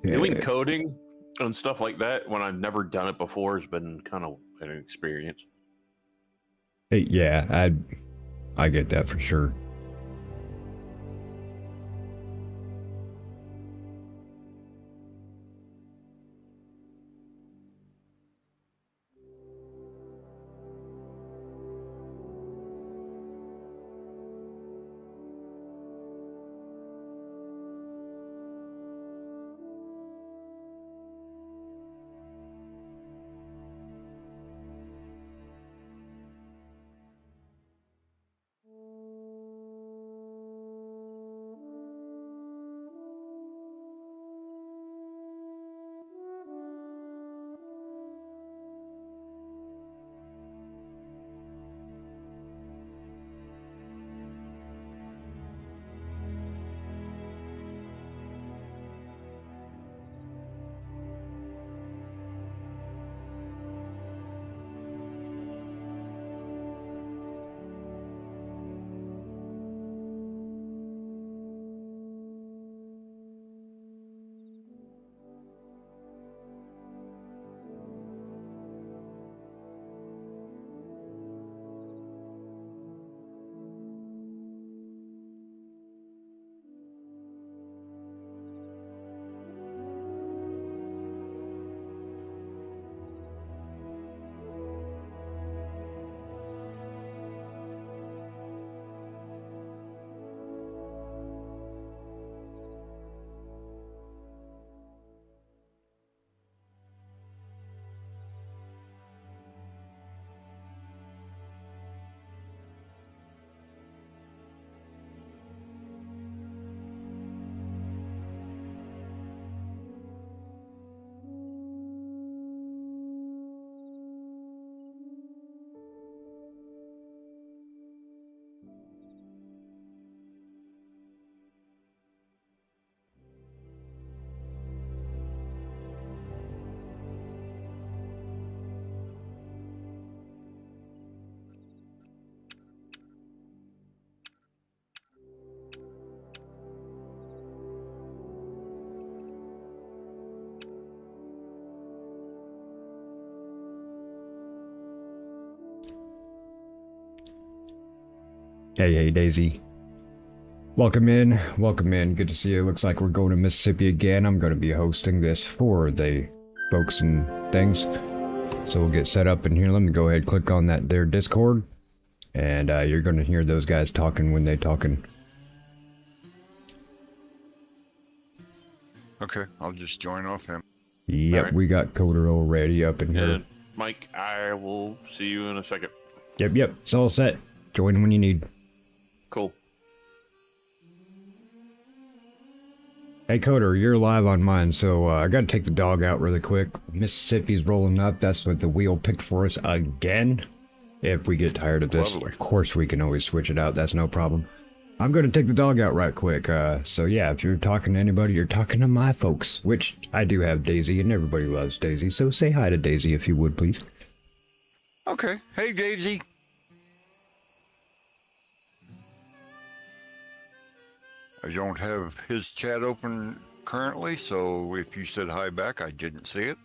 Doing coding and stuff like that when I've never done it before has been kind of an experience. Yeah, I get that for sure. Hey, Daisy. Welcome in. Good to see you. Looks like we're going to Mississippi again. I'm going to be hosting this for the folks and things. So we'll get set up in here. Let me go ahead, click on their Discord. And you're going to hear those guys talking when they're talking. Okay, I'll just join off him. Yep, right. We got Coder already up in here. Mike, I will see you in a second. Yep, it's all set. Join when you need. Cool. Hey Coder, you're live on mine, so I gotta take the dog out really quick. Mississippi's rolling up. That's what the wheel picked for us again. If we get tired of this, of course we can always switch it out. That's no problem. I'm gonna take the dog out right quick. So yeah, if you're talking to anybody, you're talking to my folks, which I do have Daisy, and everybody loves Daisy. So say hi to Daisy if you would, please. Okay. Hey, Daisy. I don't have his chat open currently, so if you said hi back, I didn't see it.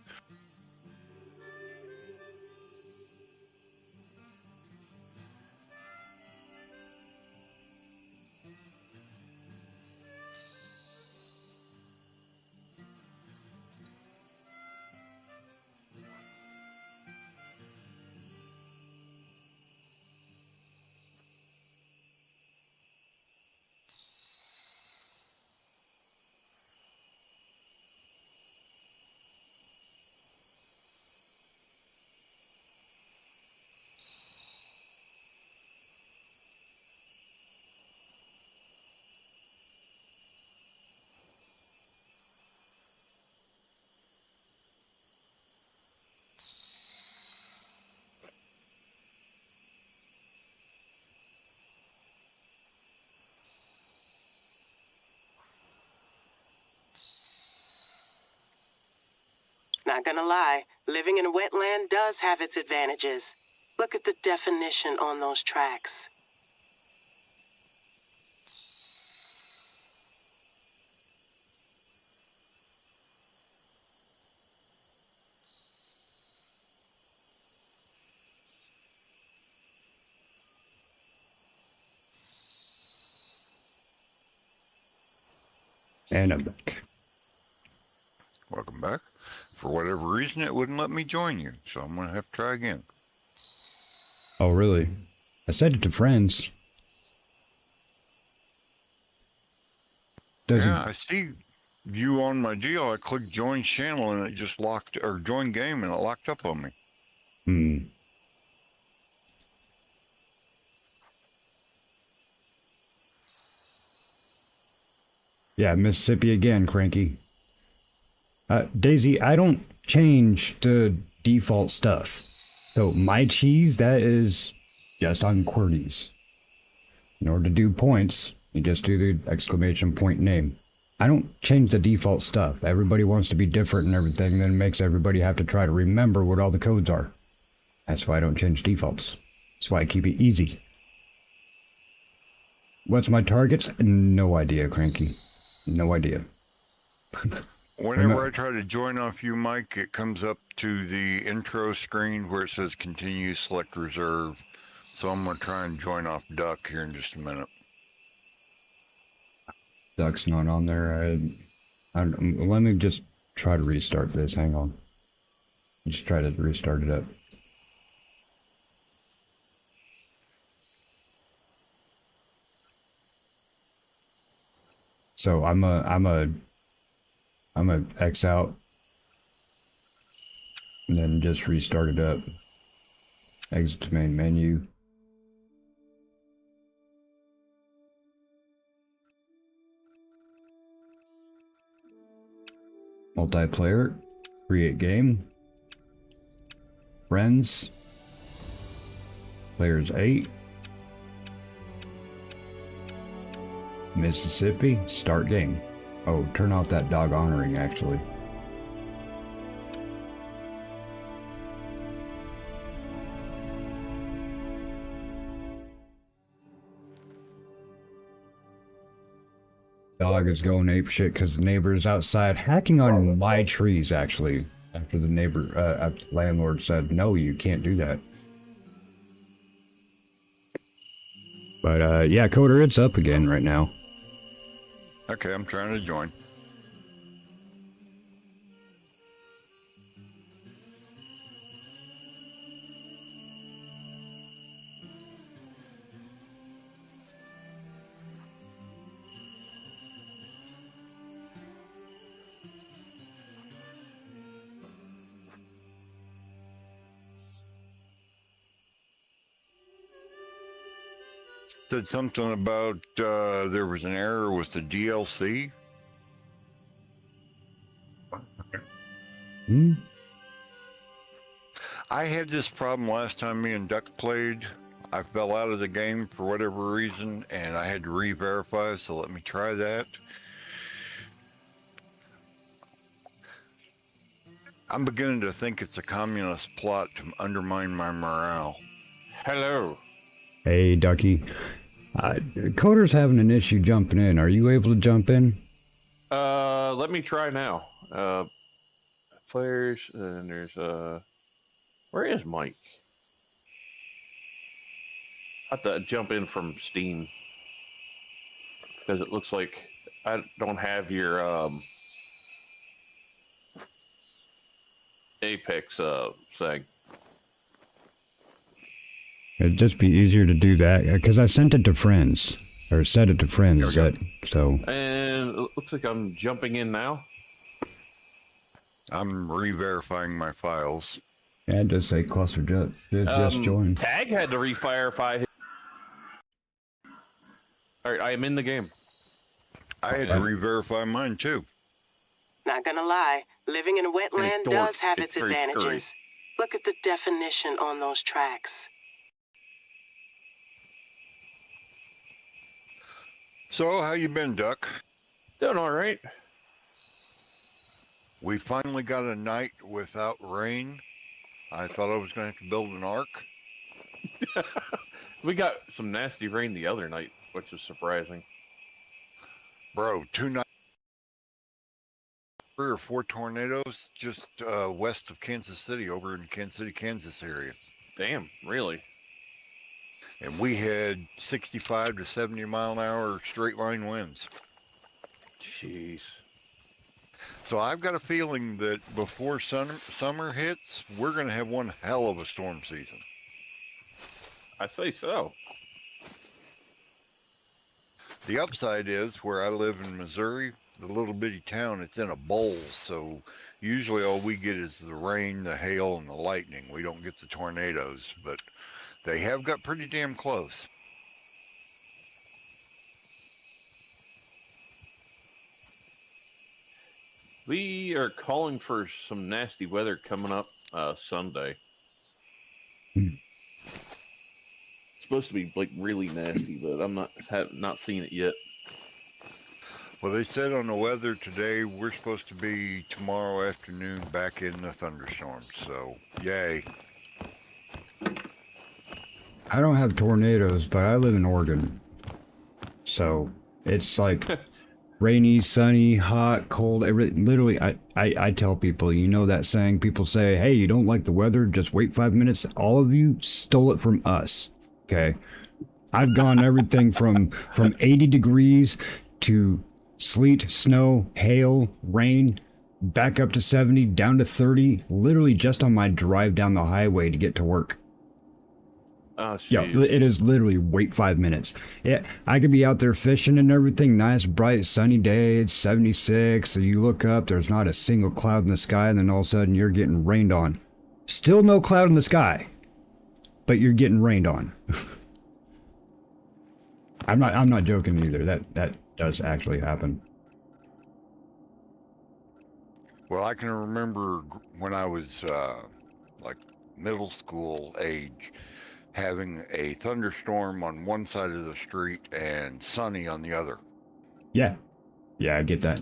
Not gonna lie, living in a wetland does have its advantages. Look at the definition on those tracks. And I'm back. Welcome back. For whatever reason, it wouldn't let me join you, so I'm going to have to try again. Oh, really? I said it to friends. Yeah, I see you on my deal. I clicked join channel and it just locked, or join game and it locked up on me. Hmm. Yeah, Mississippi again, Cranky. Daisy, I don't change the default stuff. So my cheese, that is just on QWERTYs. In order to do points, you just do the exclamation point name. I don't change the default stuff. Everybody wants to be different and everything, then it makes everybody have to try to remember what all the codes are. That's why I don't change defaults. That's why I keep it easy. What's my targets? No idea, Cranky. No idea. Whenever I try to join off you, Mike, it comes up to the intro screen where it says continue, select reserve. So I'm going to try and join off Duck here in just a minute. Duck's not on there. Let me just try to restart this. Hang on. Just try to restart it up. So I'm a X out and then just restart it up. Exit to main menu. Multiplayer, create game, friends, players 8, Mississippi, start game. Oh, turn off that dog honoring actually. Dog is going ape shit because the neighbor is outside hacking on my trees actually. After the neighbor, after the landlord said, no, you can't do that. But yeah, Coder, it's up again right now. Okay, I'm trying to join. Said something about there was an error with the DLC. Hmm? I had this problem last time me and Duck played. I fell out of the game for whatever reason, and I had to re-verify, so let me try that. I'm beginning to think it's a communist plot to undermine my morale. Hello. Hey, Ducky. Coder's having an issue jumping in. Are you able to jump in? Let me try now. Players, and there's where is Mike? I have to jump in from Steam because it looks like I don't have your Apex thing. It'd just be easier to do that because I sent it to friends or set it to friends. So. And it looks like I'm jumping in now. I'm re-verifying my files. Yeah, just say cluster just join. Tag had to re-firefy his... All right, I am in the game. I had to re-verify mine too. Not gonna lie, living in a wetland does have its very advantages. Look at the definition on those tracks. So, how you been, Duck? Doing all right. We finally got a night without rain. I thought I was going to have to build an ark. We got some nasty rain the other night, which is surprising. Bro, 2 nights. 3 or 4 tornadoes just west of Kansas City, over in Kansas City, Kansas area. Damn, really? And we had 65 to 70 mile an hour straight line winds. Jeez. So I've got a feeling that before summer hits, we're going to have one hell of a storm season. I say so. The upside is where I live in Missouri, the little bitty town, it's in a bowl. So usually all we get is the rain, the hail, and the lightning. We don't get the tornadoes, but they have got pretty damn close. We are calling for some nasty weather coming up Sunday. It's supposed to be like really nasty, but I'm not seeing it yet. Well, they said on the weather today, we're supposed to be tomorrow afternoon back in the thunderstorms. So, yay. I don't have tornadoes, but I live in Oregon. So, it's like rainy, sunny, hot, cold. Literally, I tell people, you know that saying, people say, hey, you don't like the weather, just wait 5 minutes. All of you stole it from us, okay? I've gone everything from 80 degrees to sleet, snow, hail, rain, back up to 70, down to 30, literally just on my drive down the highway to get to work. Oh, Yeah, jeez. it is literally wait 5 minutes. Yeah, I could be out there fishing and everything, nice, bright, sunny day, it's 76, and you look up, there's not a single cloud in the sky, and then all of a sudden you're getting rained on. Still no cloud in the sky, but you're getting rained on. I'm not joking either. That does actually happen. Well, I can remember when I was like middle school age, having a thunderstorm on one side of the street and sunny on the other. Yeah, I get that.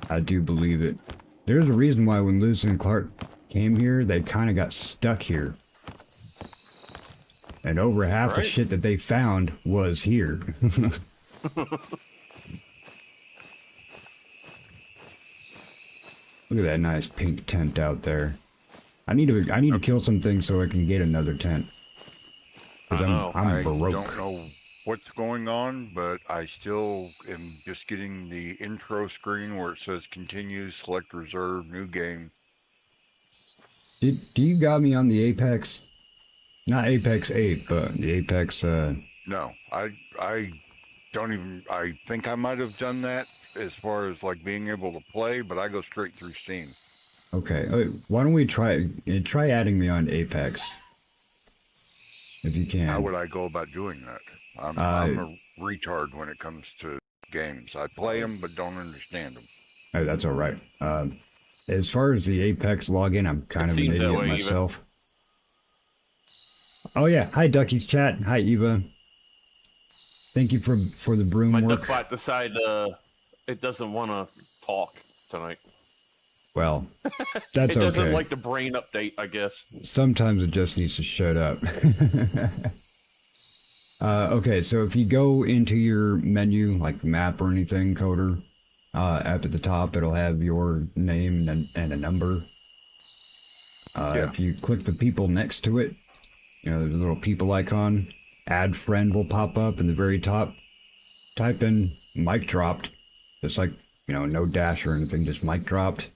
I do believe it. There's a reason why when Lewis and Clark came here, they kind of got stuck here. And over half the shit that they found was here. Look at that nice pink tent out there. I need to kill some things so I can get another tent. I know. I broke. don't know what's going on, but I still am just getting the intro screen where it says continue, select reserve, new game. Do you got me on the Apex? Not Apex 8, but the Apex, No, I don't even, I think I might have done that as far as like being able to play, but I go straight through Steam. Okay, why don't we try adding me on Apex? If you can. How would I go about doing that? I'm a retard when it comes to games. I play them, but don't understand them. Oh, that's all right. As far as the Apex login, I'm kind of an idiot myself. Oh yeah, hi Ducky's chat. Hi Eva. Thank you for the broom My work. duckbot decided it doesn't want to talk tonight. Well, that's it doesn't okay. like the brain update, I guess. Sometimes it just needs to shut up. Okay, so if you go into your menu, like the map or anything, Coder, up at the top, it'll have your name and a number. If you click the people next to it, you know, there's a little people icon, add friend will pop up in the very top. Type in MikeDropped, just like, you know, no dash or anything, just MikeDropped,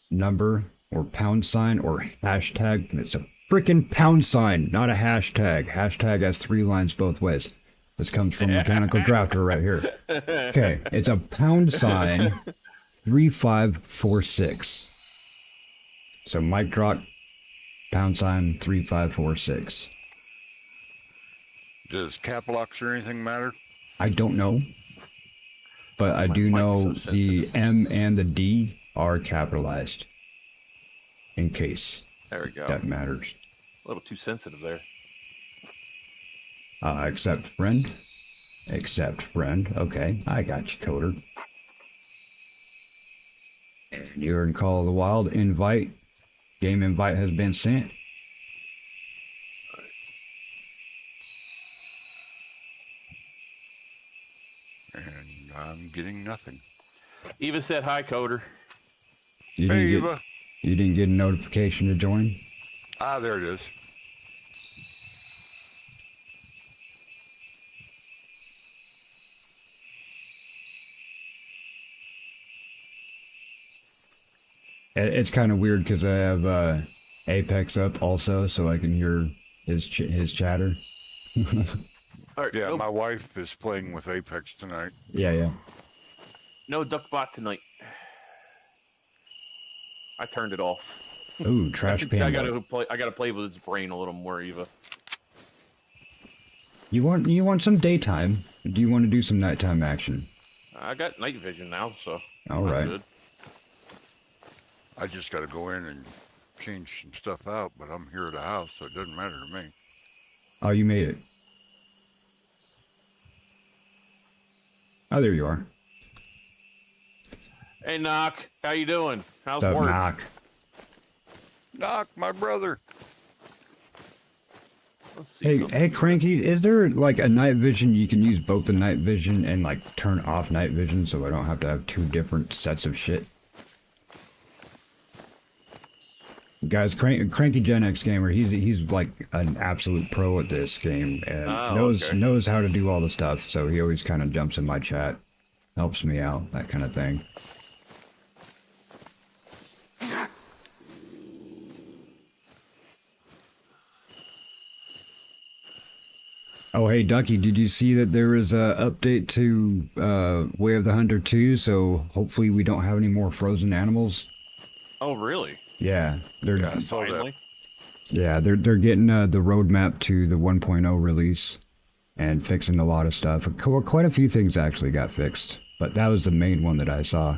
number or pound sign or hashtag. It's a freaking pound sign, not a hashtag. Hashtag has 3 lines both ways. This comes from Mechanical Drafter right here. Okay, it's a pound sign 3546. So MikeDropped, pound sign 3546. Does cap locks or anything matter? I don't know, but I do know the M and the D are capitalized. In case There we go. that matters. A little too sensitive there. Accept friend. Accept friend. Okay, I got you, Coder. And you're in Call of the Wild. Invite. Game invite has been sent. And I'm getting nothing. Eva said hi, Coder. Hey, Eva. You didn't get a notification to join? Ah, there it is. It's kind of weird because I have Apex up also, so I can hear his chatter. All right, Yeah, my wife is playing with Apex tonight. Yeah. no duckbot tonight. I turned it off. Ooh, trash panda. I gotta play with its brain a little more, Eva. You want some daytime? Do you want to do some nighttime action? I got night vision now, so. All right. Good. I just got to go in and change some stuff out, but I'm here at the house, so it doesn't matter to me. Oh, you made it. Oh, there you are. Hey, Knock, how you doing? How's What's up, work? Knock? Knock, my brother. Let's see something. Hey, Cranky, is there like a night vision you can use both the night vision and like turn off night vision so I don't have to have two different sets of shit? Guys, Cranky Gen X Gamer, he's like an absolute pro at this game and knows how to do all the stuff, so he always kind of jumps in my chat, helps me out, that kind of thing. Oh, hey, Ducky, did you see that there is a update to Way of the Hunter 2, so hopefully we don't have any more frozen animals? Oh, really? Yeah, Yeah, I saw that. Finally. Yeah, they're getting the roadmap to the 1.0 release and fixing a lot of stuff. Quite a few things actually got fixed, but that was the main one that I saw.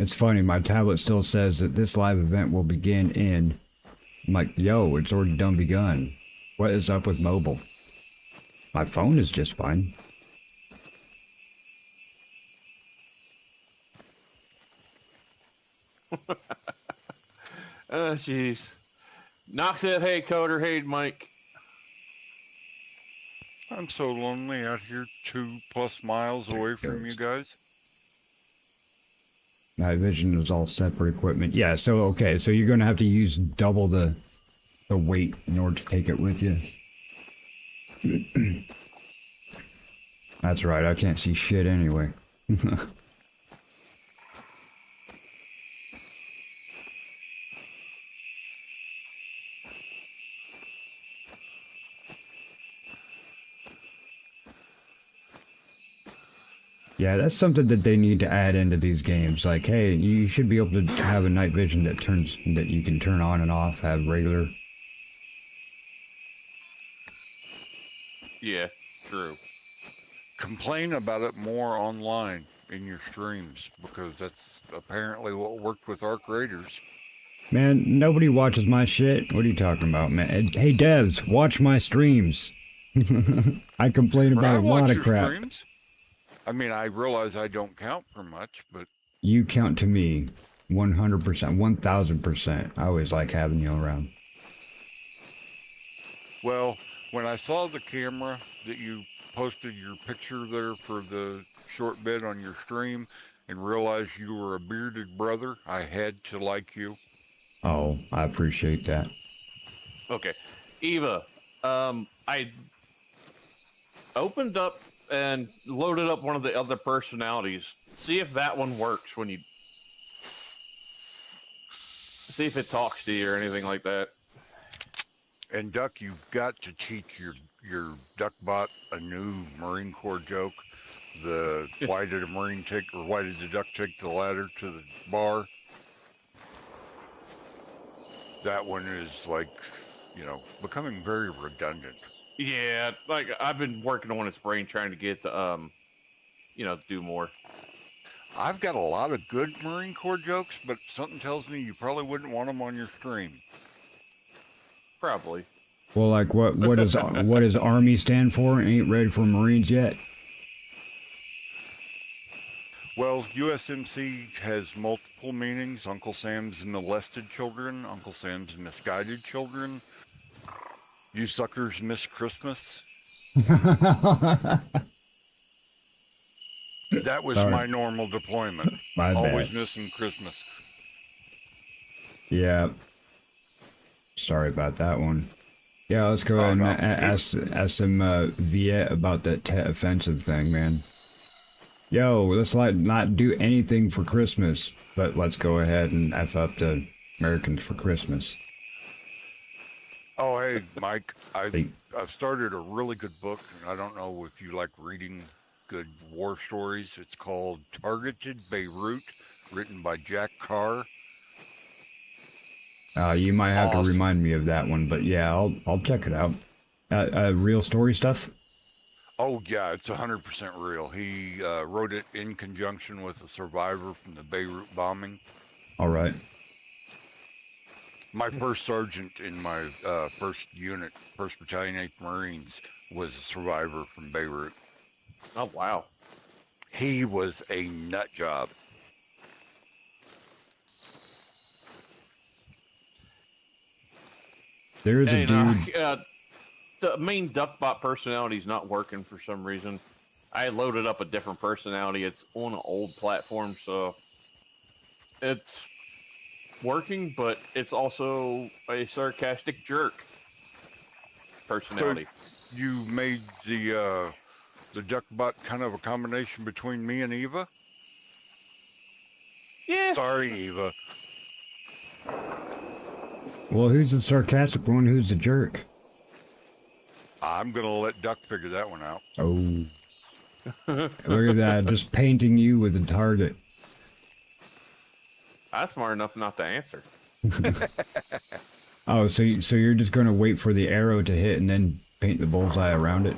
It's funny, my tablet still says that this live event will begin in... I'm like, yo, it's already done begun. What is up with mobile? My phone is just fine. Oh, jeez. Knock said, hey, Coder. Hey, Mike. I'm so lonely out here 2+ miles away from you guys. Night vision is all separate equipment. Yeah, so okay, so you're gonna have to use double the weight in order to take it with you. That's right, I can't see shit anyway. Yeah, that's something that they need to add into these games. Like, hey, you should be able to have a night vision that you can turn on and off, have regular. Yeah, true. Complain about it more online in your streams, because that's apparently what worked with Arc Raiders. Man, nobody watches my shit. What are you talking about, man? Hey, devs, watch my streams. I complain about a lot of crap. Streams? I mean, I realize I don't count for much, but... You count to me 100%, 1000%. I always like having you around. Well, when I saw the camera that you posted your picture there for the short bit on your stream and realized you were a bearded brother, I had to like you. Oh, I appreciate that. Okay. Eva, I opened up and loaded up one of the other personalities. See if that one works when you... See if it talks to you or anything like that. And Duck, you've got to teach your duckbot a new Marine Corps joke. The why did the duck take the ladder to the bar? That one is like, becoming very redundant. Yeah, like I've been working on its brain trying to get to, do more. I've got a lot of good Marine Corps jokes, but something tells me you probably wouldn't want them on your stream. Probably. Well, like what does Army stand for? Ain't ready for Marines yet. Well, USMC has multiple meanings. Uncle Sam's molested children, Uncle Sam's misguided children. You suckers miss Christmas. That was Sorry. my normal deployment. My Always bad. missing Christmas. Yeah. Sorry about that one. Yeah, let's go ahead and ask some Viet about that offensive thing, man. Yo, let's not do anything for Christmas, but let's go ahead and F up the Americans for Christmas. Oh, hey, Mike, Hey. I've started a really good book, and I don't know if you like reading good war stories. It's called Targeted Beirut, written by Jack Carr. You might have to Awesome. remind me of that one, but yeah, I'll check it out. Real story stuff? Oh, yeah, it's 100% real. He wrote it in conjunction with a survivor from the Beirut bombing. All right. My first sergeant in my first unit, 1st Battalion, 8th Marines, was a survivor from Beirut. Oh, wow. He was a nut job. There is a Hey, dude. the main Duckbot personality is not working for some reason. I loaded up a different personality. It's on an old platform, so it's working, but it's also a sarcastic jerk personality. So you made the Duckbot kind of a combination between me and Eva? Yeah. Sorry, Eva. Well, who's the sarcastic one? Who's the jerk? I'm going to let Duck figure that one out. Oh. Look at that, just painting you with a target. I'm smart enough not to answer. Oh, so you're just going to wait for the arrow to hit and then paint the bullseye around it?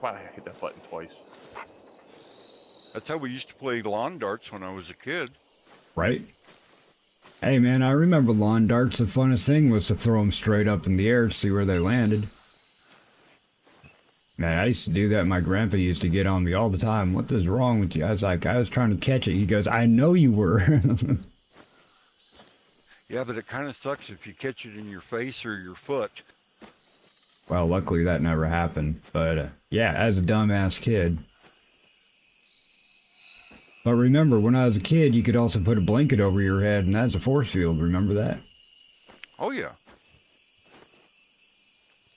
Why did I hit that button twice? That's how we used to play lawn darts when I was a kid. Right? Hey man, I remember lawn darts. The funnest thing was to throw them straight up in the air to see where they landed. Man, I used to do that. My grandpa used to get on me all the time. What is wrong with you? I was like, I was trying to catch it. He goes, I know you were. Yeah, but it kind of sucks if you catch it in your face or your foot. Well, luckily that never happened. But yeah, as a dumbass kid. But remember, when I was a kid, you could also put a blanket over your head, and that's a force field. Remember that? Oh, yeah.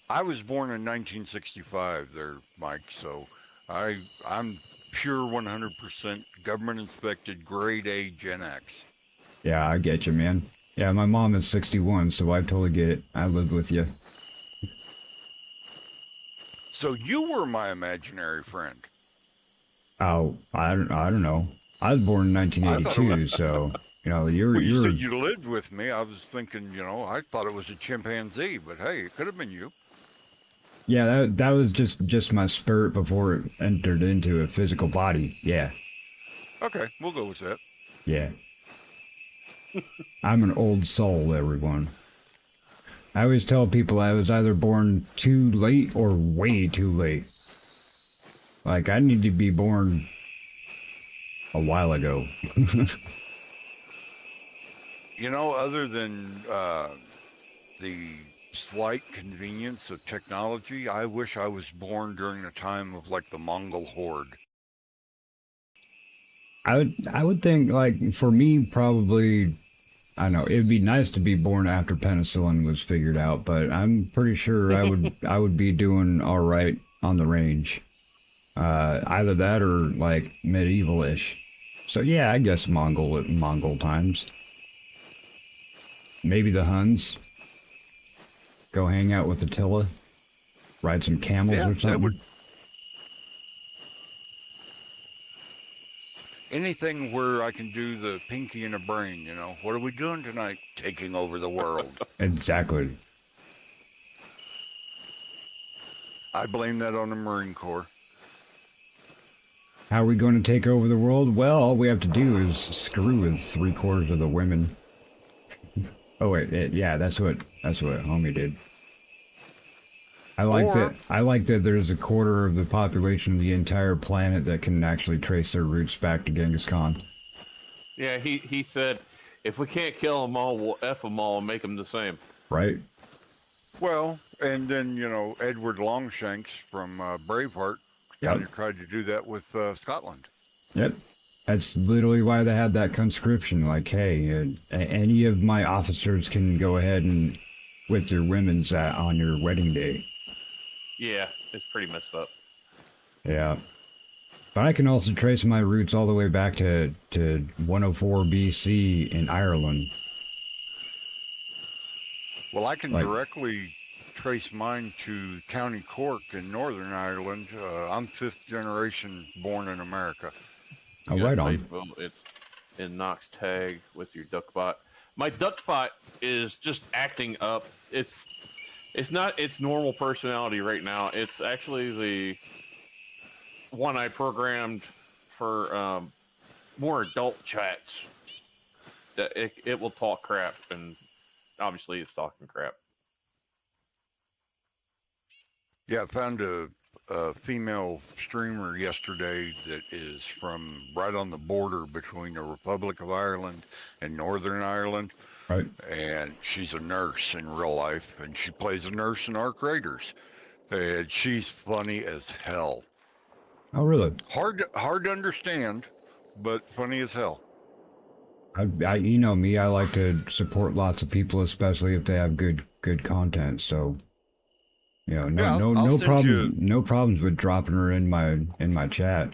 I was born in 1965 there, Mike, so I'm pure 100% government inspected grade A Gen X. Yeah, I get you, man. Yeah, my mom is 61, so I totally get it. I lived with you. So you were my imaginary friend. Oh, I don't know. I was born in 1982, so you know Well, you you're. said you lived with me. I was thinking, I thought it was a chimpanzee, but hey, it could have been you. Yeah, that was just my spirit before it entered into a physical body. Yeah, Okay, we'll go with that. yeah. I'm an old soul, everyone. I always tell people I was either born too late or way too late. Like, I need to be born a while ago. Other than the slight convenience of technology, I wish I was born during the time of like the Mongol horde. I would think, like, for me, probably, I don't know, it'd be nice to be born after penicillin was figured out, but I'm pretty sure I would be doing all right on the range. Either that or like medieval-ish. So yeah, I guess Mongol times. Maybe the Huns. Go hang out with Attila. Ride some camels Yeah, or that something. would- Anything where I can do the pinky and the brain, What are we doing tonight? Taking over the world. Exactly. I blame that on the Marine Corps. How are we going to take over the world? Well, all we have to do is screw with 3/4 of the women. Oh wait, yeah, that's what homie did. I like that there's 1/4 of the population of the entire planet that can actually trace their roots back to Genghis Khan. Yeah, he said, if we can't kill them all, we'll F them all and make them the same. Right? Well, and then, Edward Longshanks from Braveheart kind of tried to do that with Scotland. Yep. That's literally why they had that conscription. Like, hey, any of my officers can go ahead and with your women's on your wedding day. Yeah, it's pretty messed up. Yeah. But I can also trace my roots all the way back to 104 BC in Ireland. Well, I can directly trace mine to County Cork in Northern Ireland. I'm 5th generation born in America. Oh, right on. It's in Nox tag with your duckbot. My duckbot is just acting up. It's not its normal personality right now. It's actually the one I programmed for more adult chats. That it will talk crap, and obviously it's talking crap. Yeah, I found a female streamer yesterday that is from right on the border between the Republic of Ireland and Northern Ireland. Right. And she's a nurse in real life, and she plays a nurse in Arc Raiders. And she's funny as hell. Oh, really? Hard to understand, but funny as hell. You know me, I like to support lots of people, especially if they have good content. So, you know, no problems with dropping her in my chat.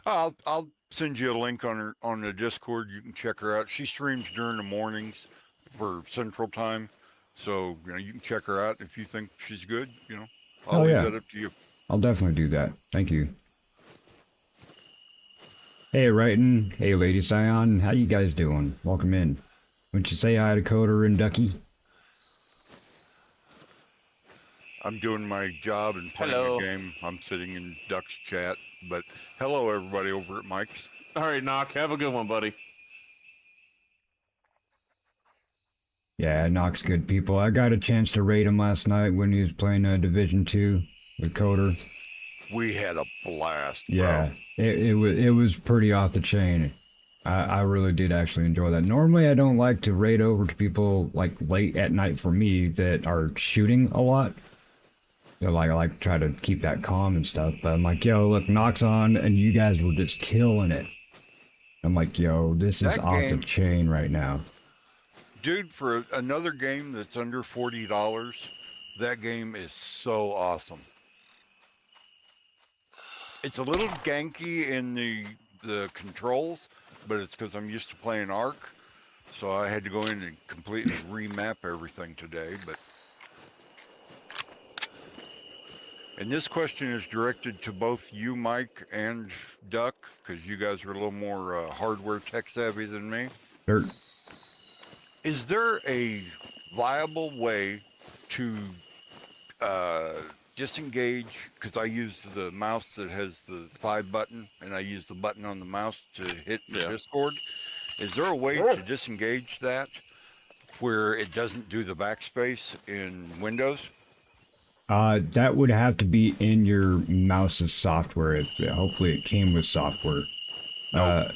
I'll send you a link on the Discord. You can check her out. She streams during the mornings for Central Time, so you know you can check her out if you think she's good. You know, I'll leave that up to you. I'll definitely do that. Thank you. Hey, Wrighton. Hey, Lady Scion. How you guys doing? Welcome in. Wouldn't you say hi to Coder and Ducky? I'm doing my job and playing the game. I'm sitting in Duck's chat, but hello everybody over at Mike's. All right, Knock. Have a good one, buddy. Yeah, Knock's good people. I got a chance to raid him last night when he was playing Division 2 with Coder. We had a blast, bro. Yeah, it was pretty off the chain. I really did actually enjoy that. Normally, I don't like to raid over to people like late at night for me that are shooting a lot. You know, like I like to try to keep that calm and stuff. But I'm like, yo, look, Knock's on, and you guys were just killing it. I'm like, yo, this is off the chain right now. Dude, for another game that's under $40, that game is so awesome. It's a little ganky in the controls, but it's because I'm used to playing Arc. So I had to go in and completely remap everything today. And this question is directed to both you, Mike, and Duck, because you guys are a little more hardware tech savvy than me. Sure. Is there a viable way to disengage? Because I use the mouse that has the 5 button, and I use the button on the mouse to hit Discord. Is there a way to disengage that where it doesn't do the backspace in Windows? That would have to be in your mouse's software. Hopefully it came with software. No,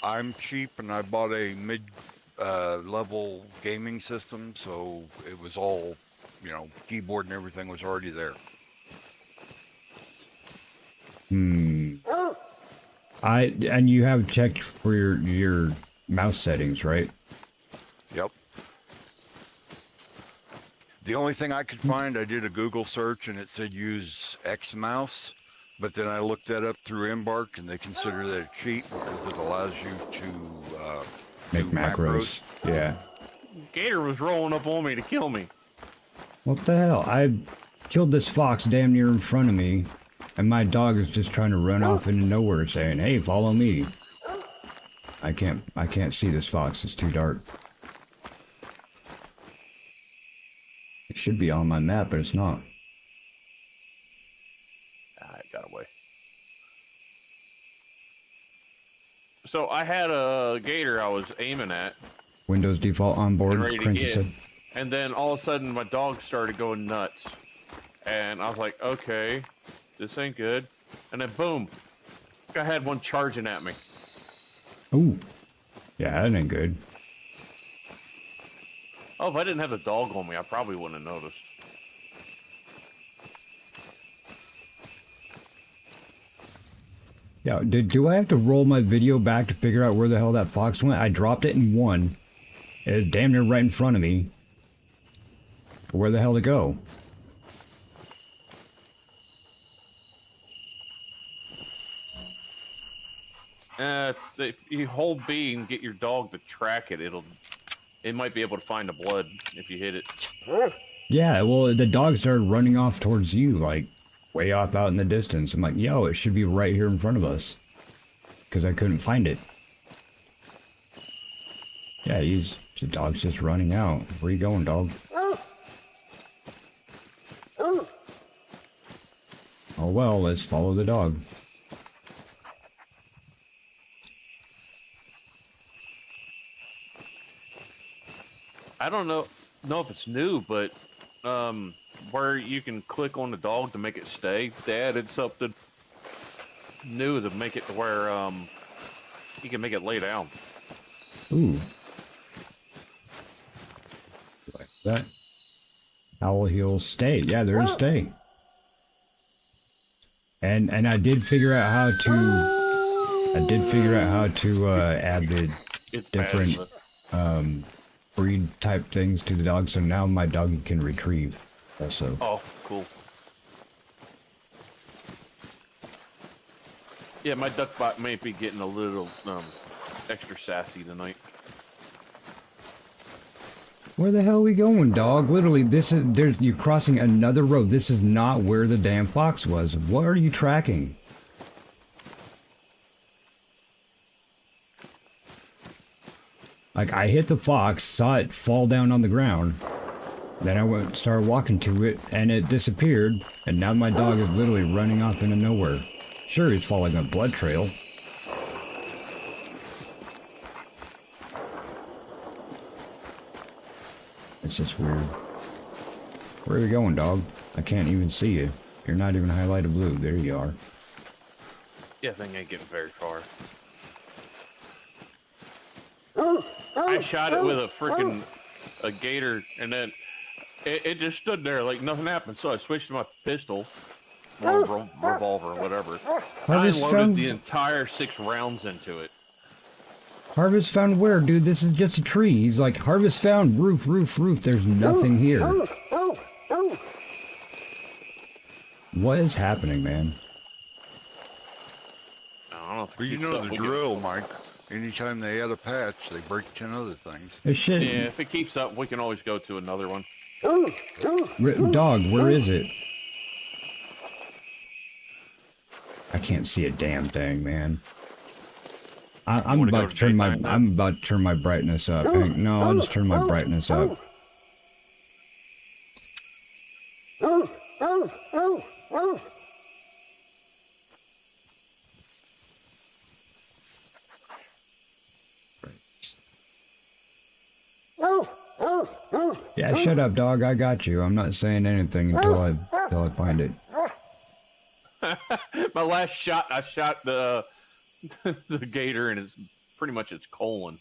I'm cheap, and I bought a mid-level gaming system, so it was all, you know, keyboard and everything was already there. And you have checked for your mouse settings, right? Yep. The only thing I could find, I did a Google search and it said use X mouse, but then I looked that up through Embark and they consider that a cheat because it allows you to make macros. Yeah. Gator was rolling up on me to kill me. What the hell? I killed this fox damn near in front of me, and my dog is just trying to run off into nowhere saying, hey, follow me. I can't see this fox, it's too dark. It should be on my map, but it's not. It got away. So I had a gator I was aiming at. Windows default onboard, Crinky said. And then all of a sudden my dog started going nuts. And I was like, okay, this ain't good. And then boom, I had one charging at me. Ooh. Yeah, that ain't good. Oh, if I didn't have the dog on me, I probably wouldn't have noticed. Yeah, do I have to roll my video back to figure out where the hell that fox went? I dropped it in one. It was damn near right in front of me. Where the hell did it go? If you hold B and get your dog to track it, it might be able to find the blood if you hit it. Yeah, well, the dog started running off towards you, like, way off out in the distance. I'm like, yo, it should be right here in front of us. Because I couldn't find it. Yeah, the dog's just running out. Where you going, dog? Oh well, let's follow the dog. I don't know if it's new, but where you can click on the dog to make it stay, they added something new to make it to where you can make it lay down. Ooh. Like that. How he'll stay. Yeah, there is stay. And I did figure out how to add the different breed type things to the dog, so now my dog can retrieve also. Oh, cool. Yeah, my duckbot may be getting a little extra sassy tonight. Where the hell are we going, dog? Literally, you're crossing another road. This is not where the damn fox was. What are you tracking? Like, I hit the fox, saw it fall down on the ground. Then I started walking to it, and it disappeared. And now my dog is literally running off into nowhere. Sure, he's following a blood trail. It's just weird. Where are you going, dog? I can't even see you. You're not even highlighted blue. There you are. Yeah, thing ain't getting very far. I shot it with a gator, and then it just stood there like nothing happened. So I switched to my pistol, or revolver, whatever. I loaded the entire 6 rounds into it. Harvest found where, dude? This is just a tree. He's like, harvest found, roof. There's nothing here. What is happening, man? I don't know. Well, you know the drill, Mike. Anytime they add a patch, they break 10 other things. This shit. Yeah, if it keeps up, we can always go to another one. Dog, where is it? I can't see a damn thing, man. I'm about to turn my brightness up. No, I'll just turn my brightness up. Yeah, shut up, dog. I got you. I'm not saying anything until I find it. My last shot, I shot the gator, and it's pretty much its colon.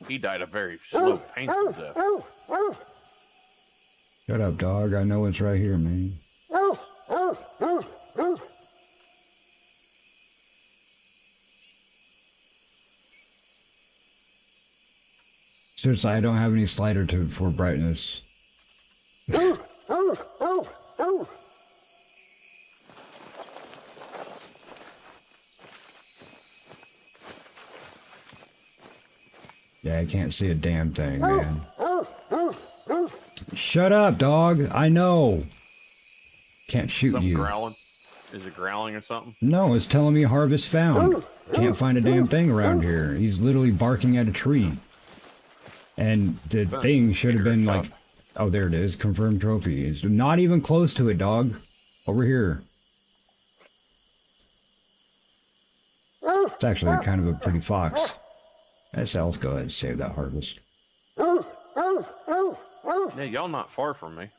He died a very slow, painful death. Shut up, dog. I know it's right here, man. Seriously, I don't have any slider for brightness. Yeah, I can't see a damn thing, man. Shut up, dog. I know. Can't shoot Something you. Growling? Is it growling or something? No, it's telling me harvest found. Can't find a damn thing around here. He's literally barking at a tree. And the thing should have been like, oh, there it is. Confirmed trophy. It's not even close to it, dog. Over here. It's actually kind of a pretty fox. Let's go ahead and save that harvest. Yeah, y'all not far from me.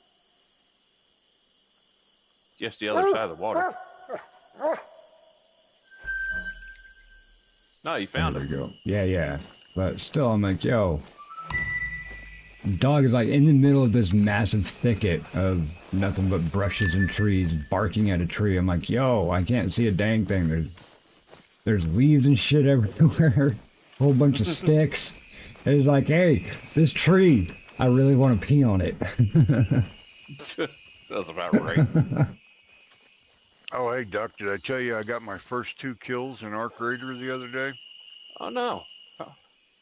Just the other side of the water. No, you found it. There you go. Yeah. But still, I'm like, yo. Dog is like in the middle of this massive thicket of nothing but brushes and trees, barking at a tree. I'm like, yo, I can't see a dang thing. There's leaves and shit everywhere. A whole bunch of sticks. It's like, hey, this tree, I really want to pee on it. Sounds about right. Oh, hey, Duck, did I tell you I got my first 2 kills in Arc Raider the other day? Oh, no.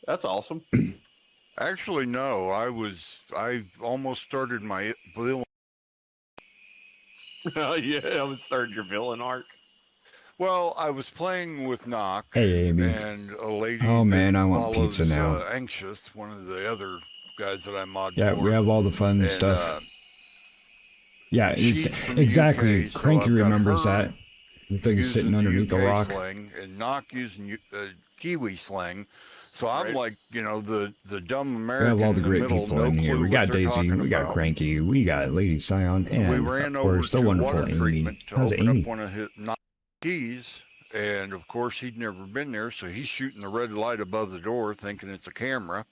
That's awesome. Actually, no. I almost started my villain. Oh, yeah, I'm starting your villain arc. Well, I was playing with Knock. Hey, Amy. And a lady Oh, man, that I want follows, pizza now. Anxious, one of the other guys that I mod Yeah, for. we have all the fun And, stuff. Yeah, she's it's, from the exactly. UK, so Cranky I've got remembers her that. The thing using sitting underneath the UK rock. slang, and Knock using Kiwi slang. So I'm Right. like, the dumb We American have all the in the great middle, people no in here. clue We what got they're Daisy, talking we got about. Cranky, we got Lady Scion, and We ran of over course to the wonderful water Amy. treatment to How's open Amy? up one of his Knock keys, and of course he'd never been there, so he's shooting the red light above the door, thinking it's a camera.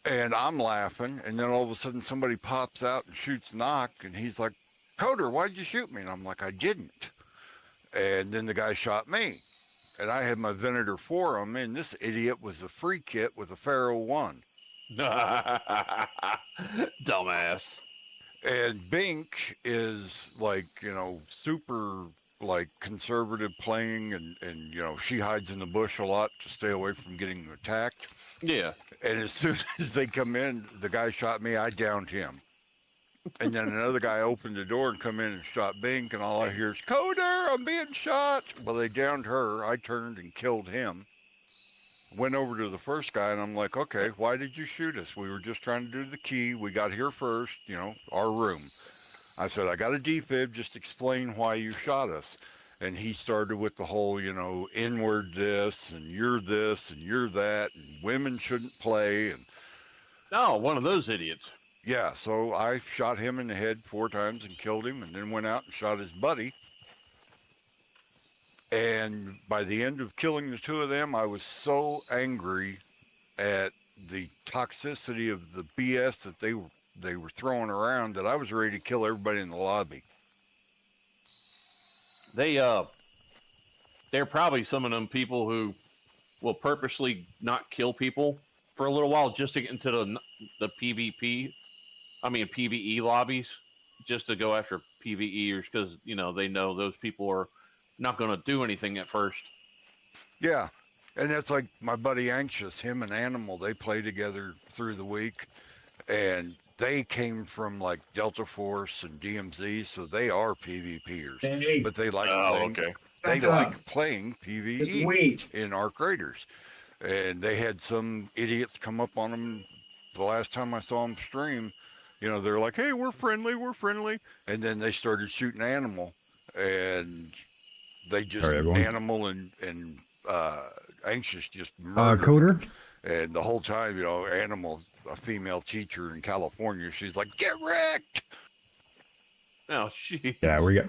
And I'm laughing, and then all of a sudden somebody pops out and shoots Knock, and he's like, "Coder, why'd you shoot me?" And I'm like, "I didn't." And then the guy shot me. And I had my Venator 4 on me, and this idiot was a free kit with a Pharaoh 1. Dumbass. And Bink is like, super like conservative playing, and she hides in the bush a lot to stay away from getting attacked. Yeah. And as soon as they come in, the guy shot me, I downed him. And then another guy opened the door and come in and shot Bink, and all I hear is, "Coder, I'm being shot." Well, they downed her. I turned and killed him. Went over to the first guy, and I'm like, "Okay, why did you shoot us? We were just trying to do the key. We got here first, our room." I said, "I got a defib, just explain why you shot us." And he started with the whole, inward this, and you're this, and you're that, and women shouldn't play. And No, one of those idiots. yeah, so I shot him in the head 4 times and killed him, and then went out and shot his buddy. And by the end of killing the 2 of them, I was so angry at the toxicity of the BS that they were throwing around that I was ready to kill everybody in the lobby. They're probably some of them people who will purposely not kill people for a little while just to get into the PvE lobbies, just to go after PvEers, because they know those people are not going to do anything at first. Yeah, and that's like my buddy Anxious, him and Animal, they play together through the week, and they came from like Delta Force and DMZ, so they are PvPers. Hey. But they like Okay. playing PvE in Arc Raiders. And they had some idiots come up on them the last time I saw them stream. They're like, "Hey, we're friendly. And then they started shooting Animal, and they just, Animal and Anxious just murdered Coder? them. And the whole time, Animal's a female teacher in California. She's like, "Get wrecked." Oh, shit. Yeah, we got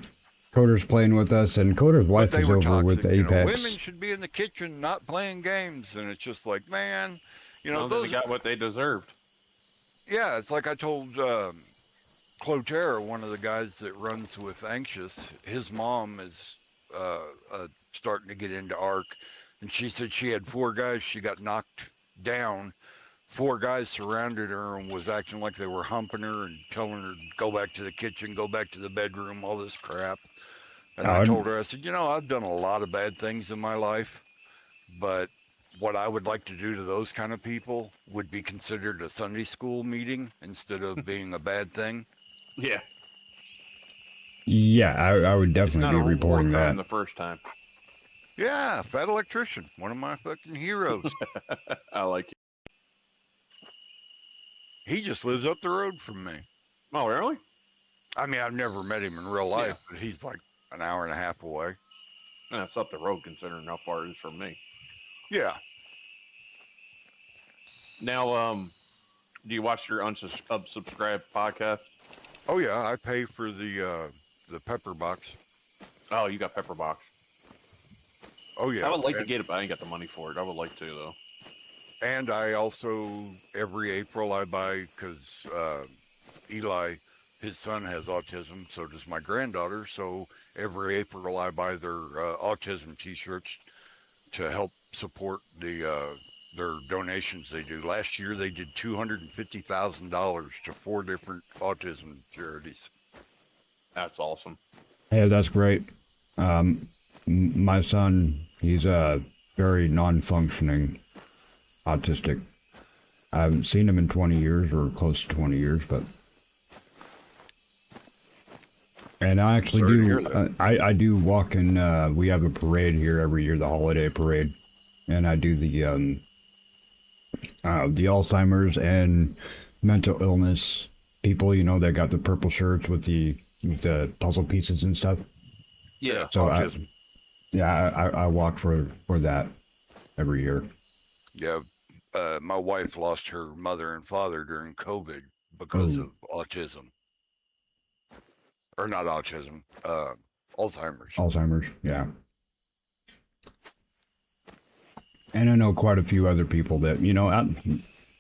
Coder's playing with us, and Coder's wife is over toxic, with Apex. Women should be in the kitchen, not playing games. And it's just like, man, They got what they deserved. Yeah, it's like I told Cloterra, one of the guys that runs with Anxious, his mom is starting to get into Arc, and she said she had 4 guys. She got knocked down. 4 guys surrounded her and was acting like they were humping her and telling her to go back to the kitchen, go back to the bedroom, all this crap. And I told her, I said, I've done a lot of bad things in my life, but what I would like to do to those kind of people would be considered a Sunday school meeting instead of being a bad thing. Yeah. Yeah, I would definitely be reporting that. The first time. Yeah, Fat Electrician, one of my fucking heroes. I like it. He just lives up the road from me. Oh, really? I mean, I've never met him in real life, but he's like an hour and a half away. That's up the road considering how far it is from me. Yeah. Now, do you watch your unsubscribed podcast? Oh yeah, I pay for the Pepper Box. Oh, you got Pepper Box. Oh yeah. I would like to get it, but I ain't got the money for it. I would like to though. And I also, every April I buy, because Eli, his son has autism, so does my granddaughter. So every April I buy their autism t-shirts to help support the their donations they do. Last year they did $250,000 to 4 different autism charities. That's awesome. Hey, that's great. My son, he's very non-functioning autistic. I haven't seen him in 20 years or close to 20 years, but. And I actually do. I do walk in. We have a parade here every year, the holiday parade, and I do the Alzheimer's and mental illness people. You know, they got the purple shirts with the puzzle pieces and stuff. Yeah. So I walk for that every year. Yeah. My wife lost her mother and father during COVID because of autism. Or not autism, Alzheimer's. Alzheimer's, yeah. And I know quite a few other people that, you know,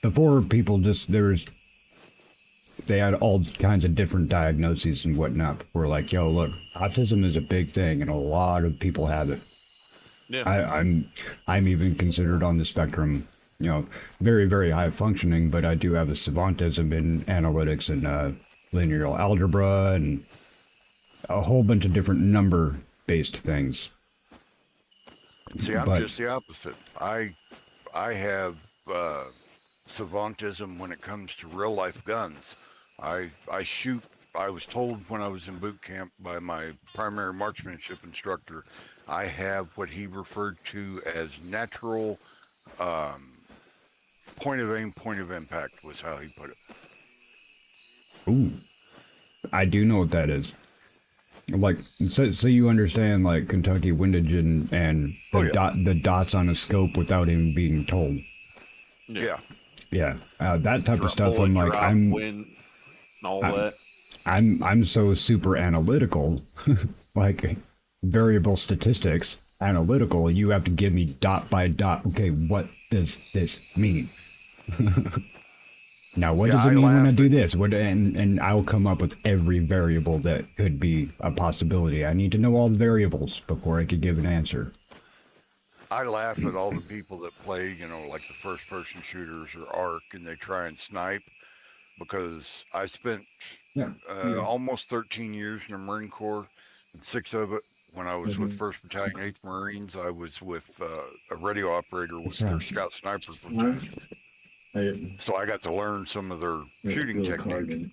before people they had all kinds of different diagnoses and whatnot. We're like, yo, look, autism is a big thing and a lot of people have it. Yeah. I'm even considered on the spectrum, you know, very, very high functioning, but I do have a savantism in analytics and linear algebra and a whole bunch of different number-based things. See, I'm just the opposite. I have savantism when it comes to real-life guns. I shoot. I was told when I was in boot camp by my primary marksmanship instructor, I have what he referred to as natural point of aim, point of impact was how he put it. Ooh, I do know what that is. Like, so you understand, like, Kentucky windage and the dots on a scope without even being told. Yeah. Yeah, that type of stuff. Bullet, I'm like, drop, wind, and all that. I'm so super analytical, like variable statistics analytical. You have to give me dot by dot. Okay, what does this mean? Now, what does it mean when I do this? And I'll come up with every variable that could be a possibility. I need to know all the variables before I could give an answer. I laugh at all the people that play, you know, like the first-person shooters or ARC, and they try and snipe, because I spent almost 13 years in the Marine Corps, and 6 of it when I was with 1st Battalion, 8th Marines. I was with a radio operator with their Scout Sniper platoon. So I got to learn some of their shooting techniques.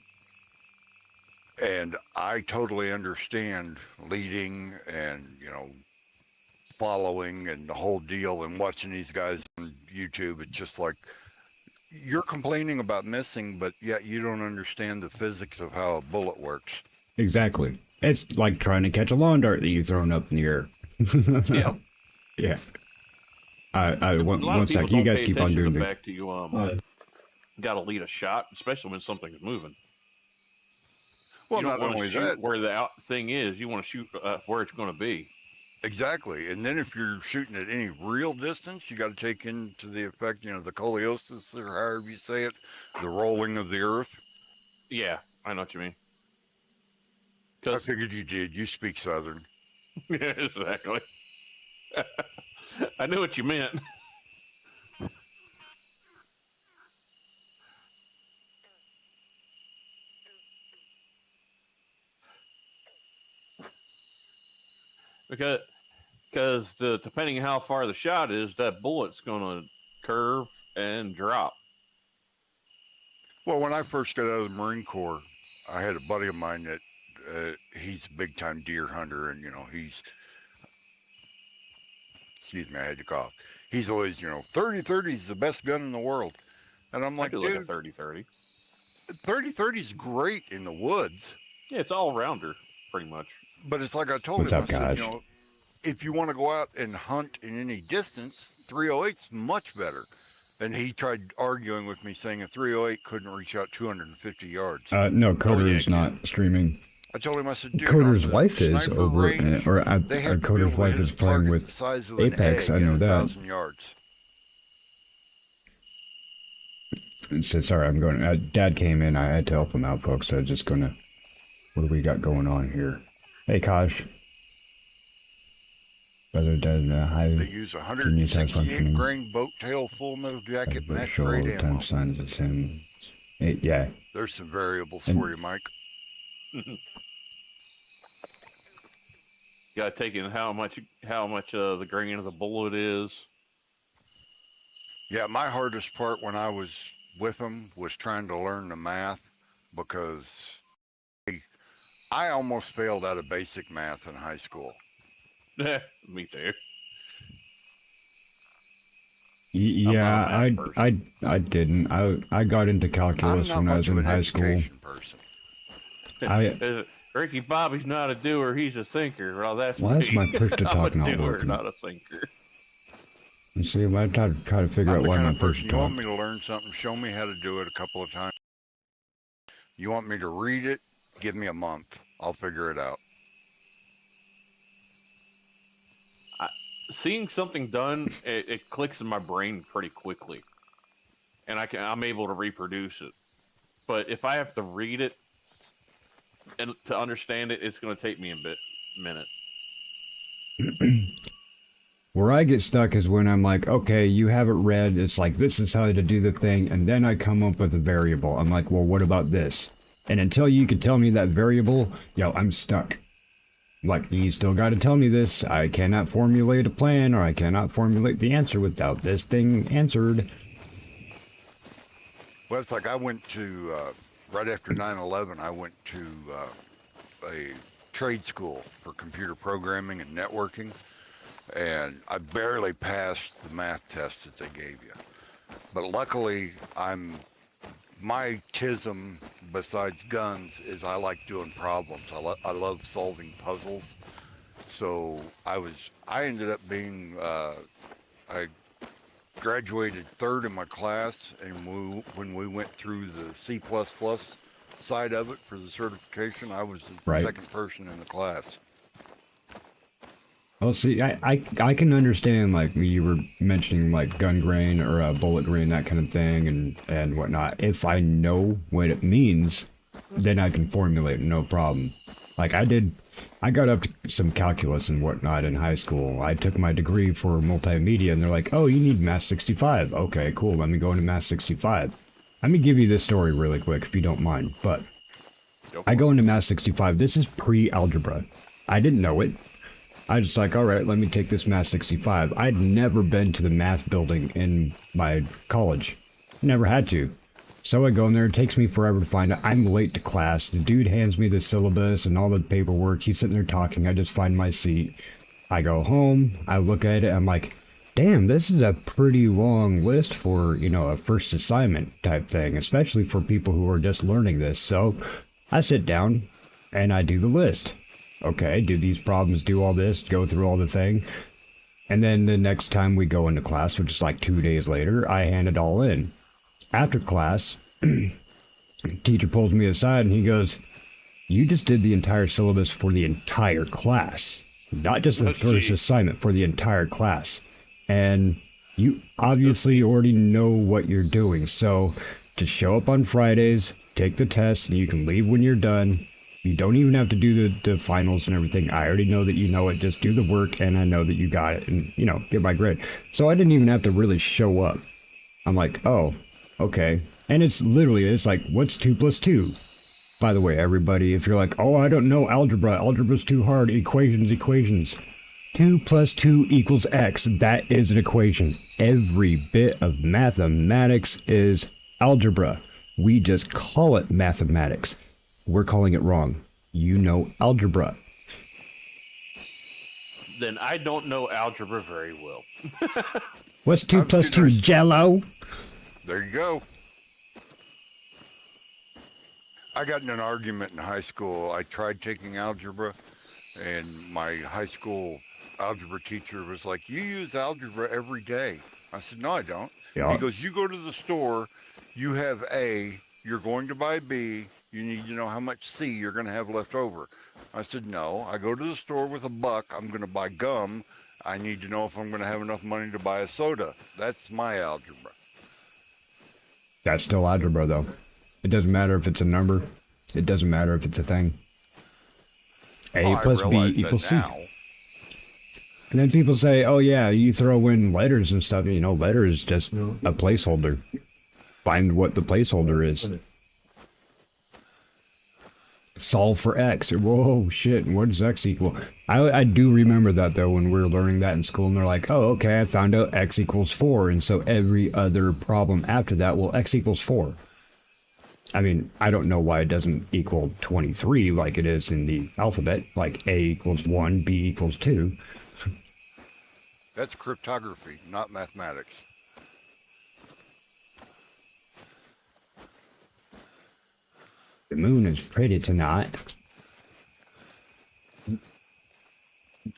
And I totally understand leading and, you know, following and the whole deal, and watching these guys on YouTube. It's just like, you're complaining about missing, but yet you don't understand the physics of how a bullet works. Exactly. It's like trying to catch a lawn dart that you've thrown up in the air. Yeah. Yeah. One sec. You guys keep on doing the fact you got to lead a shot, especially when something's moving. Well, you don't not only that, where the thing is, you want to shoot where it's going to be. Exactly. And then if you're shooting at any real distance, you got to take into the effect, you know, the scoliosis, or however you say it, the rolling of the earth. Yeah, I know what you mean. I figured you did. You speak Southern. Yeah, exactly. I knew what you meant. Because depending on how far the shot is, that bullet's going to curve and drop. Well, when I first got out of the Marine Corps, I had a buddy of mine that he's a big-time deer hunter, and, you know, excuse me, I had to cough. He's always, you know, 30-30 is the best gun in the world. And I'm like, dude, like a 30-30. 30-30 is great in the woods. Yeah, it's all rounder, pretty much. But it's like I told him, I said, you know, if you want to go out and hunt in any distance, 308's much better. And he tried arguing with me, saying a 308 couldn't reach out 250 yards. No, Coder's not streaming. I told him, I said, dude, Coder's wife is over, Coder's wife is playing with Apex. I know that. Yards. So, sorry, I'm going. Dad came in. I had to help him out, folks. So I'm just gonna. What do we got going on here? Hey, Kaj. Whether it does a high They use 168 grain boat tail full metal jacket match grade ammo. Time signs the same. Yeah. There's some variables for you, Mike. You gotta take in how much the grain of the bullet is. Yeah, my hardest part when I was with them was trying to learn the math, because I almost failed out of basic math in high school. Me too. Yeah, I didn't. I got into calculus when I was in high school. Ricky Bobby's not a doer; he's a thinker. Well, that's why is my push to talk not doer, working? Not a thinker. You see, I try to figure out why my push to talk. You want me to learn something? Show me how to do it a couple of times. You want me to read it? Give me a month. I'll figure it out. Seeing something done, it clicks in my brain pretty quickly, and I'm able to reproduce it. But if I have to read it and to understand it, it's going to take me a minute. Where I get stuck is when I'm like, okay, you have it read. It's like, this is how to do the thing, and then I come up with a variable. I'm like, well, what about this? And until you can tell me that variable, I'm stuck. Like, you still got to tell me this. I cannot formulate a plan, or I cannot formulate the answer without this thing answered. Well, it's like I went to, right after 9/11, I went to a trade school for computer programming and networking, and I barely passed the math test that they gave you. But luckily, my TISM, besides guns, is I like doing problems. I love solving puzzles. So I ended up being, I graduated third in my class, and when we went through the C++ side of it for the certification, I was the second person in the class. Well, see, I can understand, like, you were mentioning, like, gun grain or bullet grain, that kind of thing, and whatnot. If I know what it means, then I can formulate, no problem. Like, I got up to some calculus and whatnot in high school. I took my degree for multimedia, and they're like, oh, you need Math 65. Okay, cool, let me go into Math 65. Let me give you this story really quick, if you don't mind, but I go into Math 65. This is pre-algebra. I didn't know it. I was like, all right, let me take this Math 65. I'd never been to the math building in my college. Never had to. So I go in there, it takes me forever to find it. I'm late to class. The dude hands me the syllabus and all the paperwork. He's sitting there talking. I just find my seat. I go home. I look at it. I'm like, damn, this is a pretty long list for, a first assignment type thing, especially for people who are just learning this. So I sit down and I do the list. Okay, do these problems do all this, go through all the thing, and then the next time we go into class, which is like 2 days later, I hand it all in. After class, teacher pulls me aside and he goes, you just did the entire syllabus for the entire class, not just the first assignment, for the entire class, and you obviously already know what you're doing, so just show up on Fridays, take the test, and you can leave when you're done. You don't even have to do the finals and everything. I already know that you know it. Just do the work, and I know that you got it, and, get my grade. So I didn't even have to really show up. I'm like, oh, okay. And it's like, what's 2 plus 2? By the way, everybody, if you're like, oh, I don't know algebra. Algebra's too hard. Equations. 2 plus 2 equals X. That is an equation. Every bit of mathematics is algebra. We just call it mathematics. We're calling it wrong. You know algebra. Then I don't know algebra very well. What's 2 plus 2, Jello? There you go. I got in an argument in high school. I tried taking algebra, and my high school algebra teacher was like, you use algebra every day. I said, no, I don't. Yeah. He goes, you go to the store, you have A, you're going to buy B, you need to know how much C you're going to have left over. I said, no, I go to the store with $1. I'm going to buy gum. I need to know if I'm going to have enough money to buy a soda. That's my algebra. That's still algebra, though. It doesn't matter if it's a number. It doesn't matter if it's a thing. A plus B equals C. And then people say, oh yeah, you throw in letters and stuff. You know, letter is just a placeholder. Find what the placeholder is. Solve for X. Whoa, shit, what does X equal? I do remember that, though, when we were learning that in school, and they're like, oh, okay, I found out X equals 4, and so every other problem after that, well, X equals 4. I mean, I don't know why it doesn't equal 23 like it is in the alphabet, like A equals 1, B equals 2. That's cryptography, not mathematics. The moon is pretty tonight.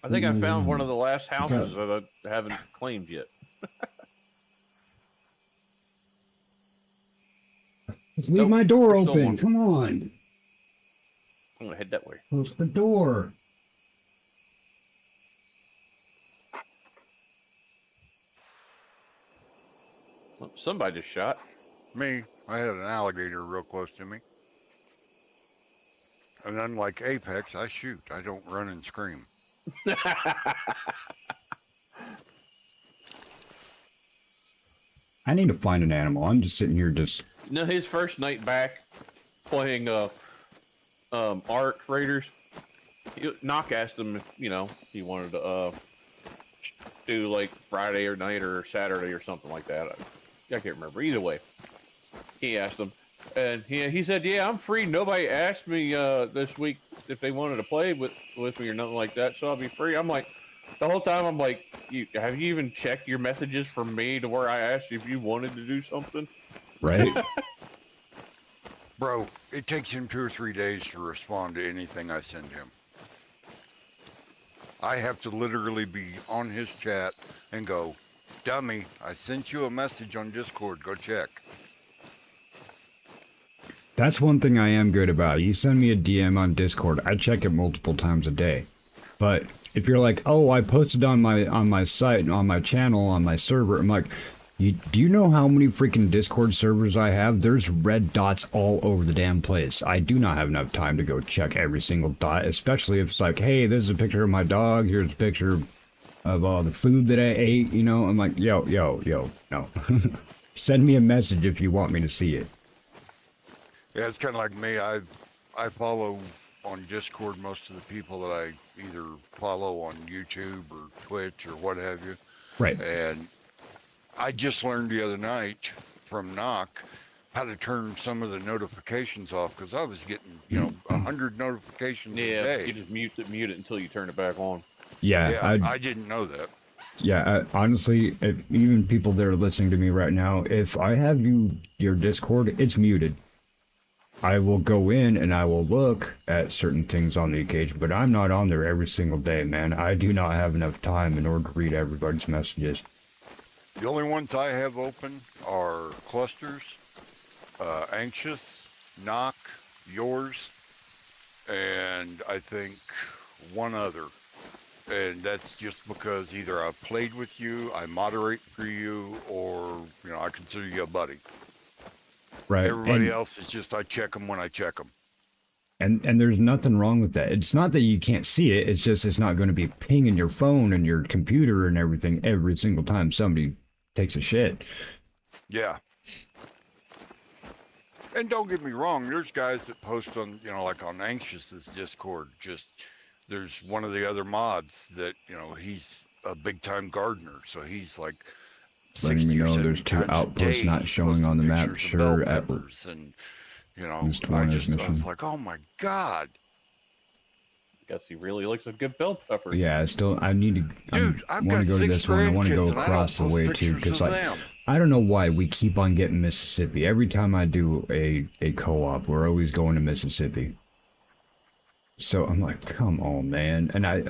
I think I found one of the last houses that I haven't claimed yet. Leave my door open. Come on. I'm going to head that way. Close the door. Oh, somebody just shot. Me, I had an alligator real close to me. And unlike Apex, I shoot. I don't run and scream. I need to find an animal. I'm just sitting here just... No, his first night back playing Ark Raiders, Knock asked him if, you know, he wanted to do like Friday or night or Saturday or something like that. I can't remember. Either way, he asked him. And he said, yeah, I'm free. Nobody asked me this week if they wanted to play with me or nothing like that, so I'll be free. I'm like, the whole time I'm like, have you even checked your messages from me to where I asked you if you wanted to do something? Right. Bro, it takes him 2 or 3 days to respond to anything I send him. I have to literally be on his chat and go, dummy, I sent you a message on Discord. Go check. That's one thing I am good about. You send me a DM on Discord, I check it multiple times a day. But if you're like, oh, I posted on my site, on my channel, on my server, I'm like, do you know how many freaking Discord servers I have? There's red dots all over the damn place. I do not have enough time to go check every single dot, especially if it's like, hey, this is a picture of my dog, here's a picture of the food that I ate, you know? I'm like, yo, no. Send me a message if you want me to see it. Yeah, it's kind of like me. I follow on Discord most of the people that I either follow on YouTube or Twitch or what have you. Right. And I just learned the other night from Knock how to turn some of the notifications off because I was getting, 100 notifications a day. Yeah, you just mute it until you turn it back on. Yeah, I didn't know that. Yeah, honestly, if even people that are listening to me right now, if I have your Discord, it's muted. I will go in and I will look at certain things on the occasion, but I'm not on there every single day, man. I do not have enough time in order to read everybody's messages. The only ones I have open are Clusters, Anxious, Knock, yours, and I think one other. And that's just because either I've played with you, I moderate for you, or, I consider you a buddy. Right. Everybody else is just, I check them when I check them. And there's nothing wrong with that. It's not that you can't see it. It's just it's not going to be pinging your phone and your computer and everything every single time somebody takes a shit. Yeah. And don't get me wrong. There's guys that post on, like on Anxious's Discord. Just there's one of the other mods that, he's a big time gardener. So he's like, letting me know there's 2 outposts not showing on the map. Sure, at and I was like, oh my god. Guess he really looks a good bell pepper. Yeah, I need to. Dude, I want to go to this one. I want to go across the way too, because I don't know why we keep on getting Mississippi. Every time I do a co-op, we're always going to Mississippi. So I'm like, come on, man. And I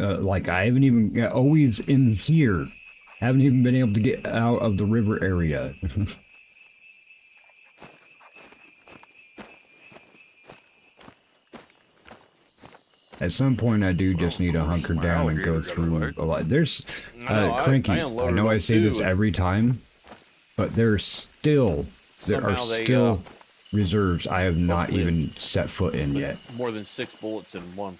haven't even always in here. Haven't even been able to get out of the river area. At some point, I do just need to hunker down and go through a lot. There's Cranky. I know I say this every time, but there are still reserves I have not even set foot in yet. More than 6 bullets in one.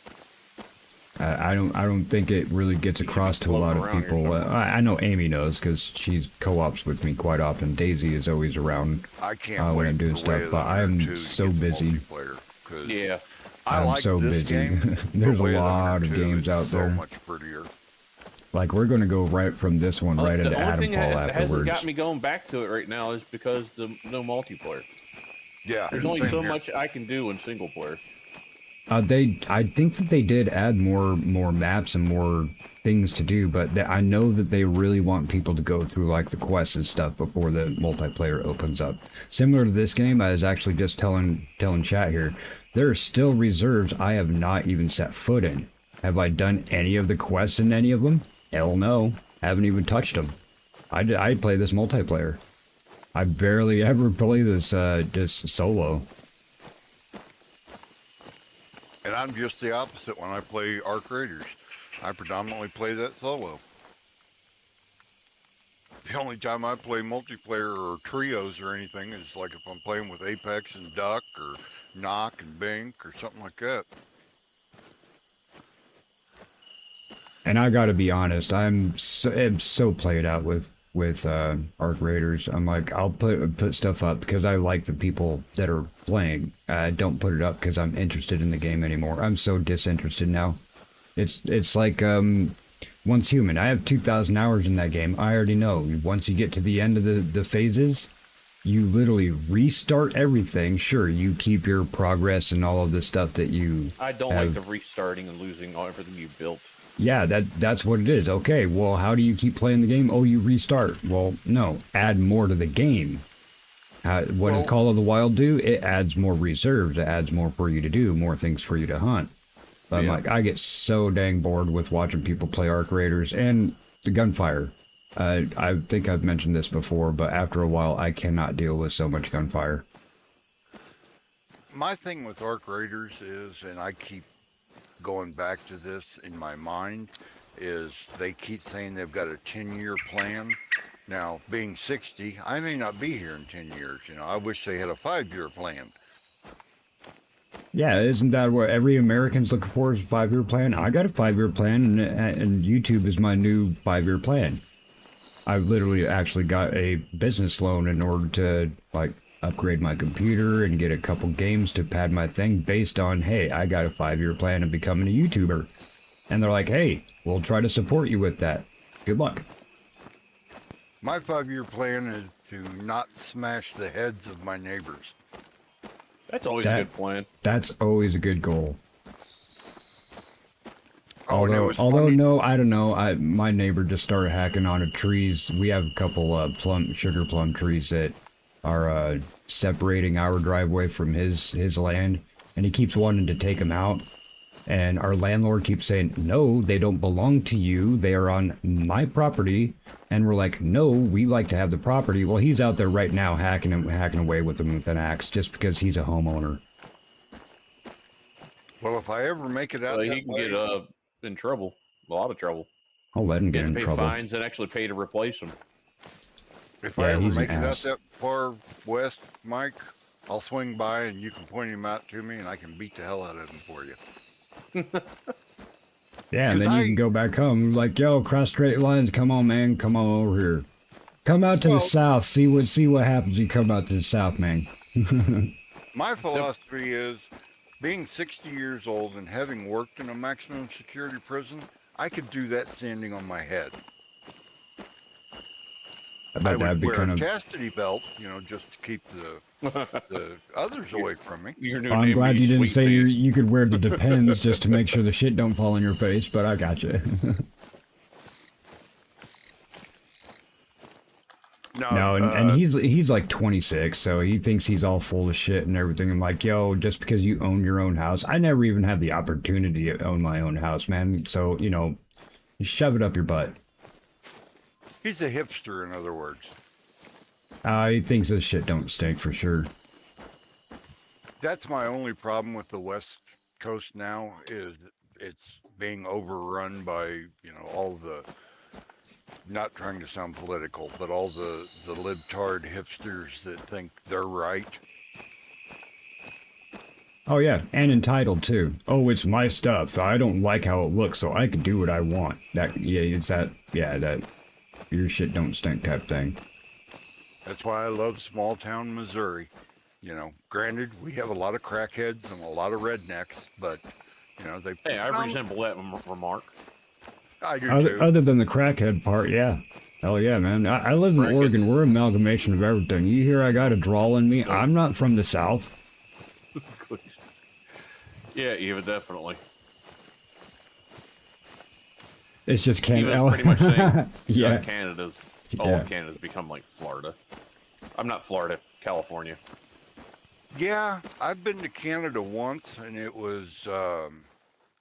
I don't think it really gets across to a lot of Floating around people. here somewhere. I know Amy knows because she's co-ops with me quite often. Daisy is always around I can't when wait I'm doing for Way stuff, of but the I Hunter am 2 to so get the busy. multiplayer, 'cause Yeah. I I'm like so this busy. game. There's but a Way of the lot Hunter of 2 games is out so there. much prettier. Like we're gonna go right from this one right The into only Adam thing Paul that hasn't afterwards. got me going back to it right now is because the no multiplayer. Yeah, There's only same so here. much I can do in single player. I think that they did add more maps and more things to do, but I know that they really want people to go through like the quests and stuff before the multiplayer opens up. Similar to this game, I was actually just telling chat here, there are still reserves I have not even set foot in. Have I done any of the quests in any of them? Hell no, haven't even touched them. I play this multiplayer. I barely ever play this just solo. And I'm just the opposite when I play Arc Raiders. I predominantly play that solo. The only time I play multiplayer or trios or anything is like if I'm playing with Apex and Duck or Knock and Bink or something like that. And I gotta be honest, I'm so played out with Arc Raiders. I'm like, I'll put stuff up because I like the people that are playing. I don't put it up because I'm interested in the game anymore. I'm so disinterested now. It's like Once Human. I have 2,000 hours in that game. I already know. Once you get to the end of the phases, you literally restart everything. Sure, you keep your progress and all of the stuff that you I don't have. like the restarting and losing everything you built. Yeah, that's what it is. Okay, well, how do you keep playing the game? Oh, you restart. Well, no, add more to the game. What does Call of the Wild do? It adds more reserves. It adds more for you to do, more things for you to hunt. But I'm like, I get so dang bored with watching people play Arc Raiders and the gunfire. I think I've mentioned this before, but after a while, I cannot deal with so much gunfire. My thing with Arc Raiders is, and I keep going back to this in my mind, is they keep saying they've got a 10-year plan. Now, being 60, I may not be here in 10 years. You know, I wish they had a 5-year plan. Yeah, isn't that what every American's looking for, is a 5-year plan? I got a 5-year plan, and YouTube is my new 5-year plan. I literally actually got a business loan in order to, like, upgrade my computer and get a couple games to pad my thing based on, hey, I got a 5-year plan of becoming a YouTuber. And they're like, hey, we'll try to support you with that. Good luck. My 5-year plan is to not smash the heads of my neighbors. That's always a good plan. That's always a good goal. Oh, and it was Although funny. no, I don't know. My neighbor just started hacking onto trees. We have a couple sugar plum trees that are separating our driveway from his land, and he keeps wanting to take them out. And our landlord keeps saying, no, they don't belong to you. They are on my property. And we're like, no, we like to have the property. Well, he's out there right now hacking away with them with an axe just because he's a homeowner. Well, if I ever make it out Well, that he can way, get in trouble, a lot of trouble. I'll let him get in Pay trouble. fines and actually pay to replace them. if Yeah, I ever he's an make it out ass. that far west, Mike, I'll swing by and you can point him out to me and I can beat the hell out of him for you. Yeah, and 'Cause then you can go back home. Like, yo, cross straight lines. Come on, man. Come on over here. Come out to the south. See what happens. You come out to the south, man. My philosophy is, being 60 years old and having worked in a maximum security prison, I could do that standing on my head. I I bet that'd would be wear kind a of. chastity belt, you know, just to keep the others away from me. Your new Well, I'm name glad would be you didn't Sweet say Pea. you could wear the Depends just to make sure the shit don't fall on your face, but I got you. No, and he's like 26, so he thinks he's all full of shit and everything. I'm like, yo, just because you own your own house, I never even had the opportunity to own my own house, man. So, you know, shove it up your butt. He's a hipster, in other words. He thinks this shit don't stink for sure. That's my only problem with the West Coast now, is it's being overrun by, you know, all the, not trying to sound political, but all the libtard hipsters that think they're right. Oh yeah, and entitled too. Oh, it's my stuff. I don't like how it looks, so I can do what I want. That that your shit don't stink type thing. That's why I love small town Missouri. You know, granted, we have a lot of crackheads and a lot of rednecks, but you know they. Hey, I resemble that remark. I do too. Other than the crackhead part, yeah. Hell yeah, man. I live in Oregon. We're an amalgamation of everything. You hear I got a drawl in me? I'm not from the South. Yeah, Eva, definitely. It's just Canada. Eva's pretty much saying yeah. Canada's become like Florida. I'm not Florida, California. Yeah, I've been to Canada once, and it was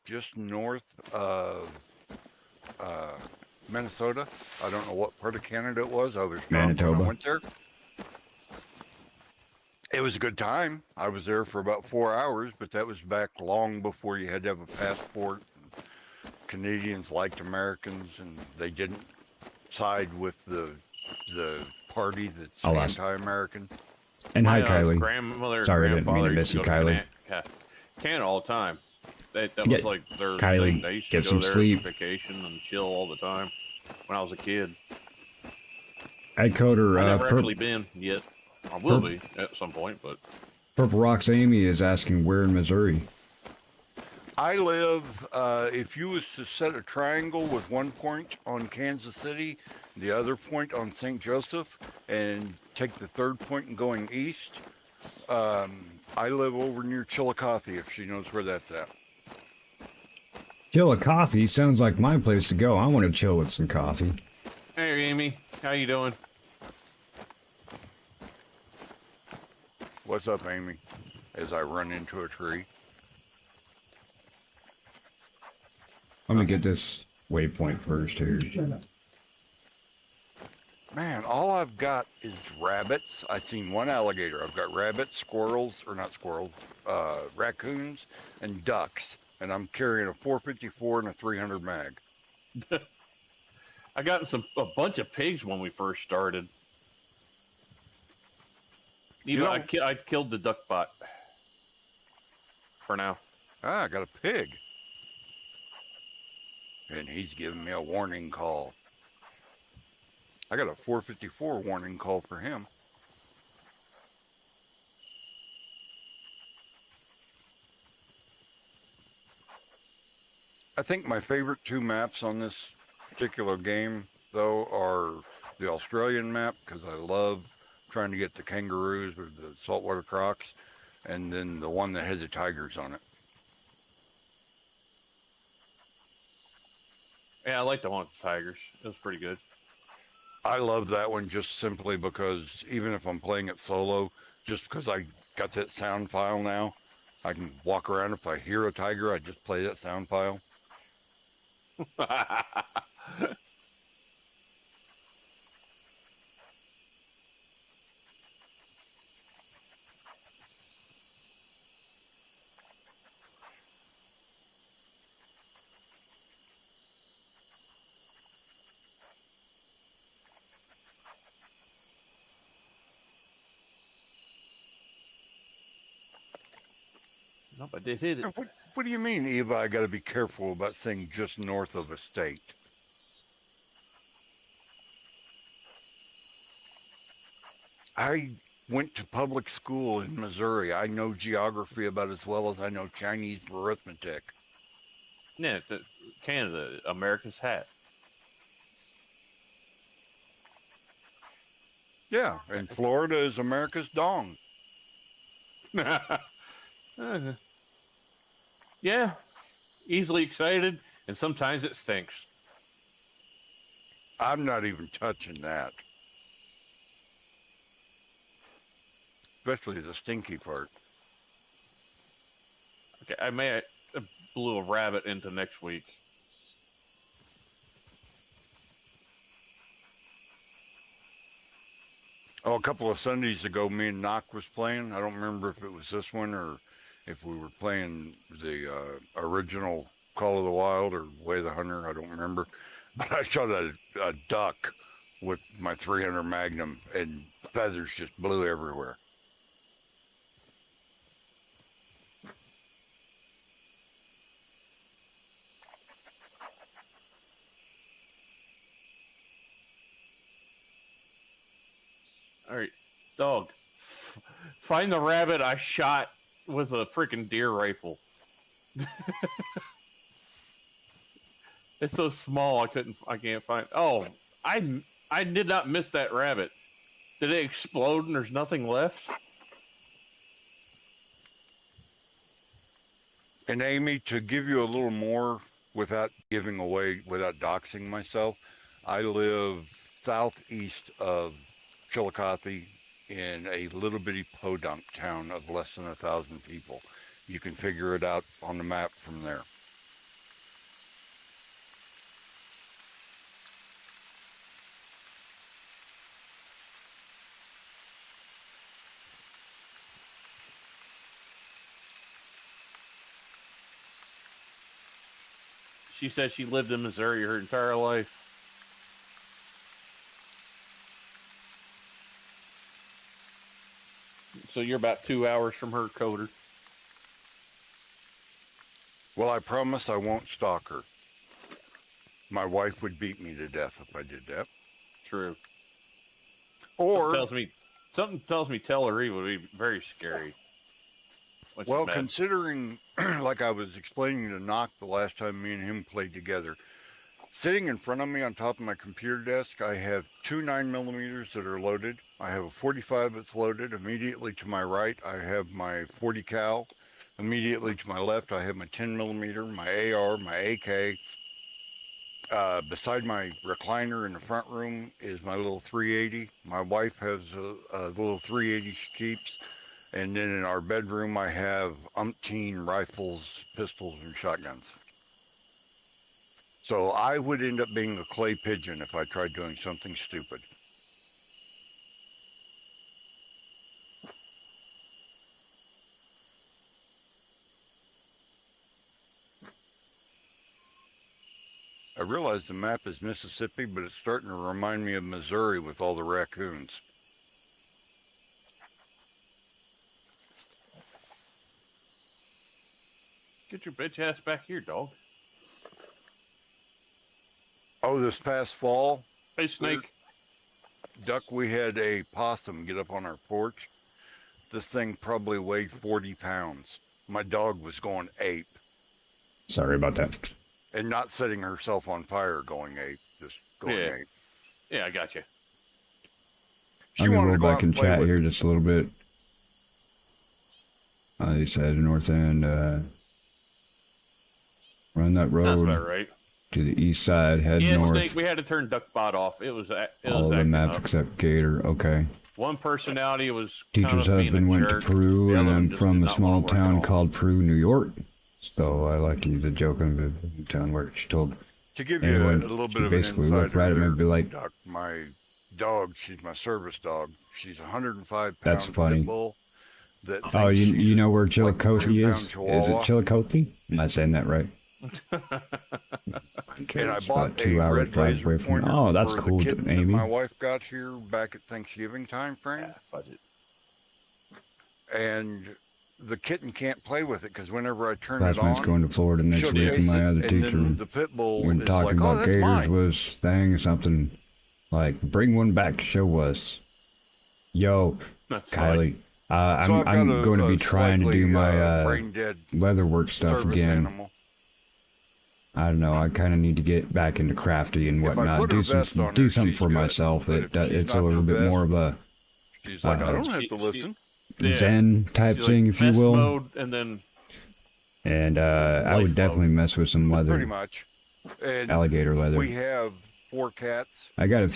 just north of Minnesota. I don't know what part of Canada it was. I was drunk when I went there. It was a good time. I was there for about 4 hours, but that was back long before you had to have a passport. Canadians liked Americans, and they didn't side with the party that's anti-American. And hi, Kylie. Grandmother, sorry, I didn't mean to grandfather miss used you, to go to Kylie. Canada all the time. That was like their Kylie, thing. They used to get go some there sleep. on vacation and chill all the time. When I was a kid, Hey, Coder. I've never actually been yet. I will be at some point, but Purple Rocks Amy is asking where in Missouri. I live, if you was to set a triangle with one point on Kansas City, the other point on St. Joseph, and take the third point and going east, I live over near Chillicothe, if she knows where that's at. Chillicothe sounds like my place to go. I want to chill with some coffee. hey, Amy, how you doing? What's up, Amy? As I run into a tree. Let me get this waypoint first here. Man, all I've got is rabbits. I've seen one alligator. I've got rabbits, squirrels, or not squirrels, raccoons, and ducks. And I'm carrying a 454 and a 300 mag. I got a bunch of pigs when we first started. Even I killed the duck bot. For now. I got a pig. And he's giving me a warning call. I got a 454 warning call for him. I think my favorite two maps on this particular game, though, are the Australian map, because I love trying to get the kangaroos or the saltwater crocs, and then the one that has the tigers on it. Yeah, I like the one with the tigers. It was pretty good. I love that one just simply because even if I'm playing it solo, just because I got that sound file now, I can walk around. If I hear a tiger, I just play that sound file. Nope, I did hit it. What do you mean, Eva? I got to be careful about saying just north of a state. I went to public school in Missouri. I know geography about as well as I know Chinese for arithmetic. Yeah, it's Canada, America's hat. Yeah, and Florida is America's dong. Yeah, easily excited, and sometimes it stinks. I'm not even touching that. Especially the stinky part. Okay, I may have blew a rabbit into next week. Oh, a couple of Sundays ago, me and Knock was playing. I don't remember if it was this one or if we were playing the original Call of the Wild or Way of the Hunter. I don't remember. But I shot a duck with my 300 Magnum, and feathers just blew everywhere. All right, dog. Find the rabbit I shot with a freaking deer rifle. It's so small I can't find. Oh, I did not miss that rabbit. Did it explode and there's nothing left? And Amy, to give you a little more without giving away, without doxing myself, I live southeast of Chillicothe in a little bitty podunk town of less than 1,000 people. You can figure it out on the map from there. She said she lived in Missouri her entire life. So you're about 2 hours from her, Coder. Well, I promise I won't stalk her. My wife would beat me to death if I did that. True. Or something tells me Telluride would be very scary. Well, considering, like I was explaining to Knock the last time me and him played together, sitting in front of me on top of my computer desk, I have two 9mm that are loaded. I have a 45 that's loaded. Immediately to my right, I have my 40 cal. Immediately to my left, I have my 10mm, my AR, my AK. Beside my recliner in the front room is my little 380. My wife has a little 380 she keeps. And then in our bedroom, I have umpteen rifles, pistols, and shotguns. So I would end up being a clay pigeon if I tried doing something stupid. I realize the map is Mississippi, but it's starting to remind me of Missouri with all the raccoons. Get your bitch ass back here, dog. Oh, this past fall, Hey, Snake. Duck, we had a possum get up on our porch. This thing probably weighed 40 pounds. My dog was going ape. Sorry about that. And not setting herself on fire going ape, just going ape. Yeah, I got you. I'm going to roll back in chat here just a little bit. He said north end, run that road. Sounds about right. To the east side, head north. Snake, we had to turn Duckbot off. It was all the maps up. Except Gator. Okay. One personality was Teacher's husband went to Peru, and I'm from a small town called Peru, New York. So I like to use a joke in the town where she told. To give you a little bit of an insight, right there, be like, Duck, my dog, she's my service dog. She's 105 pounds. That's funny. Pit bull that oh, you know where Chillicothe like is? Is it Chillicothe? Am I saying that right? Okay, and I bought 2 hours drive away from. Oh, that's cool, Amy. My wife got here back at Thanksgiving time frame. Yeah, budget. And the kitten can't play with it because whenever I turn Classmate's it on, going to Florida next week, and my other teacher, the pit bull when talking like, about gators, was saying something like, "Bring one back to show us." Yo, that's Kylie, I'm going to be trying to do my leatherwork stuff again. Animal. I don't know. I kind of need to get back into crafty and whatnot. Do something for myself. It's a little bit more of a she's like, I don't have to listen. Zen type thing, if you will. Mode and then. And I would definitely mess with some leather. Pretty much. And alligator leather. We have 4 cats. I got a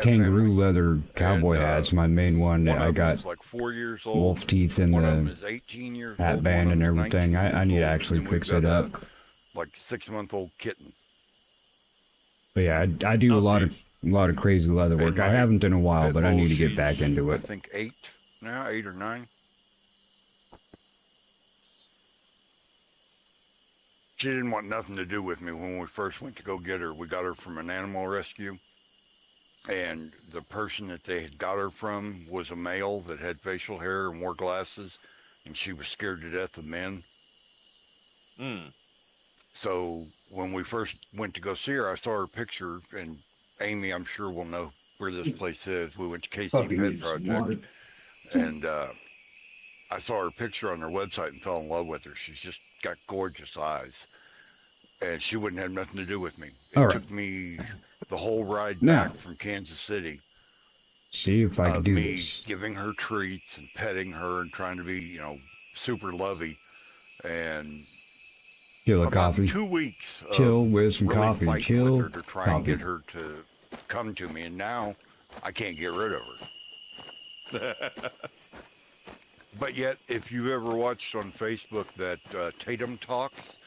kangaroo leather cowboy hat. It's my main one. I got like 4 years old. Wolf teeth in the hat band and everything. I need to actually fix it up. Like 6-month-old kitten. But yeah, I do a lot of crazy leather work. I haven't in a while, but I need to get back into it. I think 8 now, 8 or 9. She didn't want nothing to do with me when we first went to go get her. We got her from an animal rescue, and the person that they had got her from was a male that had facial hair and wore glasses, and she was scared to death of men. So when we first went to go see her, I saw her picture, and Amy, I'm sure will know where this place is. We went to KC Fucking Pet need some water. Project, and I saw her picture on their website and fell in love with her. She's just got gorgeous eyes, and she wouldn't have nothing to do with me. It All right. took me the whole ride Now. back from Kansas City. See if I can do Me this. giving her treats and petting her and trying to be, you know, super lovey. And Chill a about coffee. 2 weeks of Chill with some really coffee. fighting Chill. with her to try and Coffee. get her to come to me, and now I can't get rid of her. But yet, if you ever watched on Facebook that Tatum Talks,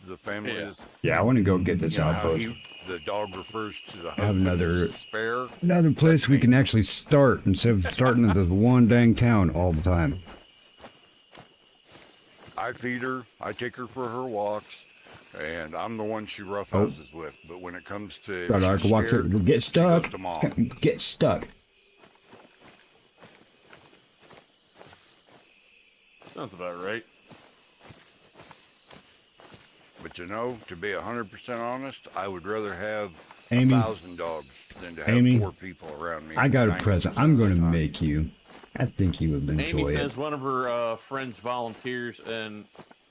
the family is, Yeah, I want to go get this you know, how outpost. the dog refers to the Have husband another- as a spare. Another place That's we me. can actually start instead of starting at this one dang town all the time. I feed her, I take her for her walks, and I'm the one she Oh. roughhouses with. But when it comes to But I she's can walk scared, through. Get she stuck. goes to mom. Get stuck. Sounds about right. But you know, to be 100% honest, I would rather have Amy. 1,000 dogs than to have Amy, 4 people around me. I got a 90% present. I'm of the going to time. make you. I think you would Amy enjoy says it. one of her friends volunteers and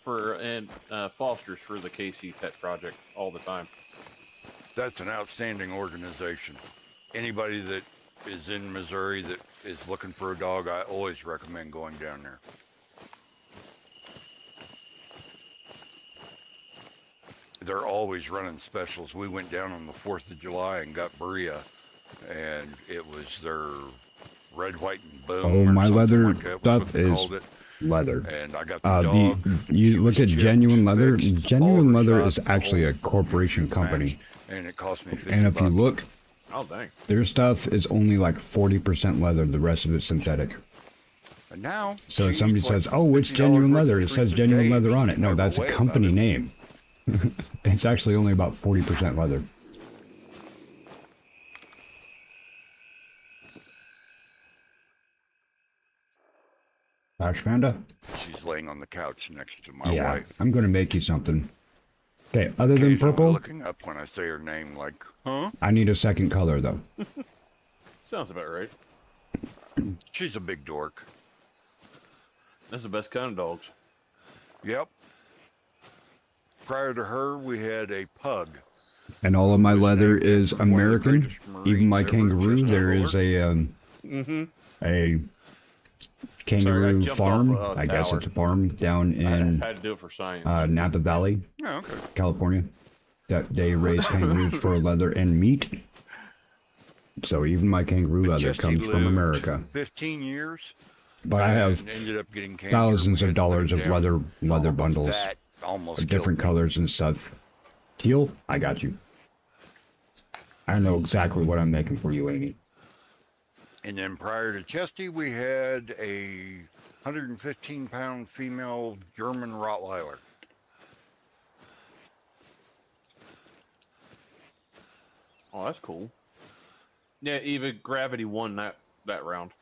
fosters for the KC Pet Project all the time. That's an outstanding organization. Anybody that is in Missouri that is looking for a dog, I always recommend going down there. They're always running specials. We went down on the 4th of July and got Bria, and it was their red, white, and boom. Oh, or my something leather like that was stuff what they is called it. leather. And I got the dog. You She look was at chipped, Genuine Leather. fixed, Genuine all Leather the is shots, the actually a whole corporation match, company. and it cost me $50. And if you look, Oh, dang. their stuff is only like 40% leather. The rest of it's synthetic. And now, So if she somebody eats like says, "Oh, it's $50 genuine worth leather," of it says treats a genuine day, leather on she's it. No, never that's a away about company it. name. It's actually only about 40% leather. Ash Panda? She's laying on the couch next to my Yeah, wife. I'm going to make you something. Okay, other than Occasionally purple, looking up when I say her name, like, huh? I need a second color, though. Sounds about right. She's a big dork. That's the best kind of dogs. Yep. Prior to her, we had a pug. And all of my leather is One of the American. greatest Marines Even my ever, kangaroo, just there over. is a kangaroo jumped farm. off a I guess tower. it's a farm down I in had to do it for science. Napa Valley, Yeah, okay. California, that they raise kangaroos for leather and meat. So even my kangaroo leather Jesse comes from lived America. 15 years. But I have and ended up getting cancer. thousands We of had to put dollars it of down. leather bundles That almost of different killed me. colors and stuff. Teal, I got you. I know exactly what I'm making for you, Amy. And then prior to Chesty, we had a 115-pound female German Rottweiler. Oh, that's cool. Yeah, even Gravity won that round.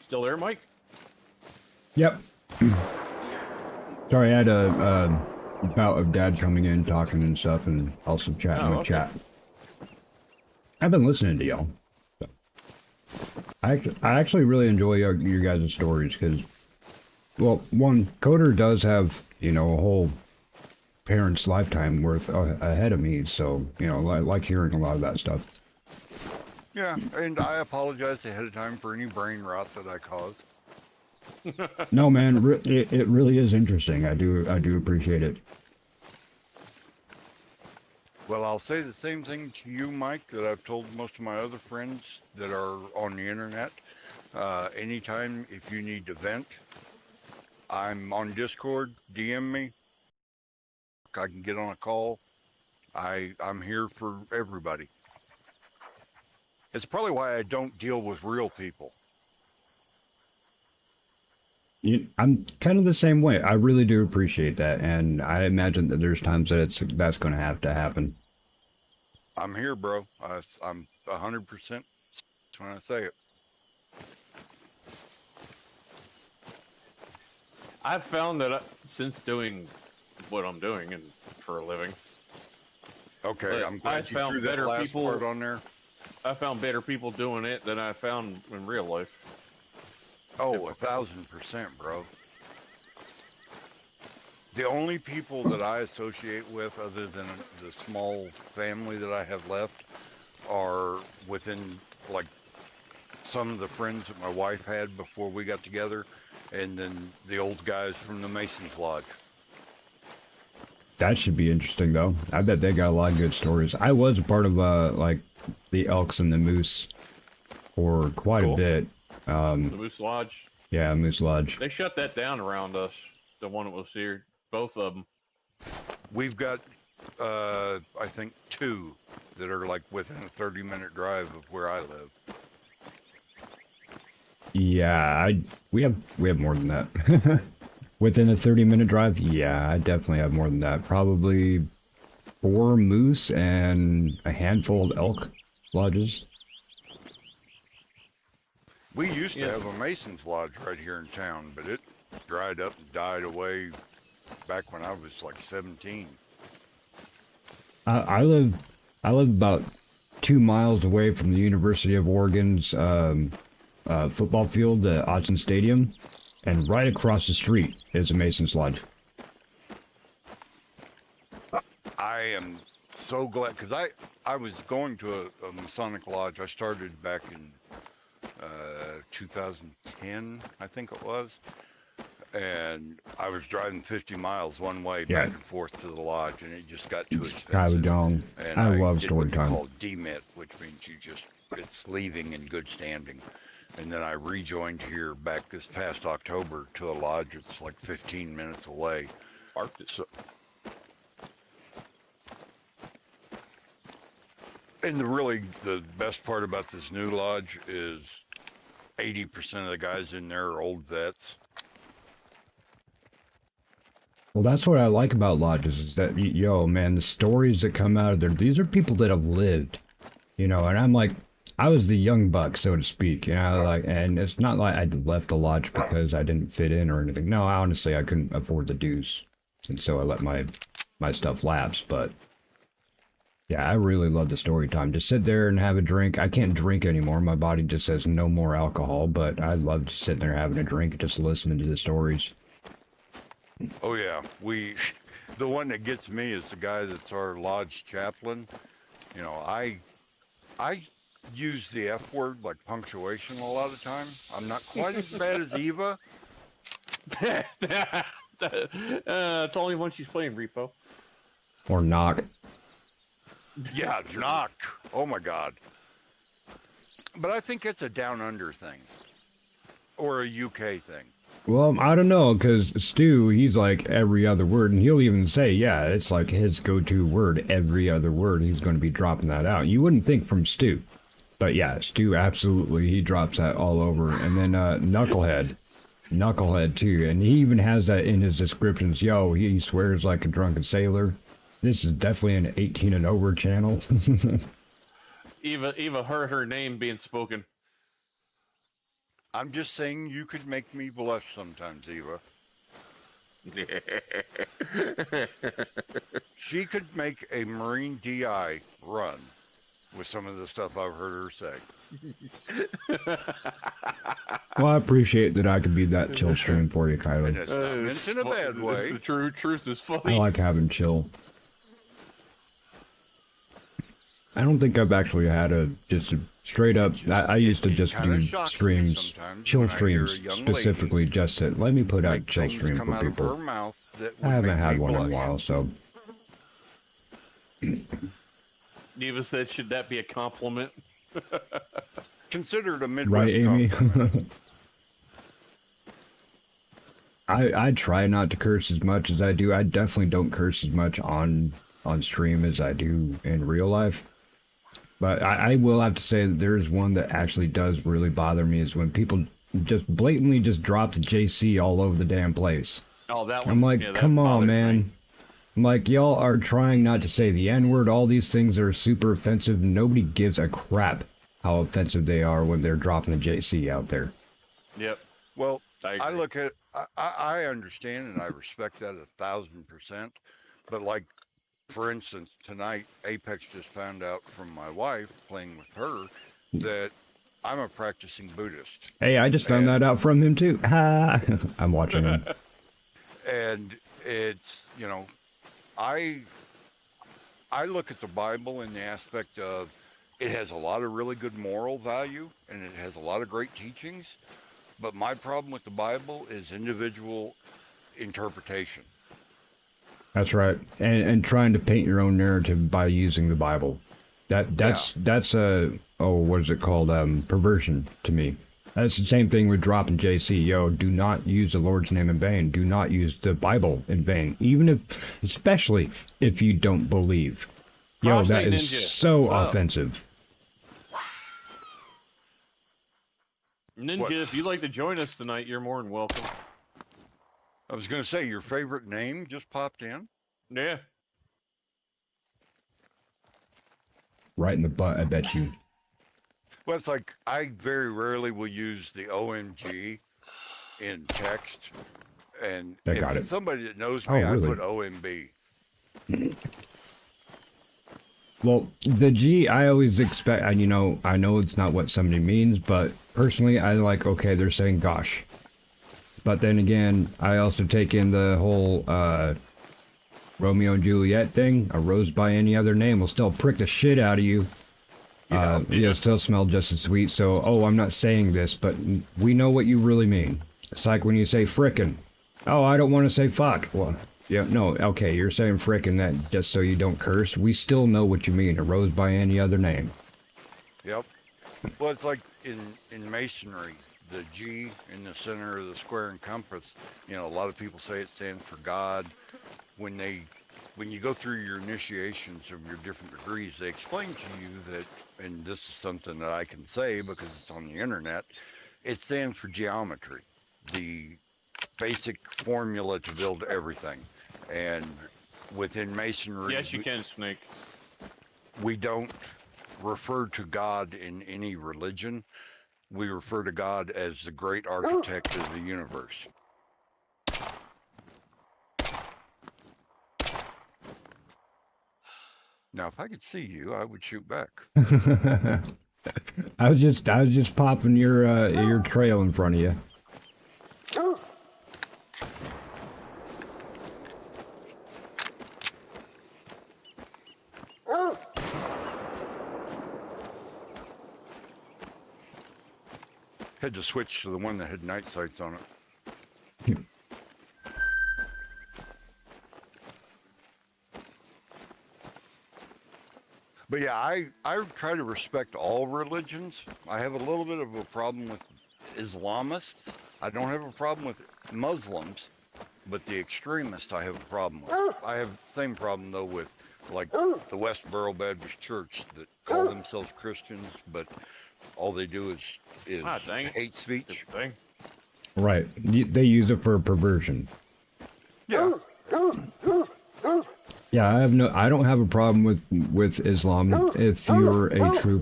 Still there, Mike? Yep. Sorry, I had a bout of Dad coming in, talking and stuff, and also chatting with okay. chat. I've been listening to y'all. I actually really enjoy your guys' stories because, well, one, Coder does have, you know, a whole parent's lifetime worth ahead of me, so, you know, I like hearing a lot of that stuff. Yeah, and I apologize ahead of time for any brain rot that I cause. No, man, it really is interesting. I do appreciate it. Well, I'll say the same thing to you, Mike, that I've told most of my other friends that are on the internet. Anytime if you need to vent, I'm on Discord, DM me. I can get on a call. I'm here for everybody. It's probably why I don't deal with real people. I'm kind of the same way. I really do appreciate that, and I imagine that there's times that that's going to have to happen. I'm here, bro. I'm 100% when I say it. I've found that since doing what I'm doing and for a living. Okay, But I'm glad I you found threw that better last people- part on there. I found better people doing it than I found in real life. Oh, 1,000%, bro. The only people that I associate with, other than the small family that I have left, are within, like, some of the friends that my wife had before we got together, and then the old guys from the Masons Lodge. That should be interesting, though. I bet they got a lot of good stories. I was a part of, like, the Elks and the Moose for quite a bit. The Moose Lodge. Yeah, Moose Lodge. They shut that down around us. The one that was here. Both of them. We've got, I think, 2 that are, like, within a 30-minute drive of where I live. Yeah, we have more than that. Within a 30-minute drive? Yeah, I definitely have more than that. Probably 4 moose and a handful of elk lodges. We used to have a Masons Lodge right here in town, but it dried up and died away back when I was like 17. I live about 2 miles away from the University of Oregon's football field, the Autzen Stadium, and right across the street is a Mason's Lodge. I am so glad, because I was going to a Masonic Lodge. I started back in 2010, I think it was. And I was driving 50 miles one way back and forth to the lodge, and it just got too expensive. Dong. And I love did story what they time. call demit, which means it's leaving in good standing. And then I rejoined here back this past October to a lodge that's like 15 minutes away. So, and the best part about this new lodge is 80% of the guys in there are old vets. Well, that's what I like about lodges is that, yo, man, the stories that come out of there, these are people that have lived, you know, and I'm like, I was the young buck, so to speak, you know, like, and it's not like I left the lodge because I didn't fit in or anything. No, honestly, I couldn't afford the dues, and so I let my stuff lapse, but yeah, I really love the story time. Just sit there and have a drink. I can't drink anymore. My body just says no more alcohol, but I love just sitting there having a drink, just listening to the stories. Oh yeah, the one that gets me is the guy that's our lodge chaplain. You know, I use the F word like punctuation a lot of time. I'm not quite as bad as Eva. It's only when she's playing Repo. Or knock. Yeah, knock. Oh my God. But I think it's a down under thing. Or a UK thing. Well, I don't know, because Stu, he's like every other word, and he'll even say, yeah, it's like his go-to word, every other word, he's going to be dropping that out. You wouldn't think from Stu. But yeah, Stu, absolutely, he drops that all over. And then Knucklehead too, and he even has that in his descriptions. Yo, he swears like a drunken sailor. This is definitely an 18 and over channel. Eva heard her name being spoken. I'm just saying you could make me blush sometimes, Eva. She could make a Marine DI run with some of the stuff I've heard her say. Well, I appreciate that I could be that chill stream for you, Kylie. And it's not meant in a bad way. The truth is I funny. like having chill. I don't think I've actually had just a straight up. I used to just do streams, chill streams specifically, just to let me put out chill stream for people. I haven't had one in a while, so. Eva said, should that be a compliment? Considered a Midwest Right, Amy? compliment. I try not to curse as much as I do. I definitely don't curse as much on stream as I do in real life. But I will have to say that there's one that actually does really bother me is when people just blatantly just drop the JC all over the damn place. Oh, that one. I'm like, yeah, come on, bothers man. me. I'm like, y'all are trying not to say the N-word. All these things are super offensive. Nobody gives a crap how offensive they are when they're dropping the JC out there. Yep. Well, I I agree. I understand and I respect that 1,000%. But like, for instance, tonight, Apex just found out from my wife playing with her that I'm a practicing Buddhist. Hey, I just found that out from him too. Ha! I'm watching him. And it's, you know, I look at the Bible in the aspect of it has a lot of really good moral value and it has a lot of great teachings. But my problem with the Bible is individual interpretation. That's right, and trying to paint your own narrative by using the Bible. That's a what is it called? Perversion to me. That's the same thing with dropping JC. Yo, do not use the Lord's name in vain. Do not use the Bible in vain, especially if you don't believe. Yo, that is so offensive. Ninja, what? If you'd like to join us tonight, you're more than welcome. I was going to say, your favorite name just popped in? Yeah. Right in the butt, I bet you. Well, it's like, I very rarely will use the OMG in text. And if it's somebody that knows me, I put OMB. Well, the G, I always expect, and you know, I know it's not what somebody means, but personally, I like, okay, they're saying gosh. But then again, I also take in the whole Romeo and Juliet thing. A rose by any other name will still prick the shit out of you. It'll still smell just as sweet. So, I'm not saying this, but we know what you really mean. It's like when you say frickin'. Oh, I don't want to say fuck. Well, yeah, no, okay, you're saying frickin' that just so you don't curse. We still know what you mean. A rose by any other name. Yep. Well, it's like in masonry, the G in the center of the square and compass, you know, a lot of people say it stands for God. When you go through your initiations of your different degrees, they explain to you that, and this is something that I can say because it's on the internet, it stands for geometry, the basic formula to build everything. And within masonry, yes, you can, Snake. We don't refer to God in any religion. We refer to God as the great architect of the universe. Now, if I could see you, I would shoot back. I was just popping your trail in front of you. Had to switch to the one that had night sights on it. But yeah, I try to respect all religions. I have a little bit of a problem with Islamists. I don't have a problem with Muslims, but the extremists I have a problem with. I have the same problem though with like the Westboro Baptist Church that call themselves Christians, but all they do is hate speech. Right. They use it for perversion. Yeah. Yeah, I don't have a problem with Islam if you're a true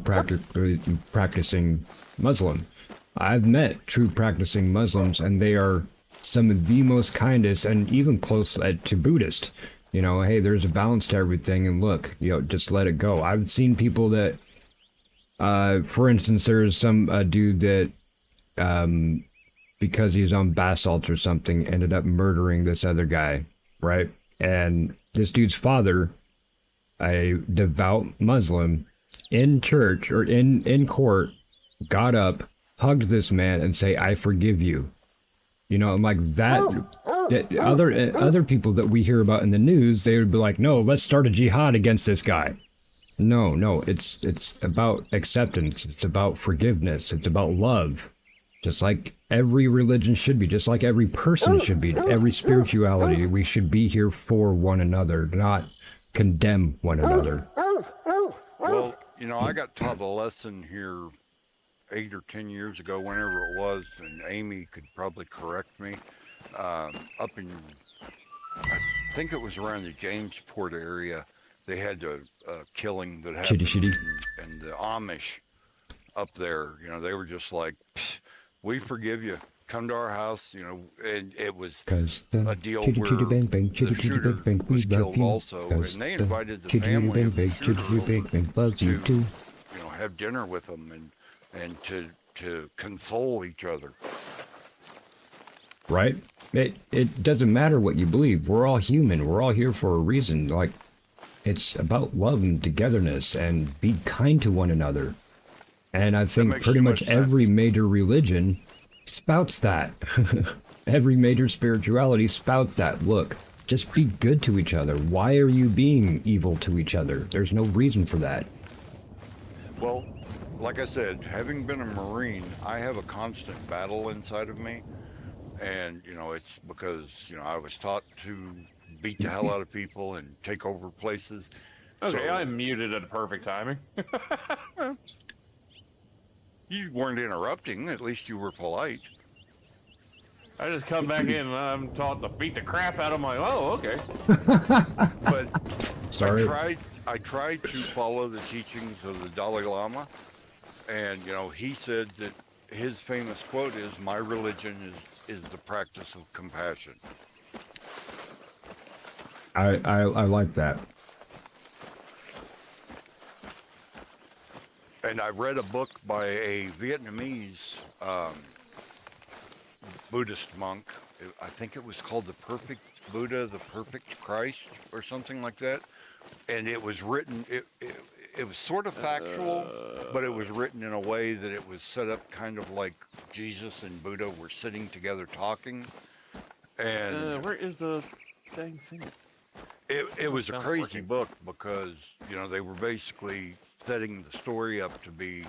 practicing Muslim. I've met true practicing Muslims, and they are some of the most kindest, and even close to Buddhist. You know, hey, there's a balance to everything, and look, you know, just let it go. I've seen people that, for instance, there's some dude that, because he was on bath salts or something, ended up murdering this other guy, right? And this dude's father, a devout Muslim, in church or in court, got up, hugged this man, and say, "I forgive you." You know, I'm like that. Other people that we hear about in the news, they would be like, "No, let's start a jihad against this guy." No, it's about acceptance. It's about forgiveness. It's about love. Just like every religion should be, just like every person should be, every spirituality, we should be here for one another, not condemn one another. Well, you know, I got taught a lesson here 8 or 10 years ago, whenever it was, and Amy could probably correct me, up in, I think it was around the Jamesport area, they had a killing that happened, and the Amish up there, you know, they were just like, "We forgive you. come to our house, you know, and it was Cause a deal where the shooter was killed also, and they invited the family of the shooter over to, you know, have dinner with them and to console each other. Right? It doesn't matter what you believe. We're all human. We're all here for a reason. Like, it's about love and togetherness and be kind to one another. And I think pretty much every major religion spouts that. Every major spirituality spouts that. Look, just be good to each other. Why are you being evil to each other? There's no reason for that. Well, like I said, having been a Marine, I have a constant battle inside of me. And, you know, it's because, you know, I was taught to beat the hell out of people and take over places. Okay, so, I'm muted at the perfect timing. You weren't interrupting. At least you were polite. I just come back in and I'm taught to beat the crap out of my. Oh, okay. But sorry. I tried to follow the teachings of the Dalai Lama, and you know he said that his famous quote is, "My religion is the practice of compassion." I like that. And I read a book by a Vietnamese Buddhist monk. I think it was called The Perfect Buddha, The Perfect Christ, or something like that. And it was written, it was sort of factual, but it was written in a way that it was set up kind of like Jesus and Buddha were sitting together talking. And where is the dang thing? It was a crazy book because, you know, they were basically setting the story up to be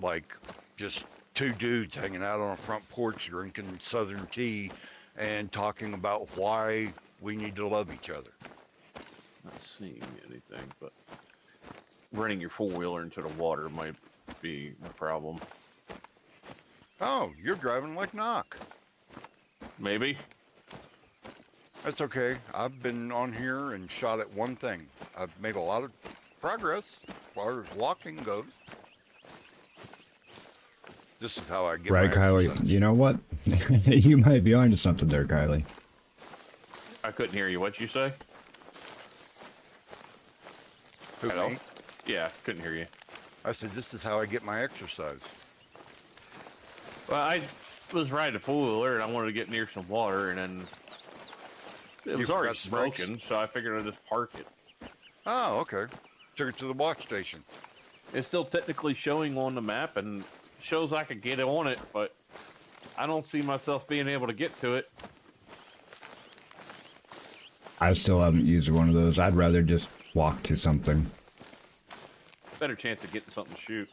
like just two dudes hanging out on a front porch drinking Southern tea and talking about why we need to love each other. Not seeing anything, but running your four-wheeler into the water might be a problem. Oh, you're driving like Knock. Maybe. That's okay. I've been on here and shot at one thing. I've made a lot of progress as far as walking goes. This is how I get right, Kylie. exercise. You know what? You might be onto something there, Kylie. I couldn't hear you. What'd you say? Who, Hello? me? Yeah, couldn't hear you. I said, this is how I get my exercise. Well, I was riding a four-wheeler and I wanted to get near some water, and then it was already smoking, so I figured I'd just park it. Oh, okay. Took it to the watch station. It's still technically showing on the map and shows I could get on it, but I don't see myself being able to get to it. I still haven't used one of those. I'd rather just walk to something. Better chance of getting something to shoot.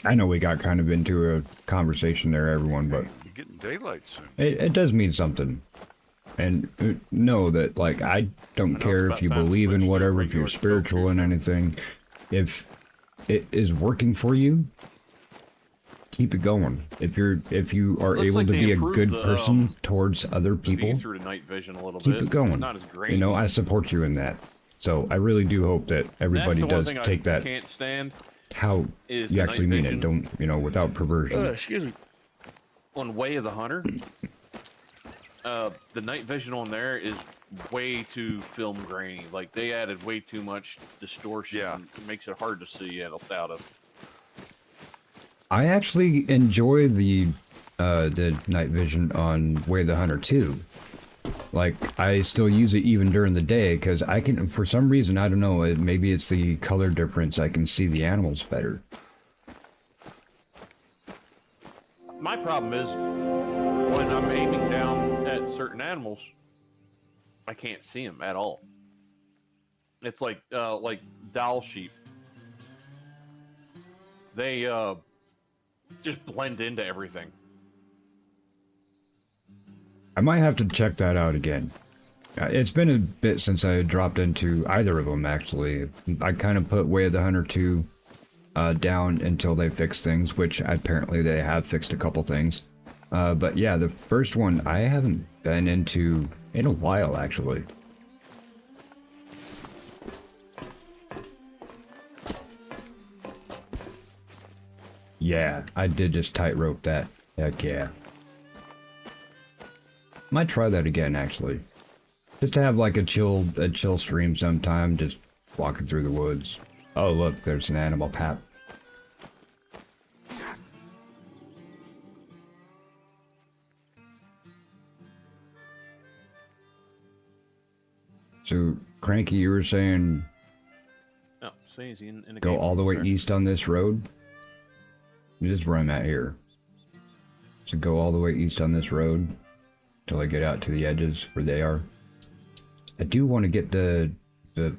I know we got kind of into a conversation there, everyone, but You're getting daylight soon. it does mean something. And know that, like, I don't care if you believe in whatever, if you're spiritual in anything. If it is working for you, keep it going. If you are able to be a good person towards other people, Through the night vision a little keep bit. it going. Not as great. You know, I support you in that. So I really do hope that everybody does take that can't stand how is you actually mean it. vision. Don't, you know, without perversion. Excuse me. On Way of the Hunter, the night vision on there is way too film grainy. Like, they added way too much distortion. Yeah. It makes it hard to see out of. I actually enjoy the night vision on Way of the Hunter too. Like, I still use it even during the day because I can, for some reason, I don't know, maybe it's the color difference, I can see the animals better. My problem is when I'm aiming down at certain animals, I can't see them at all. It's like doll sheep. They just blend into everything. I might have to check that out again. It's been a bit since I dropped into either of them, actually. I kind of put Way of the Hunter 2 down until they fix things, which apparently they have fixed a couple things. But yeah, the first one I haven't been into in a while, actually. Yeah, I did just tightrope that. Heck yeah. Might try that again, actually. Just to have like a chill stream sometime, just walking through the woods. Oh look, there's an animal pap. So, Cranky, you were saying Oh, see, is he in the go game? all the way Okay. east on this road? This is where I'm at here. So go all the way east on this road till I get out to the edges where they are. I do want to get the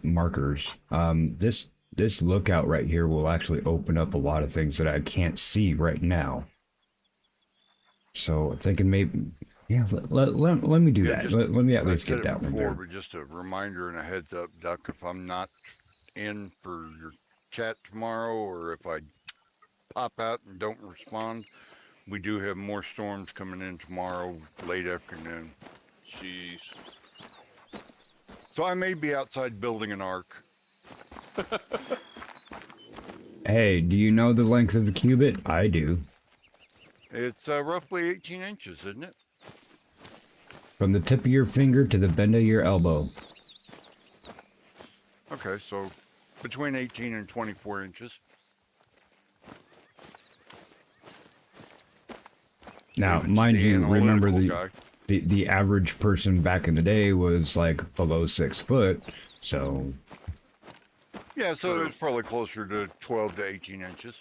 markers. This lookout right here will actually open up a lot of things that I can't see right now. So thinking maybe, yeah, let me do that. Let me at least get that one there. But just a reminder and a heads up, Duck, if I'm not in for your chat tomorrow, or if I pop out and don't respond, we do have more storms coming in tomorrow, late afternoon. Jeez. So I may be outside building an ark. Hey, do you know the length of the cubit? I do. It's roughly 18 inches, isn't it? From the tip of your finger to the bend of your elbow. Okay, so between 18 and 24 inches. Now, David's mind the you, remember analytical the average person back in the day was like below 6 foot, so Yeah, so it's probably closer to 12 to 18 inches.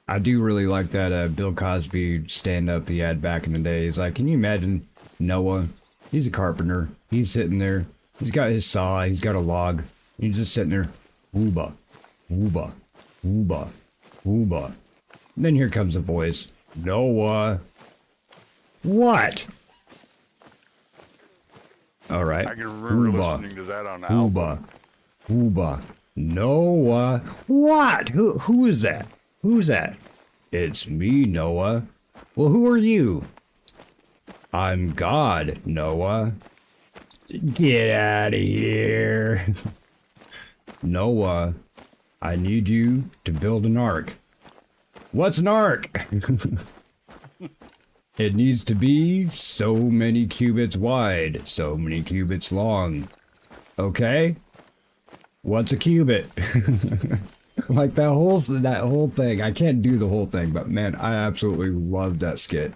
I do really like that Bill Cosby stand-up he had back in the day. He's like, can you imagine Noah? He's a carpenter. He's sitting there. He's got his saw. He's got a log. He's just sitting there. Ooba, ooba, ooba, ooba. And then here comes a voice. Noah. What? All right. I can remember Ooba, listening to that on the album. ooba, ooba. Noah. What? Who is that? Who's that? It's me, Noah. Well, who are you? I'm God, Noah. Get out of here. Noah, I need you to build an ark. What's an ark? It needs to be so many cubits wide, so many cubits long. Okay? What's a cubit? Like that whole thing. I can't do the whole thing, but man, I absolutely love that skit.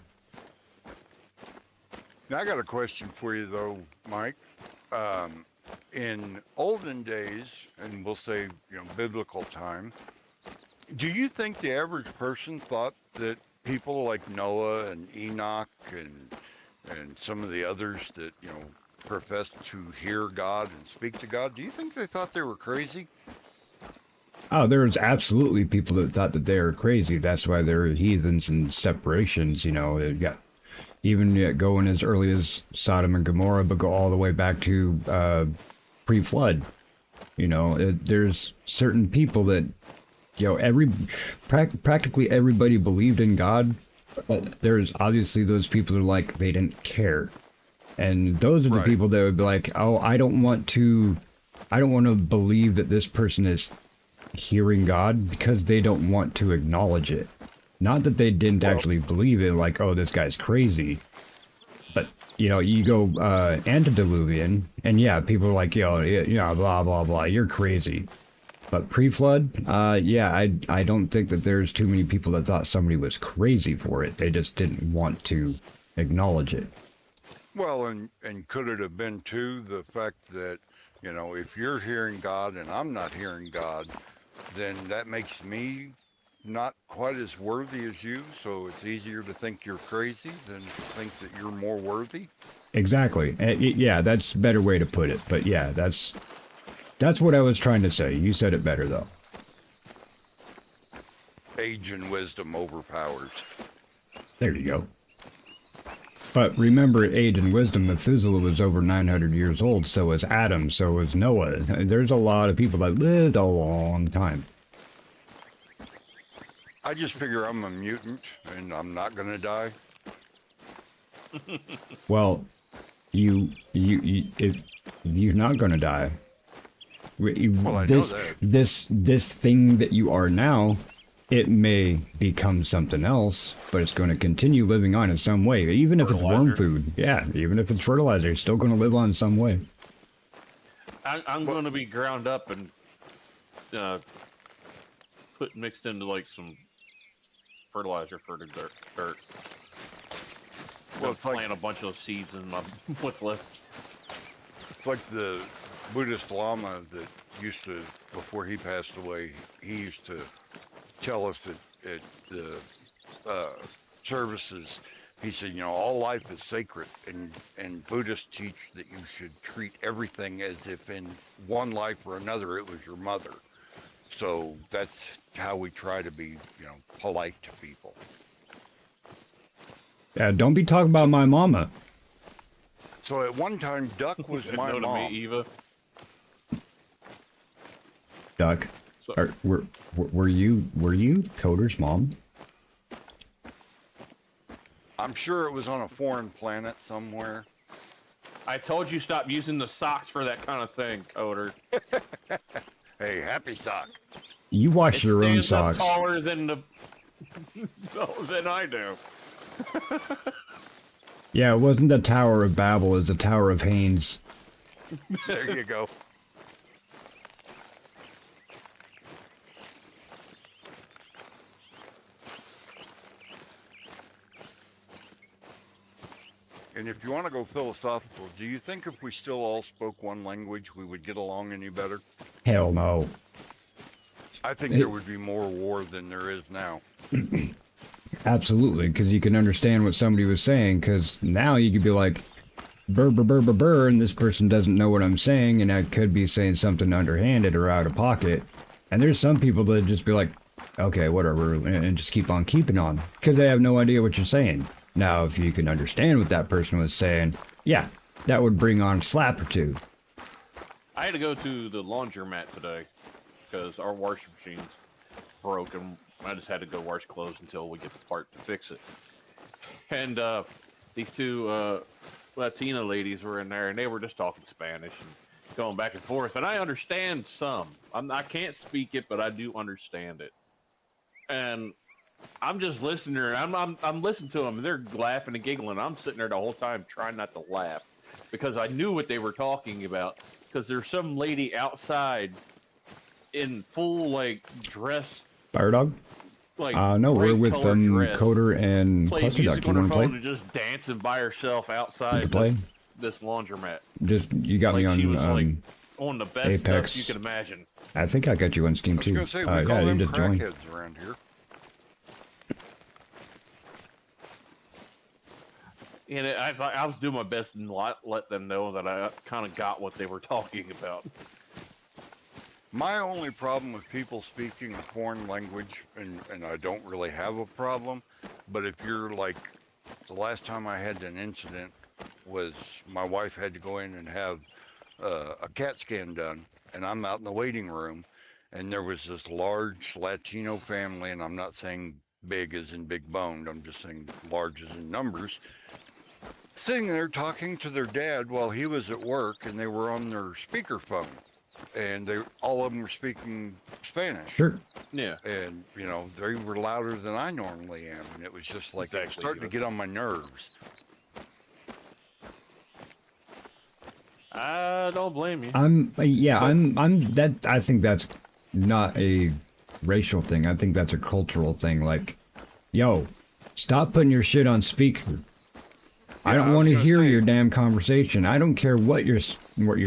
Now, I got a question for you, though, Mike. In olden days, and we'll say, biblical time, do you think the average person thought that people like Noah and Enoch and some of the others that, professed to hear God and speak to God, do you think they thought they were crazy? Oh, there's absolutely people that thought that they were crazy. That's why they're heathens and separations, They've got even going as early as Sodom and Gomorrah, but go all the way back to pre-flood. There's certain people that, practically everybody believed in God. There's obviously those people that are like, they didn't care. And those are the people that would be like, oh, I don't want to believe that this person is hearing God because they don't want to acknowledge it. Not that they didn't actually believe it, like, oh, this guy's crazy. But, you go antediluvian, and yeah, people are like, blah, blah, blah, you're crazy. But pre-flood, yeah, I don't think that there's too many people that thought somebody was crazy for it. They just didn't want to acknowledge it. Well, and could it have been, too, the fact that, if you're hearing God and I'm not hearing God, then that makes me not quite as worthy as you, so it's easier to think you're crazy than to think that you're more worthy? Exactly. Yeah, that's a better way to put it. But yeah, that's what I was trying to say. You said it better, though. Age and wisdom overpowers. There you go. But remember, age and wisdom, Methuselah was over 900 years old, so was Adam, so was Noah. There's a lot of people that lived a long time. I just figure I'm a mutant and I'm not gonna die. Well, if you're not gonna die, Well, I know that. This thing that you are now, it may become something else, but it's going to continue living on in some way. Even if it's worm food. Yeah, even if it's fertilizer, it's still going to live on in some way. I'm going to be ground up and mixed into like some fertilizer for the dirt. Well, it's like plant a bunch of seeds in my what's left. It's like the Buddhist Lama that used to, before he passed away, he used to tell us at the services, he said, you know, all life is sacred, and Buddhists teach that you should treat everything as if in one life or another it was your mother. So that's how we try to be, you know, polite to people. Yeah, don't be talking about my mama. So at one time, Duck was my No to mom. me, Eva. Duck, So- were you Coder's mom? I'm sure it was on a foreign planet somewhere. I told you stop using the socks for that kind of thing, Coder. Hey, happy sock. You wash It your own stands up socks. taller than than I do. Yeah, it wasn't the Tower of Babel, it's the Tower of Haynes. There you go. And if you want to go philosophical, do you think if we still all spoke one language, we would get along any better? Hell no. I think there would be more war than there is now. Absolutely, because you can understand what somebody was saying, because now you could be like, burr, burr, burr, burr, burr, and this person doesn't know what I'm saying, and I could be saying something underhanded or out of pocket. And there's some people that just be like, okay, whatever, and just keep on keeping on, because they have no idea what you're saying. Now, if you can understand what that person was saying, yeah, that would bring on a slap or two. I had to go to the laundromat today because our washing machine's broken. I just had to go wash clothes until we get the part to fix it. And these two Latina ladies were in there, and they were just talking Spanish and going back and forth. And I understand some. I can't speak it, but I do understand it. And I'm just listening. I'm listening to them. And they're laughing and giggling. I'm sitting there the whole time trying not to laugh because I knew what they were talking about. Because there's some lady outside in full like dress. Fire dog? Like No, we're with dress, Coder and playing Cluster music Duck. You on her want to phone play? and just dancing by herself You outside can play? this laundromat. Just, you got Like me she was on, like on the best Apex. stuff you can imagine. I think I got you on Steam I was too. going to say, we Yeah, call you them just joined. crackheads around here. And I was doing my best and let them know that I kind of got what they were talking about. My only problem with people speaking a foreign language, and I don't really have a problem, but if you're like, the last time I had an incident was my wife had to go in and have a CAT scan done, and I'm out in the waiting room, and there was this large Latino family, and I'm not saying big as in big boned, I'm just saying large as in numbers, sitting there talking to their dad while he was at work, and they were on their speakerphone. And all of them were speaking Spanish. Sure. Yeah. And, you know, they were louder than I normally am. And it was just like, it was Exactly. starting to get on my nerves. I don't blame you. I think that's not a racial thing. I think that's a cultural thing. Like, yo, stop putting your shit on speaker. I don't want to hear your damn conversation. I don't care what you're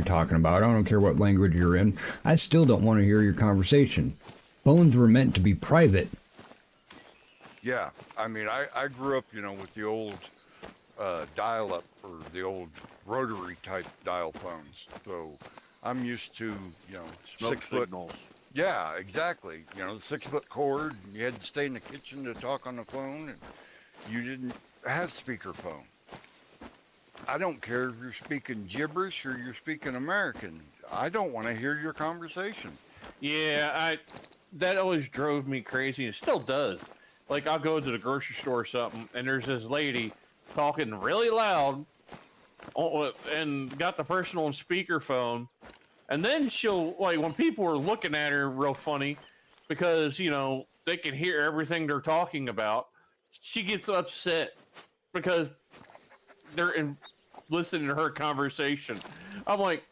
talking about. I don't care what language you're in. I still don't want to hear your conversation. Phones were meant to be private. Yeah. I mean, I grew up, you know, with the old dial-up or the old rotary type dial phones. So I'm used to, you know, Smoke 6 foot. signals. Yeah, exactly. You know, the 6 foot cord. You had to stay in the kitchen to talk on the phone, and you didn't have speakerphone. I don't care if you're speaking gibberish or you're speaking American. I don't want to hear your conversation. Yeah, that always drove me crazy, and it still does. Like, I'll go to the grocery store or something, and there's this lady talking really loud, and got the person on speakerphone, And then she'll, like, when people are looking at her real funny because, you know, they can hear everything they're talking about, she gets upset because listening to her conversation. I'm like,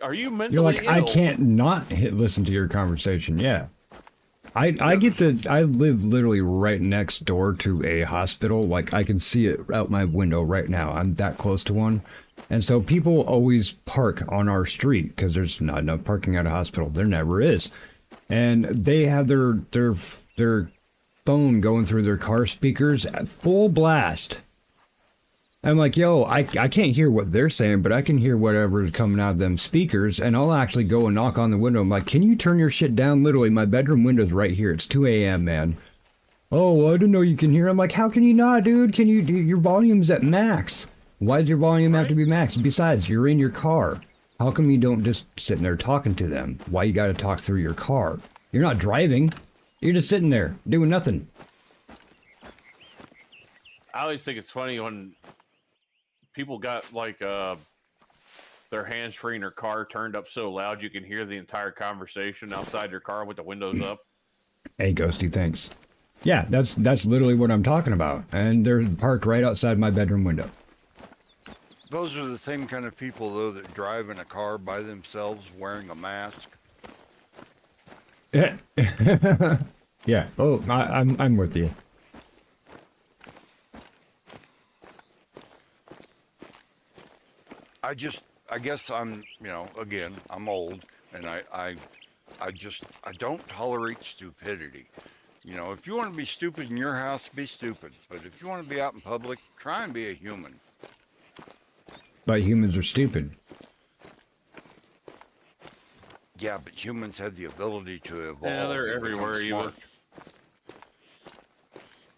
are you mentally You're like, ill? I can't not listen to your conversation. Yeah. I live literally right next door to a hospital. Like, I can see it out my window right now. I'm that close to one. And so people always park on our street because there's not enough parking at a hospital. There never is. And they have their phone going through their car speakers at full blast. I'm like, yo, I can't hear what they're saying, but I can hear whatever is coming out of them speakers, and I'll actually go and knock on the window. I'm like, can you turn your shit down? Literally, my bedroom window's right here. It's 2 a.m., man. Oh, well, I didn't know you can hear. I'm like, how can you not, dude? Your volume's at max. Why does your volume have to be max? Besides, you're in your car. How come you don't just sit in there talking to them? Why you gotta talk through your car? You're not driving. You're just sitting there, doing nothing. I always think it's funny when people got like their hands-free in their car turned up so loud you can hear the entire conversation outside their car with the windows up. Hey, Ghosty, thanks. Yeah, that's literally what I'm talking about. And they're parked right outside my bedroom window. Those are the same kind of people, though, that drive in a car by themselves wearing a mask. Yeah. Oh, I'm with you. I guess I'm, again, I'm old, and I don't tolerate stupidity. If you want to be stupid in your house, be stupid. But if you want to be out in public, try and be a human. But humans are stupid. Yeah, but humans have the ability to evolve. Yeah, they're and become everywhere. smart.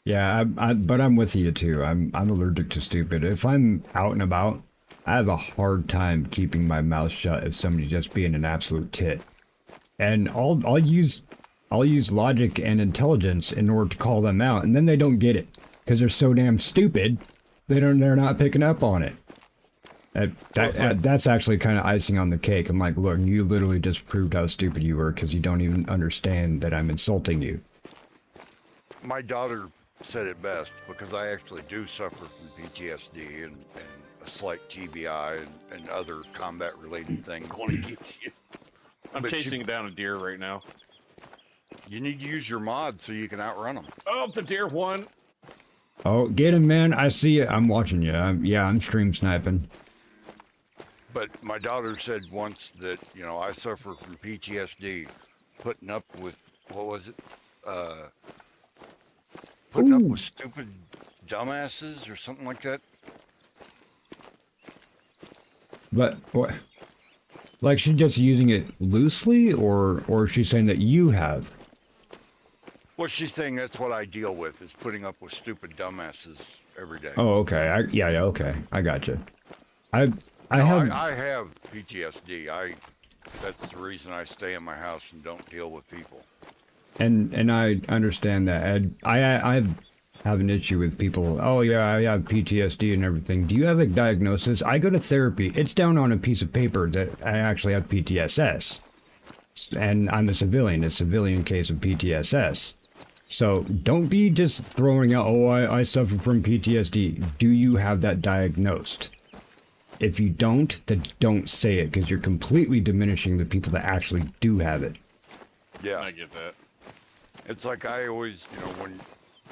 Yeah, but I'm with you too. I'm allergic to stupid. If I'm out and about, I have a hard time keeping my mouth shut if somebody's just being an absolute tit. And I'll use logic and intelligence in order to call them out, and then they don't get it because they're so damn stupid. They're not picking up on it. That's actually kind of icing on the cake. I'm like, look, you literally just proved how stupid you were because you don't even understand that I'm insulting you. My daughter said it best because I actually do suffer from PTSD and a slight TBI and other combat-related things. I'm chasing down a deer right now. You need to use your mod so you can outrun them. Oh, it's a deer one. Oh, get him, man. I see you. I'm watching you. I'm stream sniping. But my daughter said once that, I suffer from PTSD putting up with, what was it? Putting up with stupid dumbasses or something like that. But what? Like she's just using it loosely, or she's saying that you have? Well, she's saying that's what I deal with, is putting up with stupid dumbasses every day. Oh, okay. Yeah, okay. I gotcha. I have PTSD. That's the reason I stay in my house and don't deal with people. And I understand that. And I have an issue with people. Oh yeah, I have PTSD and everything. Do you have a diagnosis? I go to therapy. It's down on a piece of paper that I actually have PTSS, and I'm a civilian case of PTSS. So don't be just throwing out, oh, I suffer from PTSD. Do you have that diagnosed? If you don't, then don't say it, because you're completely diminishing the people that actually do have it. Yeah, I get that. It's like I always, when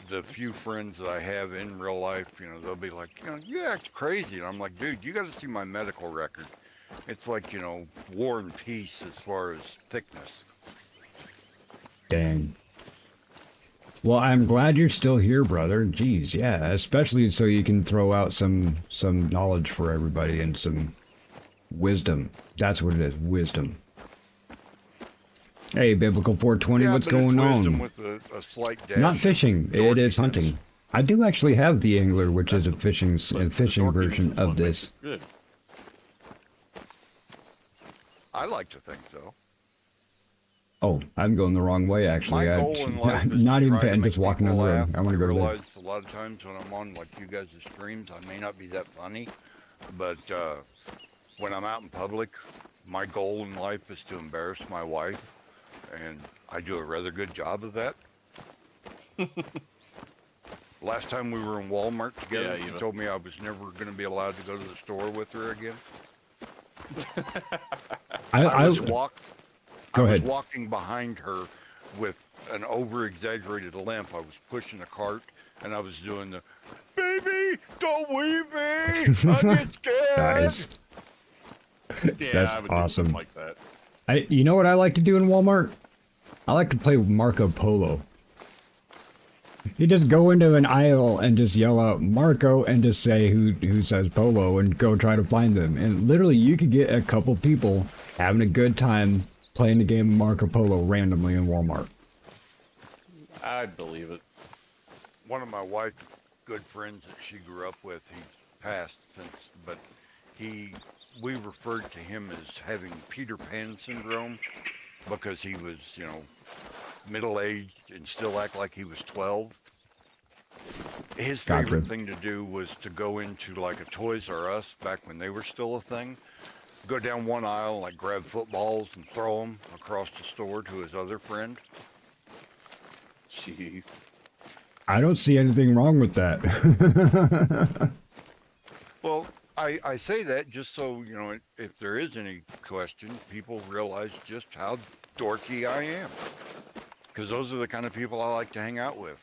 the few friends that I have in real life, they'll be like, you act crazy. And I'm like, dude, you got to see my medical record. It's like, war and peace as far as thickness. Dang. Well, I'm glad you're still here, brother. Jeez, yeah, especially so you can throw out some knowledge for everybody and some wisdom. That's what it is, wisdom. Hey, Biblical 420, yeah, what's but going it's on? wisdom with a slight dash. Not fishing, it is dorkiness. hunting. I do actually have the Angler, which is a fishing version of this. Good. I like to think so. Oh, I'm going the wrong way, actually. My goal in life is not to even try to paying, make just walking people down the road. laugh. I want to go to realize bed. a lot of times when I'm on, like, you guys' streams, I may not be that funny, but when I'm out in public, my goal in life is to embarrass my wife, and I do a rather good job of that. Last time we were in Walmart together, Yeah, she told me I was never going to be allowed to go to the store with her again. I was walking behind her with an over-exaggerated limp. I was pushing a cart, and I was doing the, baby, don't leave me, I get scared. Nice. Yeah, That's I would do awesome. something like that. You know what I like to do in Walmart? I like to play Marco Polo. You just go into an aisle and just yell out Marco and just say who says Polo and go try to find them. And literally you could get a couple people having a good time playing the game of Marco Polo randomly in Walmart. I believe it. One of my wife's good friends that she grew up with, he passed since, but we referred to him as having Peter Pan syndrome because he was, you know, middle-aged and still act like he was 12. His favorite thing to do was to go into like a Toys R Us back when they were still a thing, go down one aisle, like grab footballs and throw them across the store to his other friend. Jeez. I don't see anything wrong with that. Well, I say that just so, you know, if there is any question, people realize just how dorky I am. Because those are the kind of people I like to hang out with.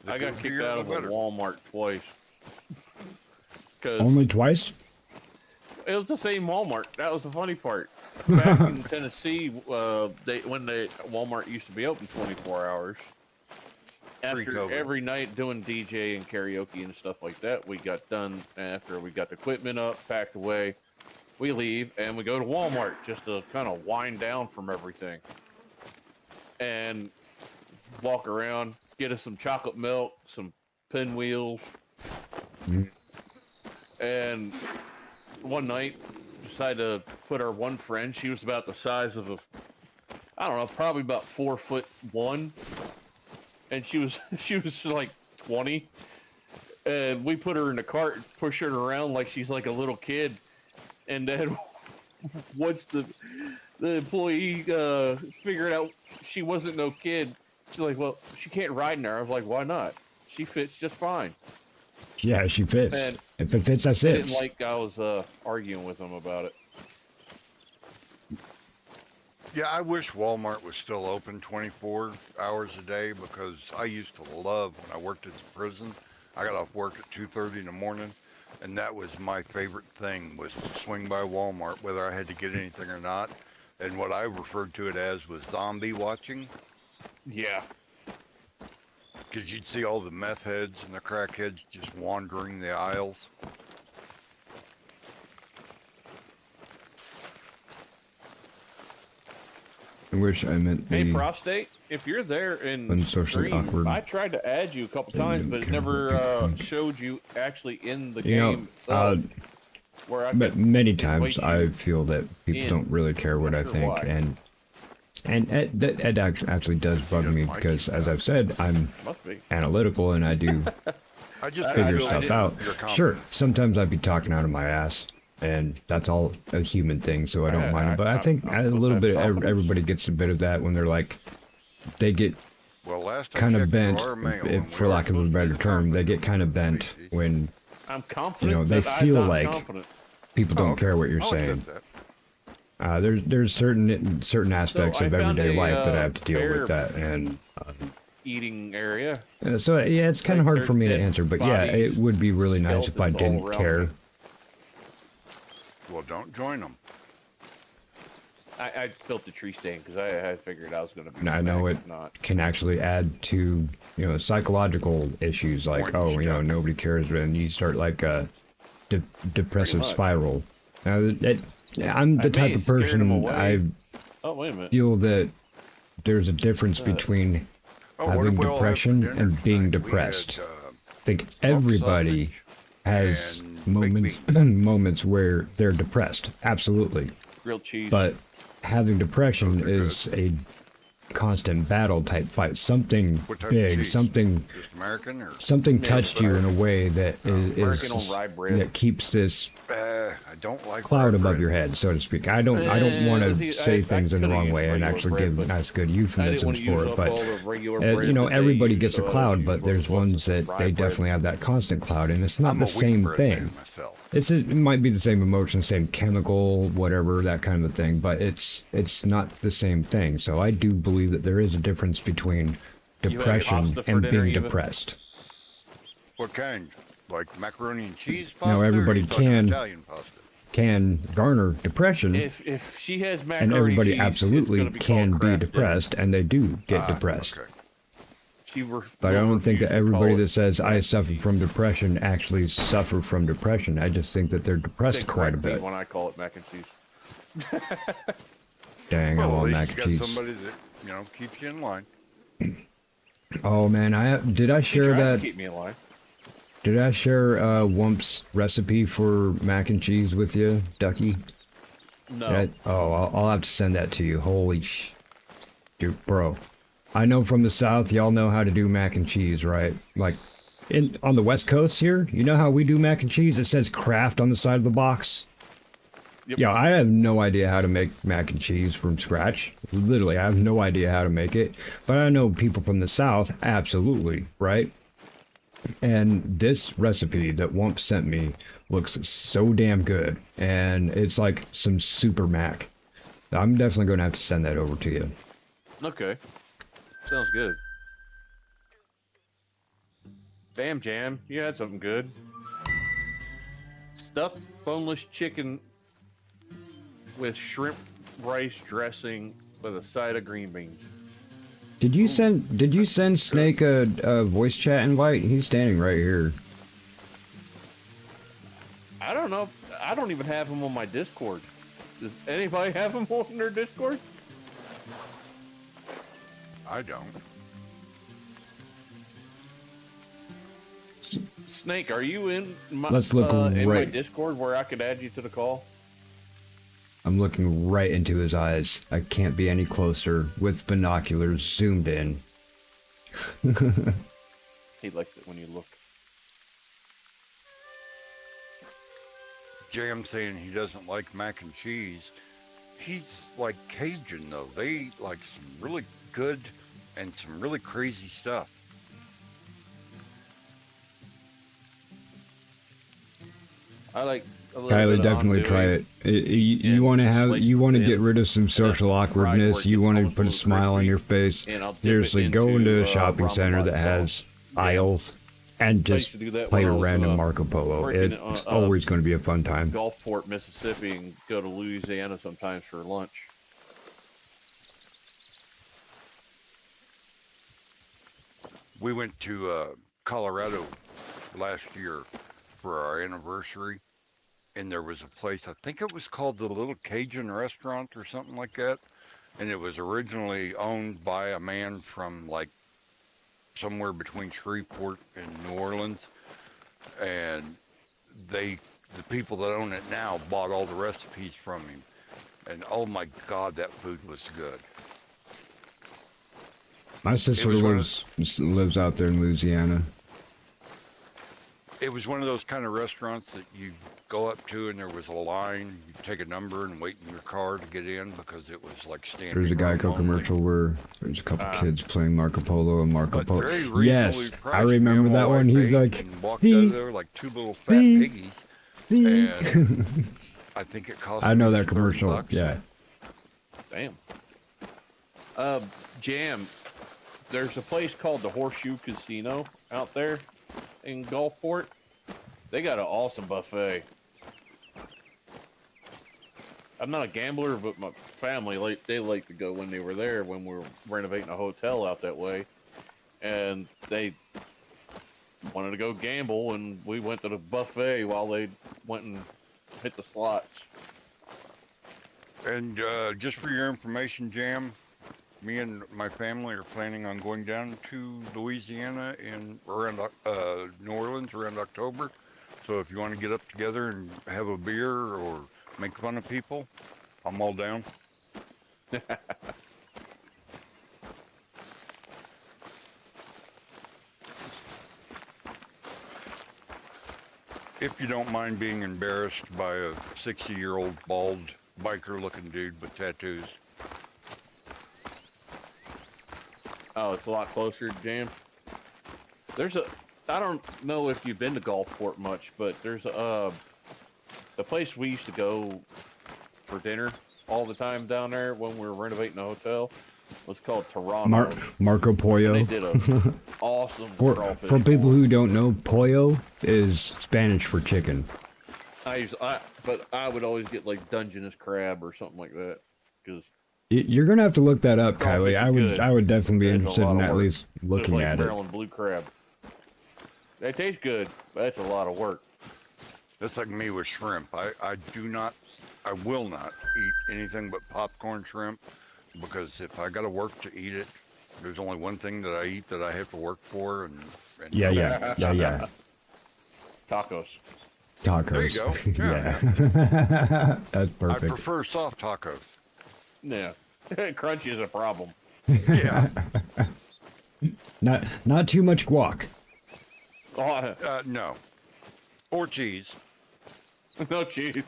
I got kicked out of a Walmart twice. Only twice? It was the same Walmart. That was the funny part. Back in Tennessee, when Walmart used to be open 24 hours. After every night doing DJ and karaoke and stuff like that, we got done. After we got the equipment up, packed away, we leave and we go to Walmart just to kind of wind down from everything. And walk around, get us some chocolate milk, some pinwheels. And one night, decided to put our one friend, she was about the size of a, I don't know, probably about 4'1", and she was like 20, and we put her in the cart and push her around like she's like a little kid, and then once the employee figured out she wasn't no kid, she's like, well, she can't ride in there. I was like, why not? She fits just fine. Yeah, she fits. And if it fits, that's I it. didn't like I was arguing with them about it. Yeah, I wish Walmart was still open 24 hours a day because I used to love when I worked at the prison. I got off work at 2:30 in the morning, and that was my favorite thing, was to swing by Walmart, whether I had to get anything or not. And what I referred to it as was zombie watching. Yeah. Because you'd see all the meth heads and the crackheads just wandering the aisles. I wish I meant the... Hey, Prostate, if you're there in unsocially stream, awkward. I tried to add you a couple times, but it never showed you actually in the You know, game itself. Where I could many times invite I you feel that people don't really care what I Not sure think, why. and it actually does bug me because, as I've said, I'm Must be. analytical and I do I just figure feel stuff that out. your Sure, confidence. sometimes I'd be talking out of my ass, and that's all a human thing, so I don't mind it. But I think I'm a supposed little to have bit, confidence. everybody gets a bit of that when they're like, they get Well, last I kind of checked, bent, you are male, if, and for we are lack of a supposed to better be term, they get confident kind of in bent species. when I'm confident. You know, they that feel I'm like- confident. people don't care what you're I'll saying. accept that. There's certain aspects I of found everyday a, life that I have to deal bear with that, and Eating area. so yeah, it's kind of Like, hard for me to there's answer. But yeah, bodies, it would be really nice if I skeletons all didn't around care. me. Well, don't join them. I built the tree stand because I figured I was going to be. And I know it smacked, not. can actually add to, you know, psychological issues like, Point oh, you know, stuff. nobody cares, and you start like a depressive much. spiral. Now, I'm the I type may of have scared 'em person away. I Oh, wait a minute. feel that there's a difference between Oh, what having did we all have for depression dinner and being tonight? We depressed. had, I think everybody sausage has and moments baked moments where they're depressed. Absolutely. Grilled cheese. But having depression Those are is a constant battle type fight. Something What type of big, cheese? something Just American or? something Yeah, touched you in a way that American on rye bread. that keeps this I don't like cloud rye above bread. your head, so to speak. I don't want to say things in the wrong way and actually give nice good euphemisms for it, but you know, everybody gets a cloud, but there's ones that they definitely have that constant cloud, and it's not I'm the a wheat same bread thing. man myself. It might be the same emotion, same chemical, whatever, that kind of thing, but it's not the same thing. So I do believe that there is a difference between depression pasta for and dinner, being Eva? depressed. What kind? Like macaroni and cheese pasta? Now, or everybody you talking can- Italian pasta. Can garner depression, If she has macaroni and everybody cheese, it's absolutely gonna be can called be Kraft depressed, and they do get depressed. Okay. dinner. But I don't think that everybody that says says I suffer from depression actually suffer from depression. I just think that they're depressed quite a bit. when I call it mac and cheese. Dang, I Well, at want least mac you and got cheese. somebody that keeps you in line. Oh man, did I She share tried to that? keep me in line. Did I share Wump's recipe for mac and cheese with you, Ducky? No. I'll have to send that to you. Holy dude, bro. I know from the South, y'all know how to do mac and cheese, right? Like, on the West Coast here, you know how we do mac and cheese? It says Kraft on the side of the box. Yep. Yeah, I have no idea how to make mac and cheese from scratch. Literally, I have no idea how to make it. But I know people from the South, absolutely, right? And this recipe that Wump sent me looks so damn good. And it's like some super mac. I'm definitely going to have to send that over to you. Okay. Sounds good. Damn, Jam, you had something good. Stuffed boneless chicken with shrimp rice dressing with a side of green beans. Did you send Snake a voice chat invite? He's standing right here. I don't know. I don't even have him on my Discord. Does anybody have him on their Discord? I don't. Snake, are you in my, Let's look in my right- Discord where I could add you to the call? I'm looking right into his eyes. I can't be any closer with binoculars zoomed in. He likes it when you look. Jam saying he doesn't like mac and cheese. He's like Cajun though. They eat like some really good and some really crazy stuff. I like a little Kylie, bit of definitely try andouille. it. You want to have, you want to get rid of some social awkwardness. You want to put a smile on your face. And I'll dip it Seriously, go into a shopping ramen center that sauce. has Yeah. aisles and I just used to do that play when a I was, random Marco Polo. working It's at, always going to be a fun time. Gulfport, Mississippi, and go to Louisiana sometimes for lunch. We went to Colorado last year for our anniversary, and there was a place, I think it was called the Little Cajun Restaurant or something like that, and it was originally owned by a man from like somewhere between Shreveport and New Orleans, and the people that own it now bought all the recipes from him, and oh my God, that food was good. My sister was one lives out there in Louisiana. It was one of those kind of restaurants that you go up to and there was a line, you take a number and wait in your car to get in because it was like standing There's a room Geico only. commercial where there's a couple kids playing Marco Polo and Marco But Polo. very reasonably Yes, priced. I Me remember and my that one. wife He's ate like, and walked out see, of there like two little fat see, piggies. see. And I think it cost I know me that $30. commercial. Yeah. Damn. Jam, there's a place called the Horseshoe Casino out there in Gulfport. They got an awesome buffet. I'm not a gambler, but my family, they like to go when they were there when we were renovating a hotel out that way. And they wanted to go gamble, and we went to the buffet while they went and hit the slots. And just for your information, Jam, me and my family are planning on going down to Louisiana in around New Orleans around October. So if you want to get up together and have a beer or make fun of people, I'm all down. If you don't mind being embarrassed by a 60-year-old bald biker-looking dude with tattoos. Oh, it's a lot closer, Jam. I don't know if you've been to Gulfport much, but there's the place we used to go for dinner all the time down there when we were renovating the hotel was called Toronto. Marco Pollo. And they did a awesome crawfish for people boil. who don't know, pollo is Spanish for chicken. But I would always get like Dungeness crab or something like that because You're gonna have to look that up, Crawfish Kylie. is I would definitely be There's a interested lot in of at work. least looking like at Maryland blue crab. They taste good, but that's a lot of work. That's like me with shrimp. I will not eat anything but popcorn shrimp because if I got to work to eat it, there's only one thing that I eat that I have to work for. And it. Yeah. Tacos. Tacos. There you go. Yeah. Yeah. That's I perfect. prefer soft tacos. Yeah. Crunchy is a problem. Yeah. Not too much guac. Oh, No. Or cheese. no cheese.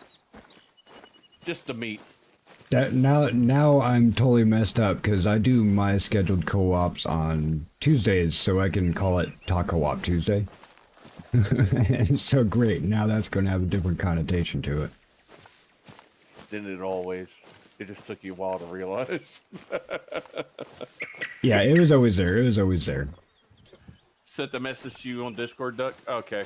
Just the meat. Now I'm totally messed up because I do my scheduled co-ops on Tuesdays, so I can call it Taco Op Tuesday. So great. Now that's going to have a different connotation to it. Didn't it always? It just took you a while to realize. Yeah, it was always there. It was always there. Sent the message to you on Discord, Duck? Okay.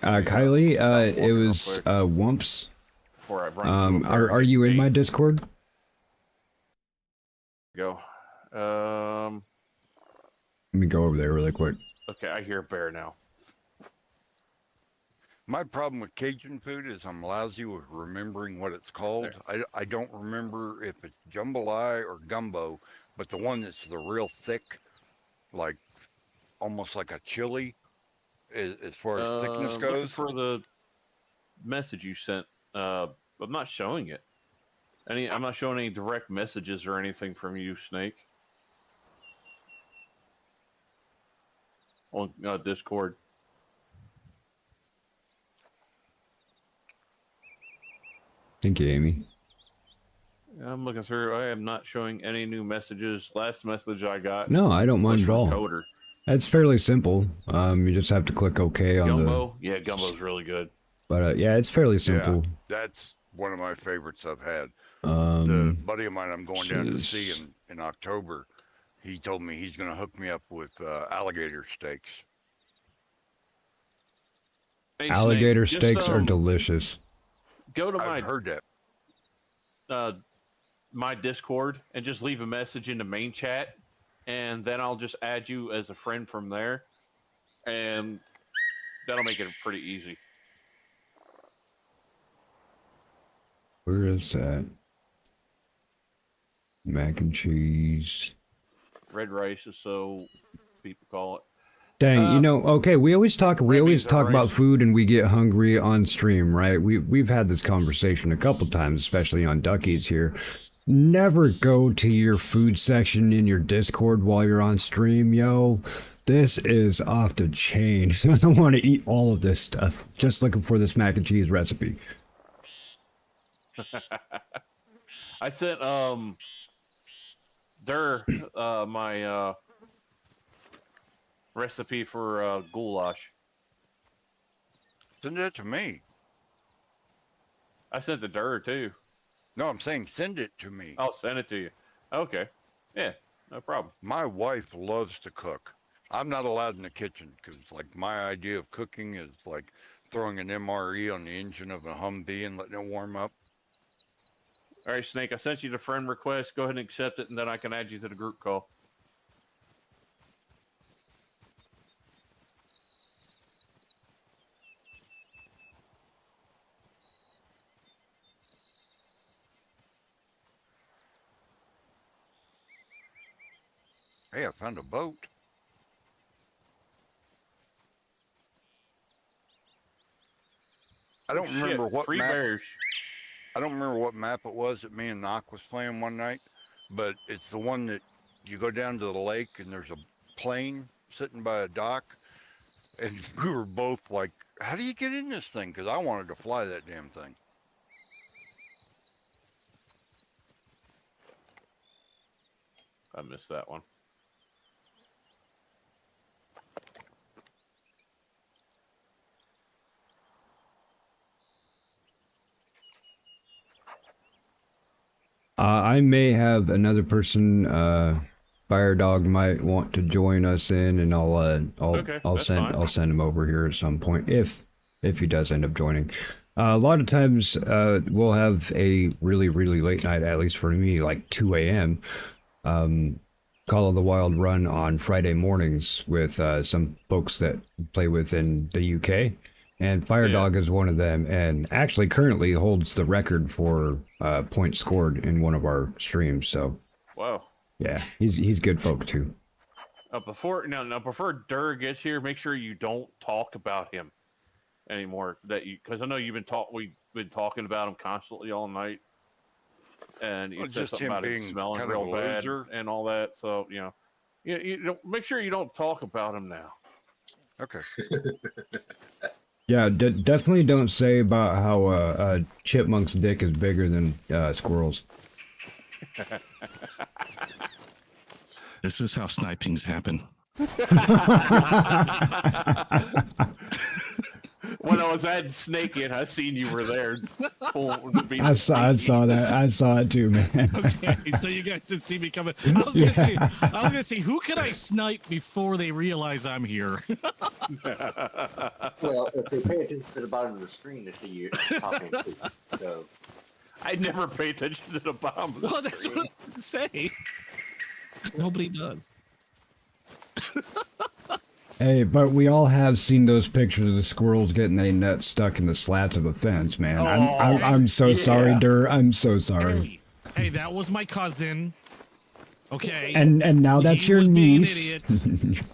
Kylie, it real was quick. Wumps. Before I run to Are you in my Discord? Go. Let me go over there really quick. Okay, I hear a bear now. My problem with Cajun food is I'm lousy with remembering what it's called. I don't remember if it's jambalaya or gumbo, but the one that's the real thick, like almost like a chili, as far as thickness Looking goes. for the message you sent. I'm not showing it. I'm not showing any direct messages or anything from you, Snake. On Discord. Thank you, Amy. I'm looking through. I am not showing any new messages. Last message I got. No, I don't mind was at from all. Coder. It's fairly simple. You just have to click OK on Gumbo? Yeah, gumbo's really good. But yeah, it's fairly simple. Yeah, that's one of my favorites I've had. The Um, buddy of mine I'm going down to see in October, he told me he's going to hook me up with alligator steaks. Hey, alligator Snake, steaks just, are delicious. Go to I've heard that. my Discord and just leave a message in the main chat, and then I'll just add you as a friend from there, and that'll make it pretty easy. Where is that? Mac and cheese. Red rice is so people call it. Dang, you know, okay, we always talk Remy's about rice. food and we get hungry on stream, right? We've had this conversation a couple times, especially on Duckies here. Never go to your food section in your Discord while you're on stream, yo. This is off the chain. I don't want to eat all of this stuff. Just looking for this mac and cheese recipe. I sent my recipe for goulash. Send it to me. I sent the Dur too. No, I'm saying send it to me. I'll send it to you. Okay. Yeah, no problem. My wife loves to cook. I'm not allowed in the kitchen because, like, my idea of cooking is like throwing an MRE on the engine of a Humvee and letting it warm up. All right, Snake, I sent you the friend request. Go ahead and accept it, and then I can add you to the group call. Hey, I found a boat. I don't remember what Free map. bears. I don't remember what map it was that me and Knock was playing one night, but it's the one that you go down to the lake and there's a plane sitting by a dock, and we were both like How do you get in this thing? Because I wanted to fly that damn thing. I missed that one. I may have another person, Fire Dog might want to join us in, and Okay, I'll that's send fine. I'll send him over here at some point if he does end up joining. A lot of times, we'll have a really late night, at least for me, like 2 a.m. Call of the Wild run on Friday mornings with some folks that play with in the UK. And Fire Dog is one of them, and actually currently holds the record for points scored in one of our streams. So, Wow. yeah, he's good folk too. Before Dur gets here, make sure you don't talk about him anymore. Because I know we've been talking about him constantly all night, and you said something about it smelling real bad and all that. So you don't, make sure you don't talk about him now. Okay. Yeah, definitely don't say about how a chipmunk's dick is bigger than squirrels. This is how snipings happen. When I was adding Snake in, I seen you were there. I saw that. I saw it too, man. Okay, so you guys didn't see me coming. I was gonna say, who can I snipe before they realize I'm here? Well, if they pay attention to the bottom of the screen, they see you talking too. So I never pay attention to the bottom of the Well, that's screen. what I say. Nobody does. Hey, but we all have seen those pictures of the squirrels getting their nuts stuck in the slats of a fence, man. I'm so sorry, Dur. I'm so sorry. Hey, that was my cousin. Okay. And now that's He your was being an niece. idiot.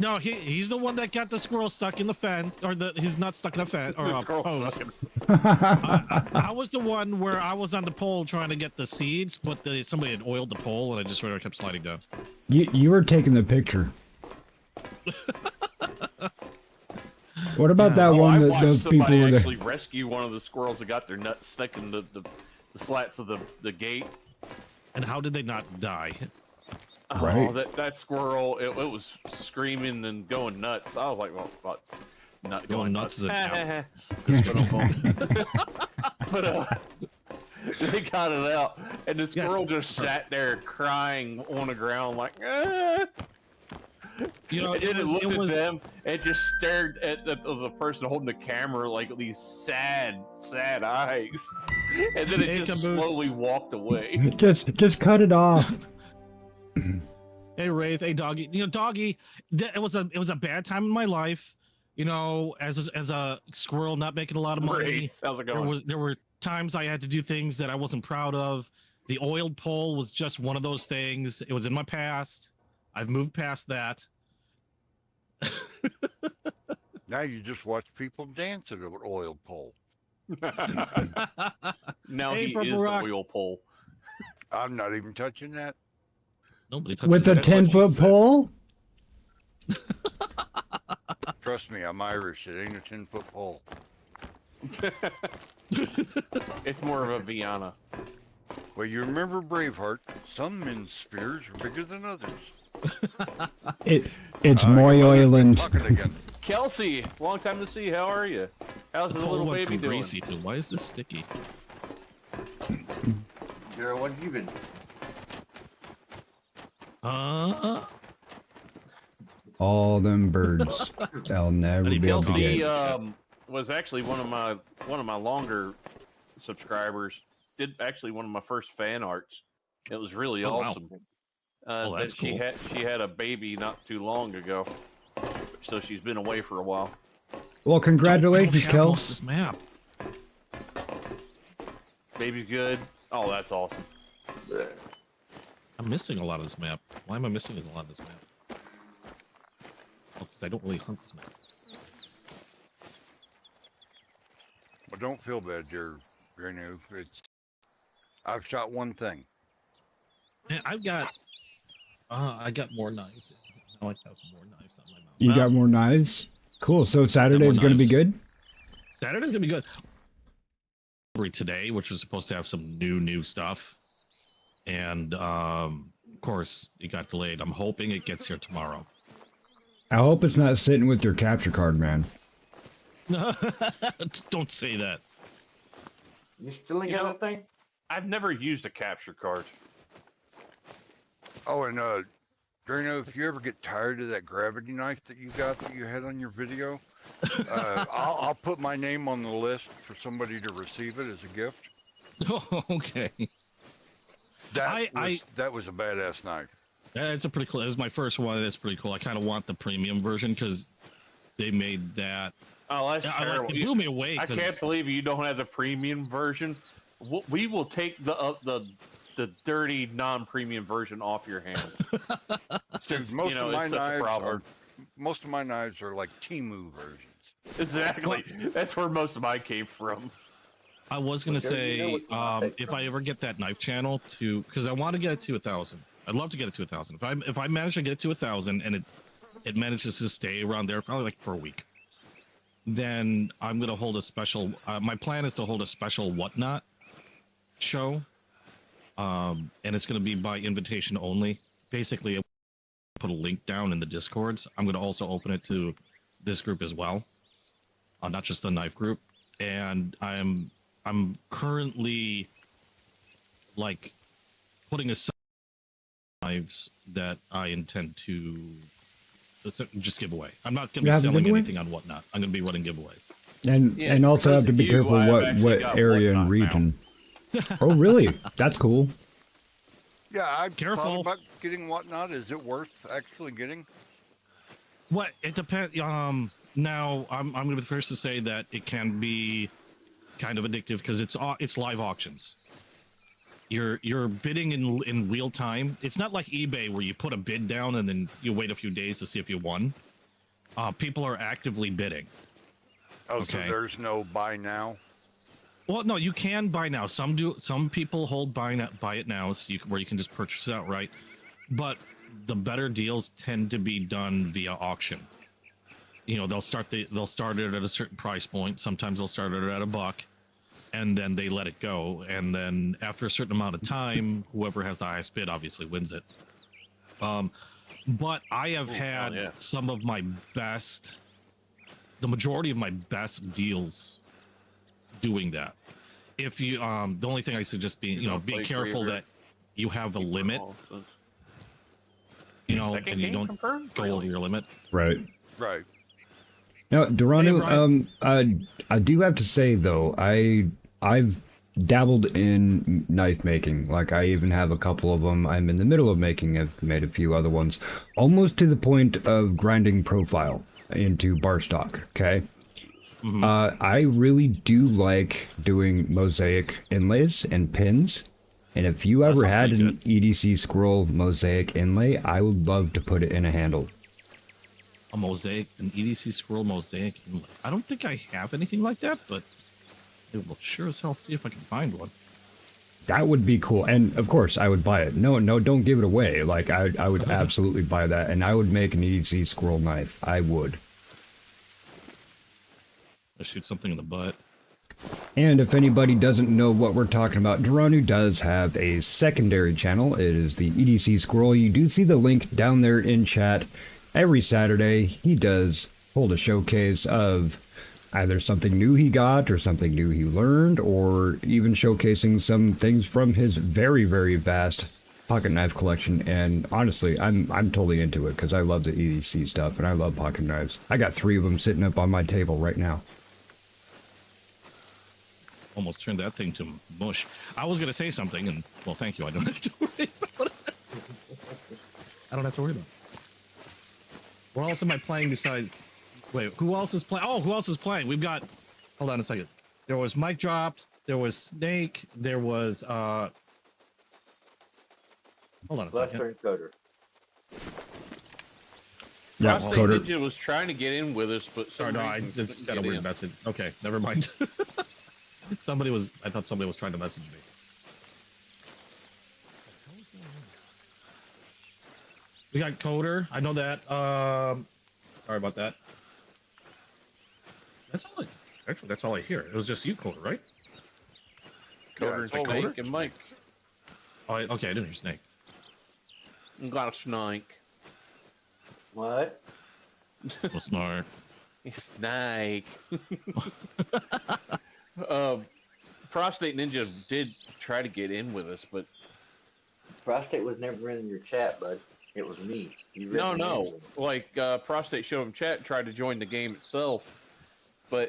No, he's the one that got the squirrel stuck in the fence, or his nut stuck in a fence, or a post. I was the one where I was on the pole trying to get the seeds, but somebody had oiled the pole, and I just kept sliding down. You were taking the picture. What about that one that those people were actually rescue one of the squirrels that got their nuts stuck in the slats of the gate? And how did they not die? Right. Oh, that squirrel, it was screaming and going nuts. I was like, well, not going nuts. Is a But they got it out, and the squirrel just sat there crying on the ground like, ah. You know, and then it looked at them and just stared at the person holding the camera like these sad eyes, and then it just slowly walked away. Just cut it off. Hey Wraith, hey Doggy. You know, Doggy, it was a bad time in my life. You know, as a squirrel, not making a lot of money. Wraith, how's it going? There were times I had to do things that I wasn't proud of. The oiled pole was just one of those things. It was in my past. I've moved past that. Now you just watch people dance at an oil pole. Now Hey, he Purple is Rock. the oil pole. I'm not even touching that. Nobody touches With a that. 10-foot pole? Trust me, I'm Irish. It ain't a 10-foot pole. It's more of a Vienna. Well, you remember Braveheart? Some men's spears are bigger than others. It's Moy Island. Talking again. Kelsey, long time to see. How are you? How's the Pole little went baby from doing? greasy to why is this sticky? Daryl, what have you been? All them birds. They'll never be able to Kelsey get. was actually one of my longer subscribers. Did actually one of my first fan arts. It was really awesome. Oh, that's she cool. She had a baby not too long ago, so she's been away for a while. Well, congratulations, I don't have most of Kels. this map. Baby's good. Oh, that's awesome. I'm missing a lot of this map. Why am I missing a lot of this map? Oh, because I don't really hunt this map. Well, don't feel bad, dear Grenu. I've shot one thing. Man, I got more knives. I like to have more knives on my mouse. You got more knives? Cool. So Saturday's going to be good? Saturday's going to be good. Today, which was supposed to have some new stuff. And, of course, it got delayed. I'm hoping it gets here tomorrow. I hope it's not sitting with your capture card, man. Don't say that. You still ain't got that thing? I've never used a capture card. Oh, and Drano, if you ever get tired of that gravity knife that you had on your video, I'll put my name on the list for somebody to receive it as a gift. Oh, okay. That was a badass knife. Yeah, it's a pretty cool. It was my first one. It's pretty cool. I kind of want the premium version because they made that. Oh, that's terrible. It blew me away. I can't believe you don't have the premium version. We will take the dirty non-premium version off your hands. Dude, most of my knives are like Temu versions. Exactly. That's where most of mine came from. I was gonna say, if I ever get that knife channel because I want to get it to 1,000. I'd love to get it to 1,000. If I manage to get it to 1,000 and it manages to stay around there probably like for a week, then I'm gonna hold a special. My plan is to hold a special whatnot show, and it's gonna be by invitation only. Basically, I'll put a link down in the Discords. I'm gonna also open it to this group as well, not just the knife group. And I'm currently like putting aside knives that I intend to just give away. I'm not going to be selling anything on Whatnot. I'm going to be running giveaways. And also have to be careful what area and region. Oh, really? That's cool. Yeah, I've Careful. thought about getting Whatnot. Is it worth actually getting? What? It depends. Now, I'm going to be the first to say that it can be kind of addictive because it's live auctions. You're bidding in real time. It's not like eBay where you put a bid down and then you wait a few days to see if you won. People are actively bidding. Oh, okay. So there's no buy now? Well, no, you can buy now. Some do. Some people hold buy it now, so where you can just purchase it outright. But the better deals tend to be done via auction. You know, they'll start it at a certain price point. Sometimes they'll start it at $1. And then they let it go. And then after a certain amount of time, whoever has the highest bid obviously wins it. But I have had some of my best, the majority of my best deals doing that. If you, the only thing I suggest being, be careful that you have a limit, and you don't go over your limit. Right. Right. Now, Dorano, I do have to say though, I've dabbled in knife making. Like I even have a couple of them. I'm in the middle of making. I've made a few other ones, almost to the point of grinding profile into bar stock. Okay. Mm-hmm. I really do like doing mosaic inlays and pins. And if you ever had an EDC scroll mosaic inlay, I would love to put it in a handle. A mosaic, an EDC scroll mosaic inlay. I don't think I have anything like that, but I will sure as hell see if I can find one. That would be cool. And of course, I would buy it. No, don't give it away. Like I would absolutely buy that. And I would make an EDC scroll knife. I would. I shoot something in the butt. And if anybody doesn't know what we're talking about, Doranu does have a secondary channel. It is the EDC Scroll. You do see the link down there in chat. Every Saturday, he does hold a showcase of either something new he got or something new he learned, or even showcasing some things from his very, very vast pocket knife collection. And honestly, I'm totally into it because I love the EDC stuff and I love pocket knives. I got 3 of them sitting up on my table right now. Almost turned that thing to mush. I was going to say something, and well, thank you. I don't have to worry about it. I don't have to worry about it. What else am I playing besides? Wait, who else is playing? Oh, who else is playing? We've got. Hold on a second. There was MikeDropped. There was Snake. There was. Hold on a second. Coder. Yeah, Coder. Ninja was trying to get in with us, but sorry, no, I just got a weird message. Okay, never mind. I thought somebody was trying to message me. We got Coder. I know that. Sorry about that. That's all. Actually, that's all I hear. It was just you, Coder, right? Coder, it's all Snake, Coder. and Mike. Oh, okay. I didn't hear Snake. Got a snake. What? Well, Snark. Snake. Prostate Ninja did try to get in with us, but Prostate was never in your chat, bud. It was me. You no. recommended me. Like Prostate showed him chat, tried to join the game itself, but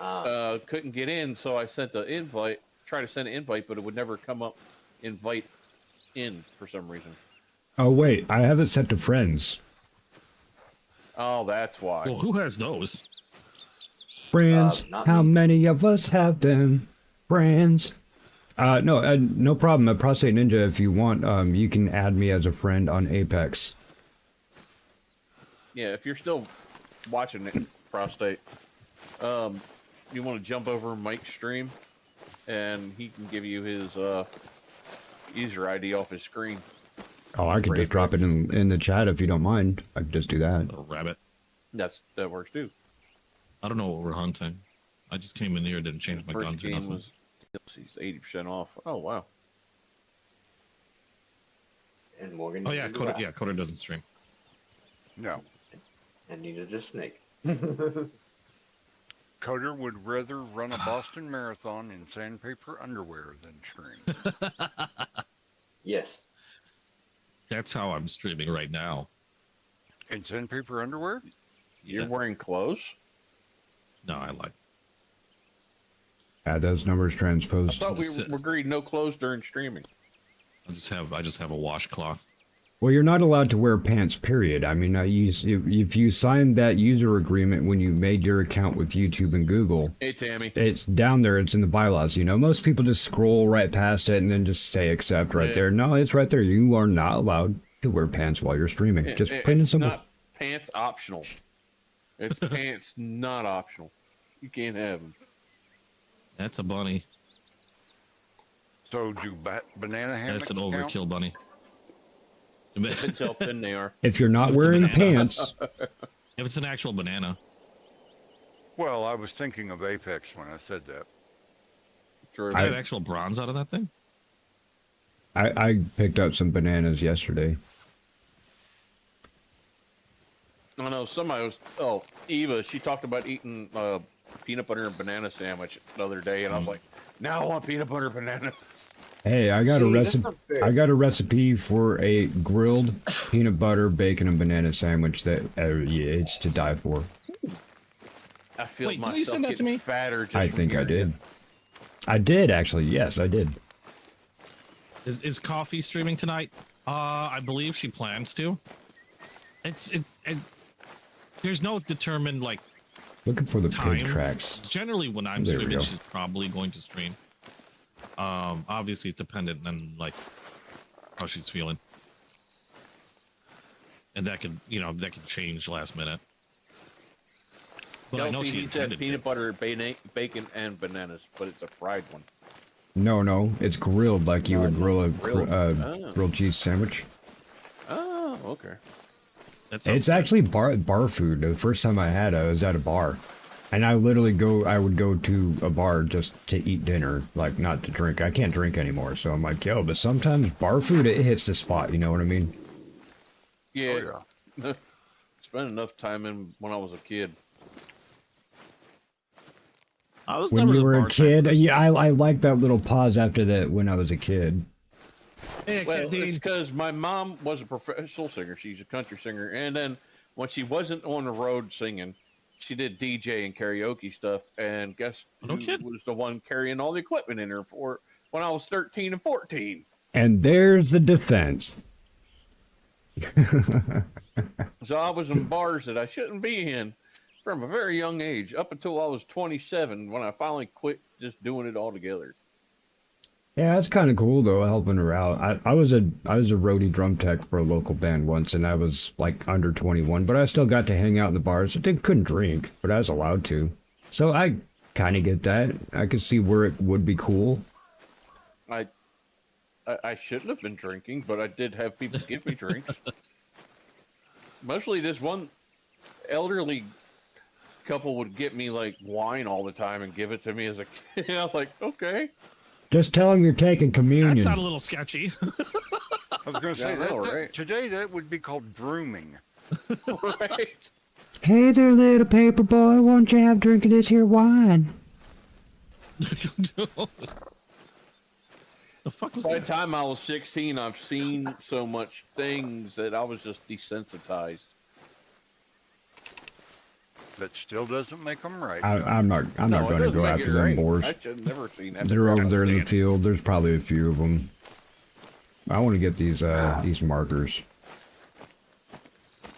couldn't get in. So I sent the invite, tried to send an invite, but it would never come up. Invite in for some reason. Oh wait, I have it set to friends. Oh, that's why. Well, who has those? Friends. Not How me. many of us have them? Friends. No problem. Prostate Ninja, if you want, you can add me as a friend on Apex. Yeah, if you're still watching it, Prostate, you want to jump over Mike's stream, and he can give you his user ID off his screen. Oh, I can just drop it in the chat if you don't mind. I can just do that. Little rabbit. That works too. I don't know what we're hunting. I just came in here, didn't change my First guns or game nothing. was 80% off. Oh wow. And Morgan. Oh yeah, needed Coder. to Yeah, Coder doesn't stream. No. And needed a snake. Coder would rather run a Boston Marathon in sandpaper underwear than stream. Yes. That's how I'm streaming right now. In sandpaper underwear? You're Yeah. wearing clothes? No, I like. Add those numbers I transposed. thought we agreed no clothes during streaming. I just have a washcloth. Well, you're not allowed to wear pants, period. I mean, if you signed that user agreement when you made your account with YouTube and Google, Hey Tammy. it's down there. It's in the bylaws. You know, most people just scroll right past it and then just say accept right Yeah. there. No, it's right there. You are not allowed to wear pants while you're streaming. Just plain and It's simple. not pants optional. It's pants not optional. You can't have them. That's a bunny. So do banana hammocks That's an count? overkill bunny. Depends how thin they are. If you're not It's a wearing banana. pants, If it's an actual banana, Well, I was thinking of Apex when I said that. Sure. I have actual bronze out of that thing. I picked up some bananas yesterday. I know somebody was. Oh, Eva. She talked about eating peanut butter and banana sandwich the other day, and I was like, "Now I want peanut butter and banana." Hey, I got a See, that's recipe. not fair. I got a recipe for a grilled peanut butter, bacon, and banana sandwich that yeah, it's to die for. I feel Wait, didn't myself you send that to getting me? fatter. Just I from think I hearing did. it. I did actually. Yes, I did. Is Coffee streaming tonight? I believe she plans to. There's no determined like Looking for the time. pig tracks. Generally, when I'm There we streaming, go. she's probably going to stream. Obviously, it's dependent on like how she's feeling, and that could change last minute. But I know Kelsey, she he said intended to. peanut butter, bacon, and bananas, but it's a fried one. No, it's grilled like you would grill a Oh. grilled cheese sandwich. Oh, okay. That sounds It's good. actually bar food. The first time I had it, I was at a bar, and I would go to a bar just to eat dinner, like not to drink. I can't drink anymore, so I'm like, yo, but sometimes bar food, it hits the spot. You know what I mean? Yeah. Spent enough time in when I was a kid. I was When never you the were a bar type kid, person. yeah, I like that little pause after that. When I was a kid. Hey, Well, Dean, it's because my mom was a professional singer. She's a country singer, and then when she wasn't on the road singing, she did DJ and karaoke stuff. And guess No who kid. was the one carrying all the equipment in her for when I was 13 and 14? And there's the defense. So I was in bars that I shouldn't be in from a very young age, up until I was 27, when I finally quit just doing it all together. Yeah, that's kind of cool though, helping her out. I was a roadie drum tech for a local band once, and I was like under 21, but I still got to hang out in the bars. I couldn't drink, but I was allowed to. So I kind of get that. I could see where it would be cool. I shouldn't have been drinking, but I did have people give me drinks. mostly this one elderly couple would get me like wine all the time and give it to me as a kid. I was like, okay. Just tell him you're taking communion. That's not a little sketchy. I was going to say, Yeah, I know, right? today that would be called grooming. Right. Hey there, little paper boy. Won't you have a drink of this here wine? The fuck was By the that? time I was 16, I've seen so much things that I was just desensitized. That still doesn't make them right. I'm not No, it going to doesn't go make after it them right. boars. I should never seen that. They're over there in the field. There's probably a few of them. I want to get these markers.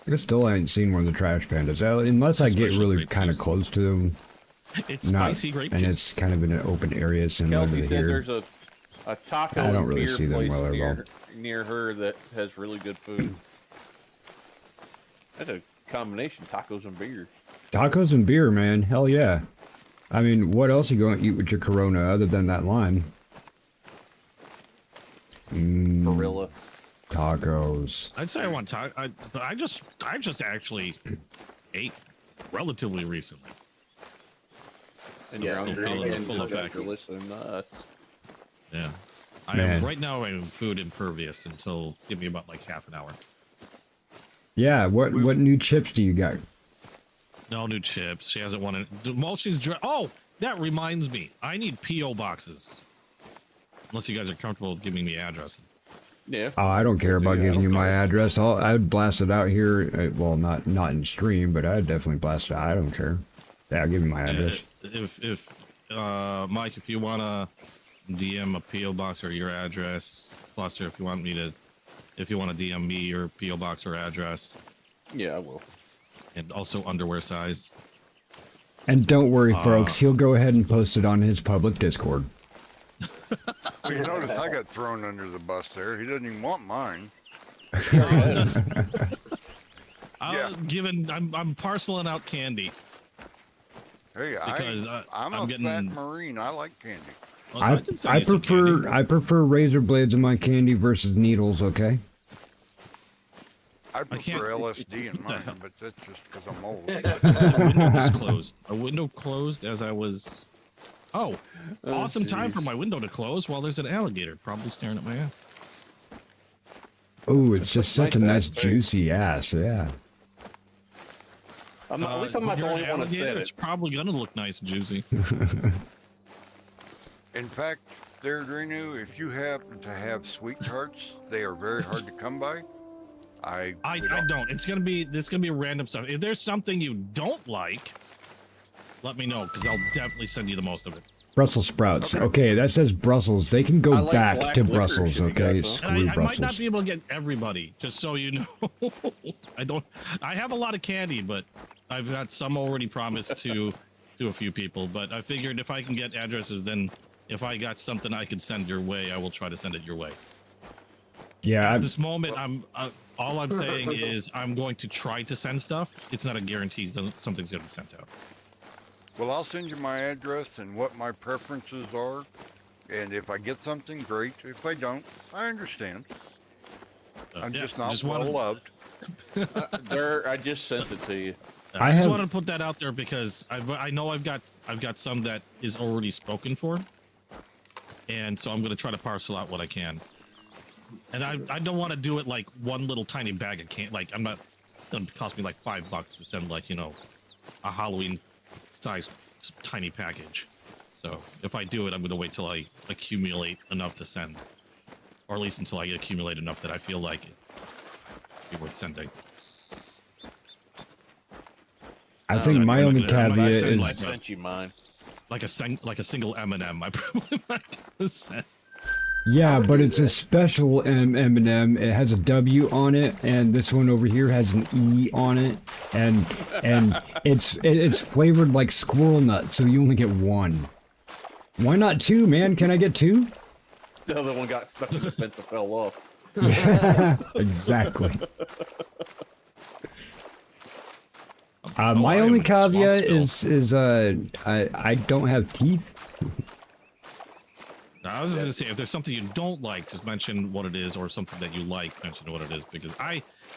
I still ain't seen one of the trash pandas. Unless I get Especially really grape kind of juice. close to them. It's spicy grape And juice. it's kind of in an open area similar Kelsey to said here. there's a taco I don't and really beer see them place well at all. near her that has really good food. That's a combination, tacos and beer. Tacos and beer, man. Hell yeah. I mean, what else are you going to eat with your Corona other than that lime? Gorilla. Tacos. I'd say I want taco. I just actually ate relatively recently. And Yeah, you're I'm hungry full and of you got effects. your list of nuts. Yeah. Man. Right now I'm food impervious until give me about like half an hour. Yeah, what new chips do you got? No new chips. She hasn't wanted. Well, oh, that reminds me. I need PO boxes. Unless you guys are comfortable with giving me addresses. Yeah. Oh, I don't care about Yeah, giving you my okay. address. I'd blast it out here. Well, not in stream, but I'd definitely blast it out. I don't care. Yeah, I'll give you my address. If Mike, if you wanna DM a PO box or your address, Cluster, if you want to DM me your PO box or address, Yeah, I will. and also underwear size. And don't worry, folks. He'll go ahead and post it on his public Discord. Well, you notice I got thrown under the bus there. He doesn't even want mine. I'm parceling out candy. Hey, Because, I'm I'm a getting- fat Marine. I like candy. Well, I can send you some prefer candy. razor blades in my candy versus needles. Okay. I can't- prefer LSD in mine, but that's just because I'm old. The window just closed. A window closed as I was. Oh, awesome time for my window to close while there's an alligator probably staring at my ass. Oh, it's just such a nice Nice ass face. juicy ass. Yeah. At least I'm not the You're an only one that alligator, said it's it. probably gonna look nice and juicy. In fact, there, Drenu, if you happen to have sweet tarts, they are very hard to come by. I don't. This is gonna be random stuff. If there's something you don't like, let me know because I'll definitely send you the most of it. Brussels sprouts. Okay, that says Brussels. They can I go like back black to licorice Brussels. if you Okay, got some. screw And I might Brussels. not be able to get everybody, just so you know. I have a lot of candy, but I've got some already promised to a few people. But I figured if I can get addresses, then if I got something I could send your way, I will try to send it your way. Yeah, At this moment, all I'm saying is I'm going to try to send stuff. It's not a guarantee that something's going to be sent out. Well, I'll send you my address and what my preferences are. And if I get something, great. If I don't, I understand. I'm Yeah, just not just well wanted- loved. I just sent it to you. I I just have- wanted to put that out there because I know I've got some that is already spoken for, and so I'm going to try to parcel out what I can. And I don't want to do it like one little tiny bag of candy. Like I'm not. It's going to cost me like $5 to send like a Halloween size tiny package. So if I do it, I'm going to wait till I accumulate enough to send, or at least until I accumulate enough that I feel like it'd be worth sending. I think I'm my not only gonna- I'm not caveat sending is like I sent you mine. like a single M&M. I probably might send. yeah, but it's a special M&M. It has a W on it, and this one over here has an E on it, and it's flavored like squirrel nut, so you only get one. Why not two, man? Can I get two? The other one got stuck in the fence and fell off. Exactly. My I only am in caveat Swampsville. is I don't have teeth. I was just gonna say, if there's something you don't like, just mention what it is, or something that you like, mention what it is, because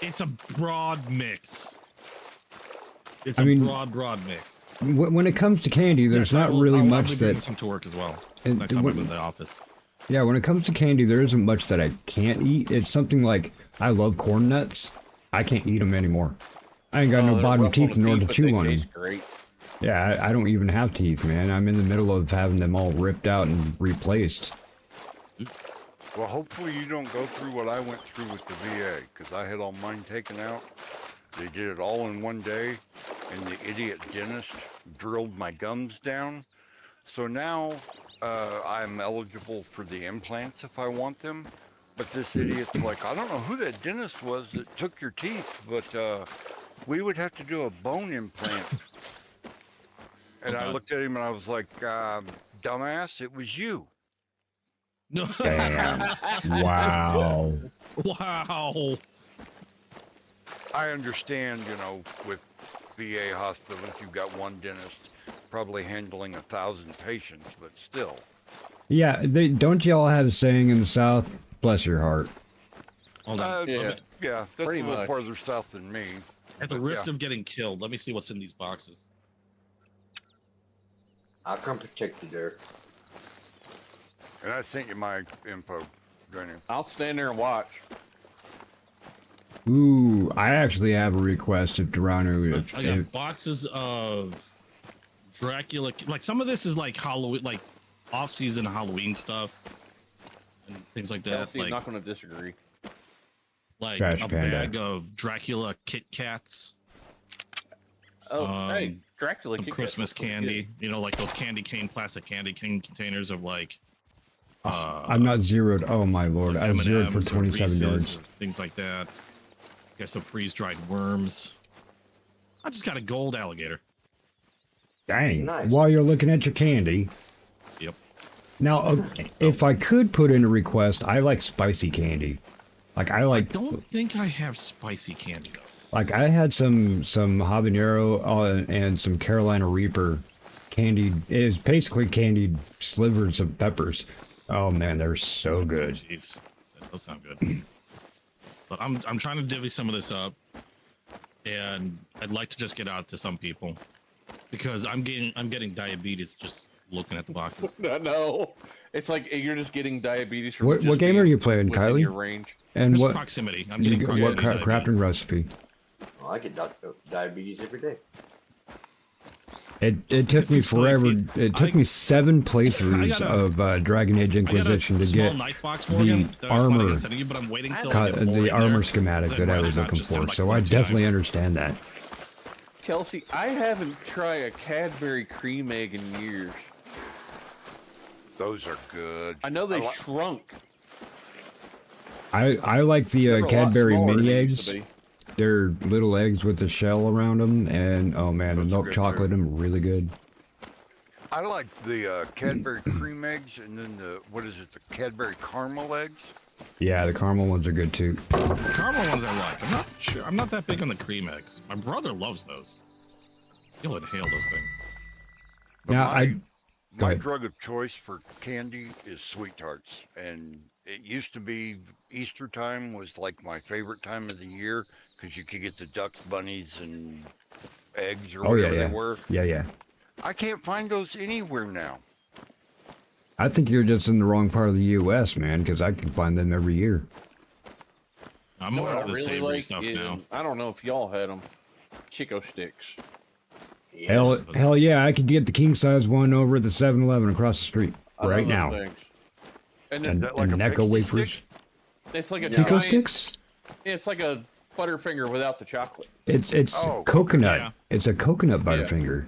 it's a broad mix. It's a broad mix. When it comes to candy, there's not really much I'll that. some to work as well. Next time I'm in the office. Yeah, when it comes to candy, there isn't much that I can't eat. It's something like I love corn nuts. I can't eat them anymore. I ain't got no bottom teeth in order to chew on them. Great. Yeah, I don't even have teeth, man. I'm in the middle of having them all ripped out and replaced. Well, hopefully you don't go through what I went through with the VA, because I had all mine taken out. They did it all in one day, and the idiot dentist drilled my gums down. So now I'm eligible for the implants if I want them. But this idiot's like, I don't know who that dentist was that took your teeth, but we would have to do a bone implant. And I looked at him and I was like, dumbass, it was you. No. Damn. Wow. Wow. I understand, you know, with VA hospitals, you've got one dentist probably handling 1,000 patients, but still. Yeah, don't y'all have a saying in the South? Bless your heart. Hold on. Yeah, that's Pretty a little much. farther south than me. At the risk of getting killed, let me see what's in these boxes. I'll come protect you there. And I sent you my info, Daniel. I'll stand there and watch. Ooh, I actually have a request if Durano. I got boxes of Dracula. Like some of this is like Halloween, like off-season Halloween stuff and things like that. Kelsey's like, not going to disagree. Like Trash a Panda. bag of Dracula Kit Kats. Oh, hey, Dracula. Some Kit Kats Christmas are pretty candy. good. You know, like those candy cane, plastic candy cane containers of like. I'm not zeroed. Oh my lord, I zeroed for M&Ms or 27 Reese's yards. or things like that. Got some freeze-dried worms. I just got a gold alligator. Dang. Nice. While you're looking at your candy. Yep. Now, if I could put in a request, I like spicy candy. Like I I don't think I have spicy candy though. Like I had some habanero and some Carolina Reaper candied. It is basically candied slivers of peppers. Oh man, they're so good. Jeez, that does sound good. But I'm trying to divvy some of this up, and I'd like to just get out to some people because I'm getting diabetes just looking at the boxes. No, it's like you're just getting diabetes from. What just game being are you playing, within Kylie? Your range. And Just what proximity. I'm getting what proximity crafting diabetes. recipe? Well, I get diabetes every day. It took me It's like forever. it's- It took me 7 I playthroughs got a- of Dragon Age I got Inquisition a to small get knife box for the you that I was planning armor, on sending you, but I'm waiting till I get more the in armor there. schematic that I Then was why not looking just send, for. like, So one I or two definitely knives? understand that. Kelsey, I haven't tried a Cadbury cream egg in years. Those are good. I know they shrunk. I like the They're a lot Cadbury smaller than mini they used eggs. to be. They're little eggs with the shell around them, and oh man, the Those are milk good, chocolate too. them really good. I like the Cadbury cream eggs, and then the the Cadbury caramel eggs. Yeah, the caramel ones are good too. The caramel ones I like. I'm not sure. I'm not that big on the cream eggs. My brother loves those. He'll inhale those things. But Now my go ahead. drug of choice for candy is sweet tarts, and it used to be Easter time was like my favorite time of the year because you could get the ducks, bunnies, and eggs or Oh yeah, whatever yeah, they were. yeah. I can't find those anywhere now. I think you're just in the wrong part of the U.S., man, because I can find them every year. I'm You know more what I into the really savory like stuff is, now. I don't know if y'all had them. Chico sticks. Yeah. Hell yeah, I could get the king size one over at the 7-Eleven across the street I right love now. those things. And And, then that like and a Necco Pixie wafers. stick? it's like a Pico giant- sticks? It's like a Butterfinger without the chocolate. It's Oh, coconut. yeah. It's a coconut Butterfinger.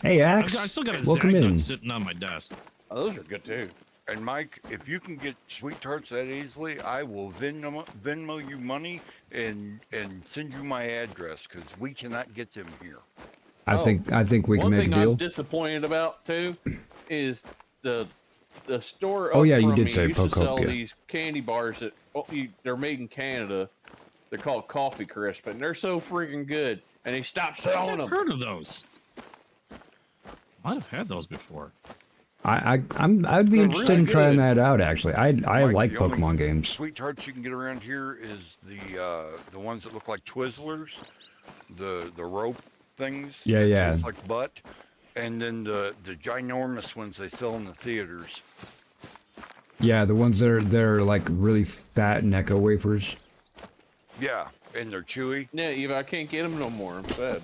Hey, Axe. I still got a welcome Zagnut in. sitting on my desk. Oh, those are good too. And Mike, if you can get sweet tarts that easily, I will Venmo you money and send you my address because we cannot get them here. I think we can One make thing a deal. I'm disappointed about too is the store. Oh, up yeah, you from did me say used to sell Procopia. these candy bars that they're made in Canada. They're called Coffee Crisp, and they're so freaking good. And they stopped selling I've them. heard of those. Might have had those before. I'd be They're interested really in trying good. that out. Actually, I Mike, like the only Pokemon games. Sweet tarts you can get around here is the ones that look like Twizzlers, the rope things. Yeah, that yeah. taste like butt, and then the ginormous ones they sell in the theaters. Yeah, the ones that are like really fat Necco wafers. Yeah, and they're chewy. Yeah, Eva, I can't get them no more. I'm sad.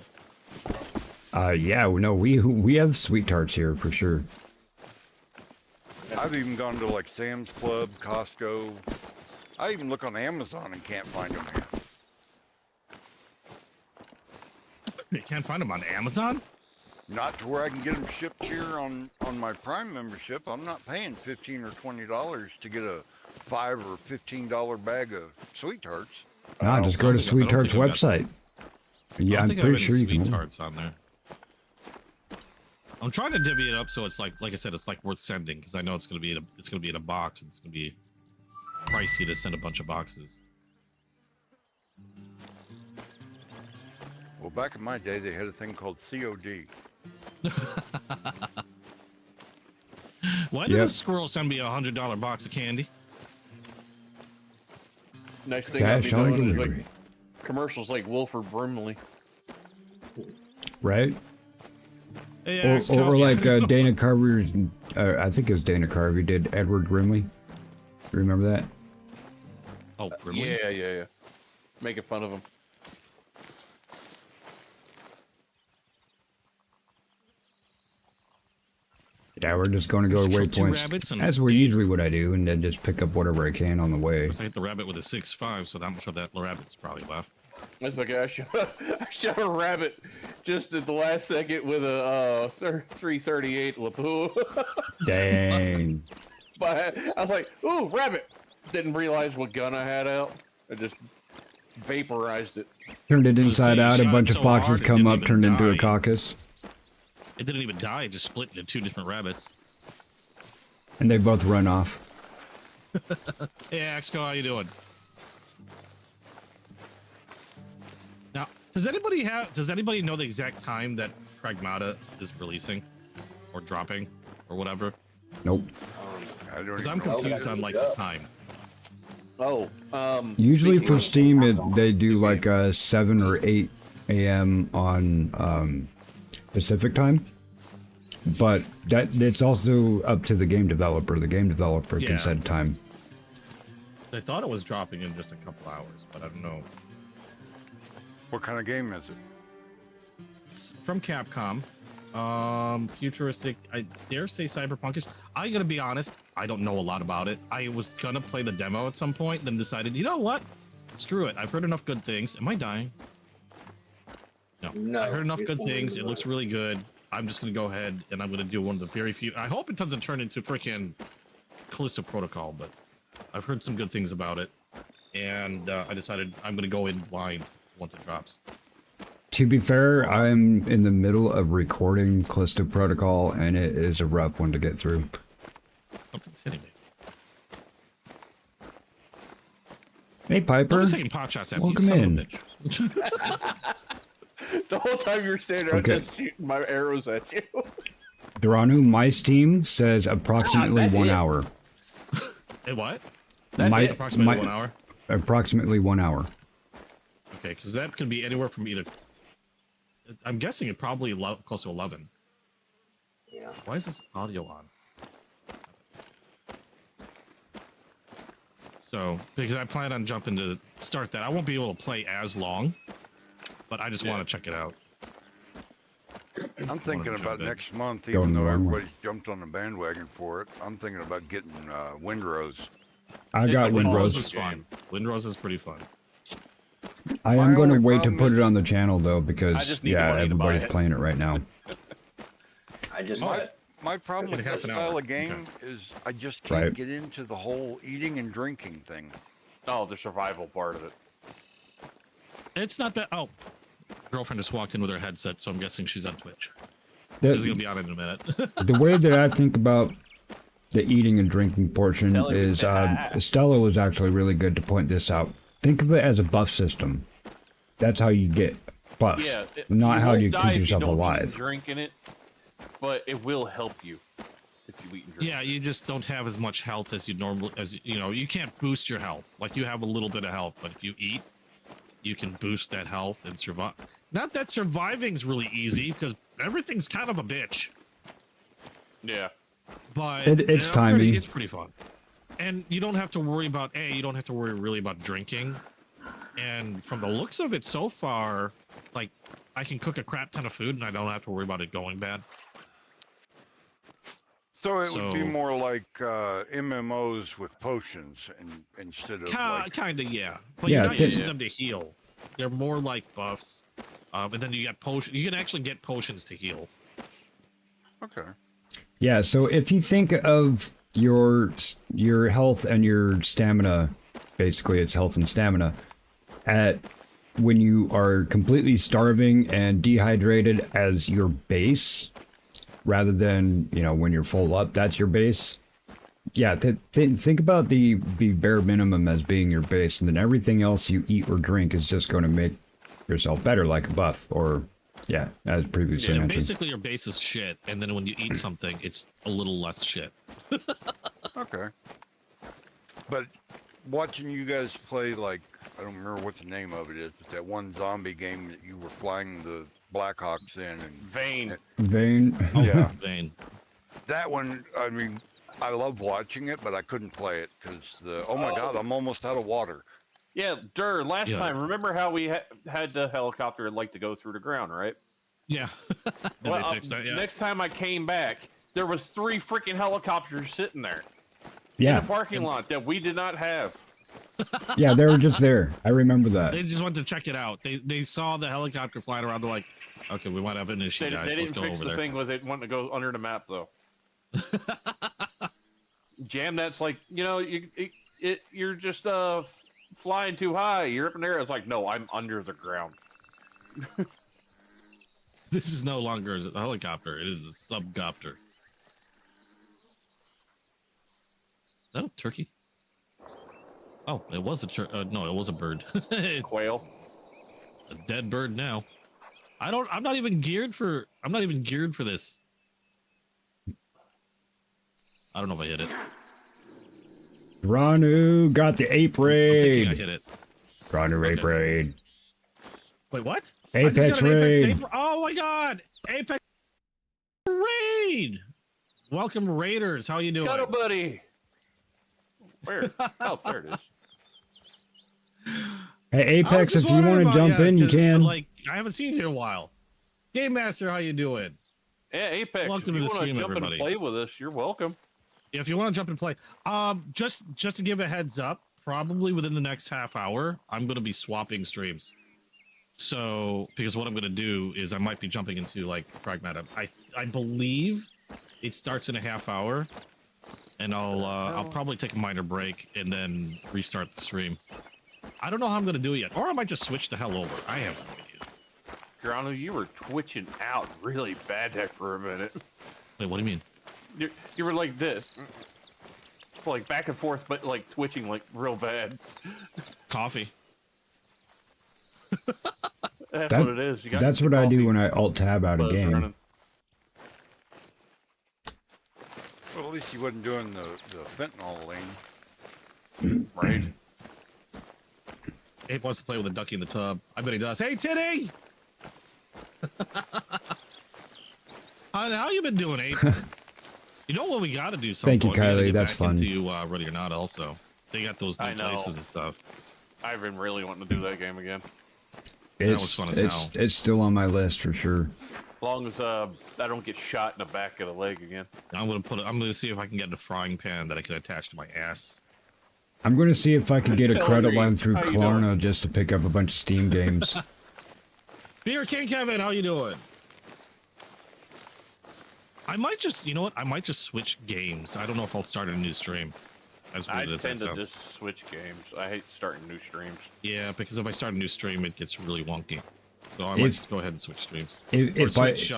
Yeah, no, we have sweet tarts here for sure. I've even gone to like Sam's Club, Costco. I even look on Amazon and can't find them here. You can't find them on Amazon? Not to where I can get them shipped here on my Prime membership. I'm not paying $15 or $20 to get a $5 or $15 bag of sweet tarts. Nah, just go to Sweet Tarts website. Yeah, I'm pretty sure you can. Sweet tarts on there. I'm trying to divvy it up so it's like I said, it's like worth sending because I know it's gonna be in a box. And it's gonna be pricey to send a bunch of boxes. Well, back in my day, they had a thing called COD. Why did a squirrel send me $100 box of candy? Next thing I'll be Cash on doing is delivery. like commercials like Wilford Brimley. Right? Hey, Or like Dana Carvey, I think it was Dana Carvey did Edward Grimley. Remember that? Oh, Brimley? Yeah. Making fun of him. Yeah, we're just going to go to Just kill 2 rabbits waypoints. and That's usually what I do, and then just pick up whatever I can on the way. I hit the rabbit with a 6.5, so that much of that rabbit's probably left. That's okay. I shot a rabbit just at the last second with a 338 Lapua. Dang. But I was like, "Ooh, rabbit!" Didn't realize what gun I had out. I just vaporized it. Turned it See, inside you out, a shot bunch it of so foxes hard, it come didn't up, even turned into a die. caucus, It didn't even die, it just split into 2 different rabbits. and they both run off. Hey, Axco, how you doing? Now, does anybody know the exact time that Pragmata is releasing or dropping or whatever? Nope. I don't Because even I'm know. confused on like the time. Oh, Usually speaking for of- Steam, they do like 7 or 8 a.m. on Pacific time. But it's also up to the game developer. The game developer Yeah. can set time. I thought it was dropping in just a couple hours, but I don't know. What kind of game is it? It's from Capcom. Futuristic, I dare say cyberpunkish. I gotta be honest, I don't know a lot about it. I was gonna play the demo at some point, then decided, you know what? Screw it. I've heard enough good things. Am I dying? No. I heard enough good things. It looks really good. I'm just gonna go ahead and I'm gonna do one of the very few. I hope it doesn't turn into freaking Callisto Protocol, but I've heard some good things about it, and I decided I'm gonna go in blind once it drops. To be fair, I'm in the middle of recording Callisto Protocol, and it is a rough one to get through. Something's hitting me. Hey, Piper. Nobody's taking pot shots at me. Welcome You son in. of a bitch. The whole time you were standing there, Okay. I'm just shooting my arrows at you. Duranu, my Steam says approximately that 1 it? hour. Hey, what? My, Approximately my- 1 hour. Approximately 1 hour. Okay, because that could be anywhere from either. I'm guessing it probably close to 11. Yeah. Why is this audio on? So, because I plan on jumping to start that, I won't be able to play as long, but I just want to check it out. I'm thinking jump about in. next month, Go even though normal. everybody's jumped on the bandwagon for it. I'm thinking about getting Windrose. I got It's a Windrose. is fun. Windrose is pretty fun. I My am going to only wait to problem put is- it on the channel though, I because just need yeah, money to buy everybody's it. playing it right now. I just My problem with Half that an style hour. of game is I just can't Right. get into the whole eating and drinking thing. Oh, the survival part of it. It's not bad. Oh, girlfriend just walked in with her headset, so I'm guessing she's on Twitch. The- She's gonna be on in a minute. the way that I think about the eating and drinking portion Stella is was saying, Stella was actually really good to point this out. Think of it as a buff system. That's how you get buffs, Yeah, not how won't you die keep if yourself don't eat and alive. drink in it, but it will help you. if you eat and drink. Yeah, you just don't have as much health as you normally, you can't boost your health. Like you have a little bit of health, but if you eat, you can boost that health and survive. Not that surviving's really easy because everything's kind of a bitch. Yeah. But it's timing. It's pretty fun. And you don't have to worry about, you don't have to worry really about drinking. And from the looks of it so far, like I can cook a crap ton of food and I don't have to worry about it going bad. So it would be more like MMOs with potions instead of like... Kind of, yeah. But Yeah, you're not using them to heal. They're more like buffs. And then you got potions. You can actually get potions to heal. Okay. Yeah, so if you think of your health and your stamina, basically it's health and stamina, at when you are completely starving and dehydrated as your base, rather than, when you're full up, that's your base. Yeah, think about the bare minimum as being your base, and then everything else you eat or drink is just going to make yourself better, like a buff, or, as previously mentioned. Basically your base is shit, and then when you eat something, it's a little less shit. Okay. But watching you guys play, like, I don't remember what the name of it is, but that one zombie game that you were flying the Blackhawks in and Vane. Yeah. Vane. That one, I mean, I love watching it, but I couldn't play it because oh my God, I'm almost out of water. Yeah, last time, remember how we had the helicopter like to go through the ground, right? Yeah. Well, next time I came back, there was 3 freaking helicopters sitting there in a parking lot that we did not have. Yeah, they were just there. I remember that. They just went to check it out. They saw the helicopter flying around. They're like, okay, we might have an issue, guys. Let's go over there. They didn't fix the thing with it wanting to go under the map, though. Jam that's like, you're just flying too high. You're up in there. It's like, no, I'm under the ground. This is no longer a helicopter. It is a subcopter. Is that a turkey? Oh, it was no, it was a bird. Quail. A dead bird now. I'm not even geared for this. I don't know if I hit it. Ranu got the ape I'm raid. thinking I hit it. Ranu ape raid. Wait, what? Apex raid. Oh my God! Apex raid. Welcome, Raiders. How you doing? Cuddle buddy. Where? Oh, there it is. Hey, Apex, if you want to jump in, you can. Like, I haven't seen you in a while. Game Master, how you doing? Yeah, Apex. Welcome to the stream, everybody. Jump and play with us, you're welcome. If you want to jump and play, just to give a heads up, probably within the next half hour, I'm going to be swapping streams. So, because what I'm going to do is I might be jumping into like Pragmata. I believe it starts in a half hour, and I'll probably take a minor break and then restart the stream. I don't know how I'm going to do it yet, or I might just switch the hell over. I have no idea. Grano, you were twitching out really bad there for a minute. Wait, what do you mean? You were like this, like back and forth, but like twitching like real bad. Coffee. That's what it is. That's what I do when I alt tab out a game. Running. Well, at least he wasn't doing the fentanyl lane. Right. Abe wants to play with a ducky in the tub. I bet he does. Hey, Titty! How you been doing, Abe? You know what we got to do? Thank you, Kylie. That's fun. To Ready or Not also. They got those new places and stuff. I've been really wanting to do that game again. That was fun as hell. It's still on my list for sure. As long as I don't get shot in the back of the leg again. I'm gonna see if I can get a frying pan that I can attach to my ass. I'm going to see if I can get a credit line through Klarna just to pick up a bunch of Steam games. Beer King Kevin, how you doing? I might just, you know what? I might just switch games. I don't know if I'll start a new stream. As weird as that sounds. I tend to just switch games. I hate starting new streams. Yeah, because if I start a new stream, it gets really wonky. So I might just go ahead and switch streams. Switch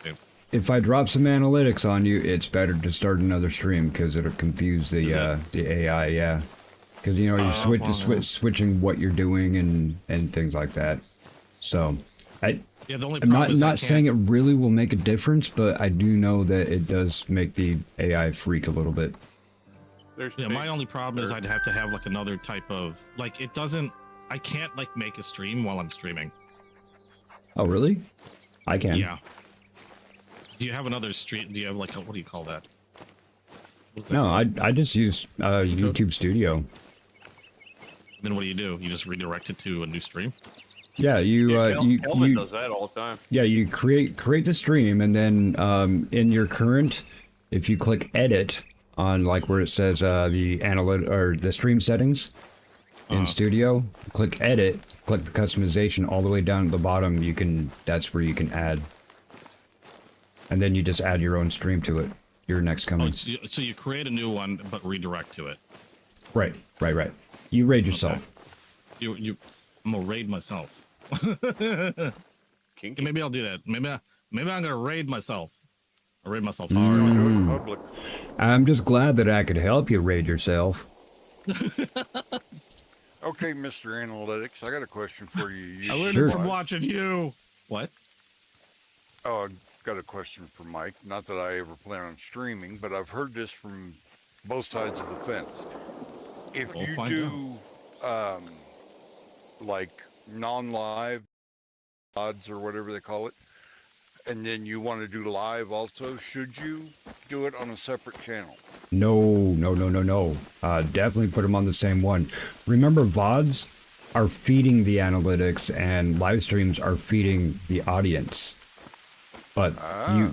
games. If I drop some analytics on you, it's better to start another stream because it'll confuse the AI. Yeah, because you're switching what you're doing and things like that. So Yeah, the only I'm problem is not saying it really will make a difference, but I do know that it does make the AI freak a little bit. Yeah, my only problem is I'd have to have like another type of like it doesn't. I can't like make a stream while I'm streaming. Oh, really? I can. Yeah. Do you have another stream? Do you have like a, what do you call that? No, I just use YouTube Studio. Then what do? You just redirect it to a new stream? Yeah, Kelvin does that all the time. Yeah, you create the stream, and then in your current, if you click edit on like where it says the analytic or the stream settings in Studio, click edit, click the customization all the way down at the bottom. That's where you can add, and then you just add your own stream to it. Your next coming. Oh, so you create a new one, but redirect to it. Right. You raid yourself. Okay. I'm gonna raid myself. Kinky. Maybe I'll do that. Maybe I'm gonna raid myself. I raid myself hard. Do it in public. I'm just glad that I could help you raid yourself. Okay, Mr. Analytics, I got a question for you. I learned it from watching you. What? Oh, I've got a question for Mike. Not that I ever plan on streaming, but I've heard this from both sides of the fence. If you do like non-live odds or whatever they call it, and then you want to do live also, should you do it on a separate channel? No. Definitely put them on the same one. Remember, VODs are feeding the analytics and live streams are feeding the audience. But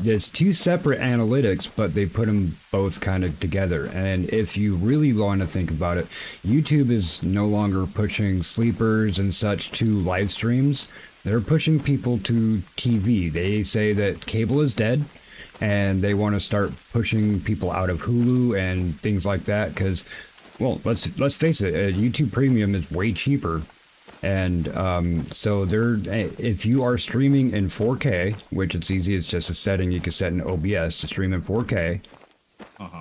there's two separate analytics, but they put them both kind of together. And if you really want to think about it, YouTube is no longer pushing sleepers and such to live streams. They're pushing people to TV. They say that cable is dead, and they want to start pushing people out of Hulu and things like that. Because, well, let's face it, YouTube Premium is way cheaper. And so if you are streaming in 4K, which it's easy, it's just a setting you can set in OBS to stream in 4K,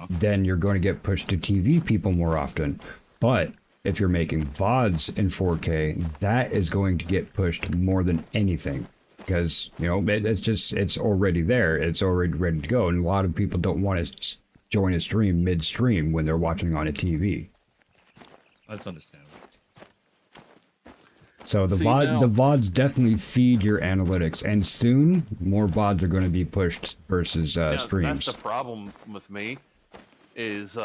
then you're going to get pushed to TV people more often. But if you're making VODs in 4K, that is going to get pushed more than anything. Because, it's already there. It's already ready to go. And a lot of people don't want to join a stream mid-stream when they're watching on a TV. That's understandable. So the VODs definitely feed your analytics, and soon more VODs are going to be pushed versus streams. That's the problem with me, is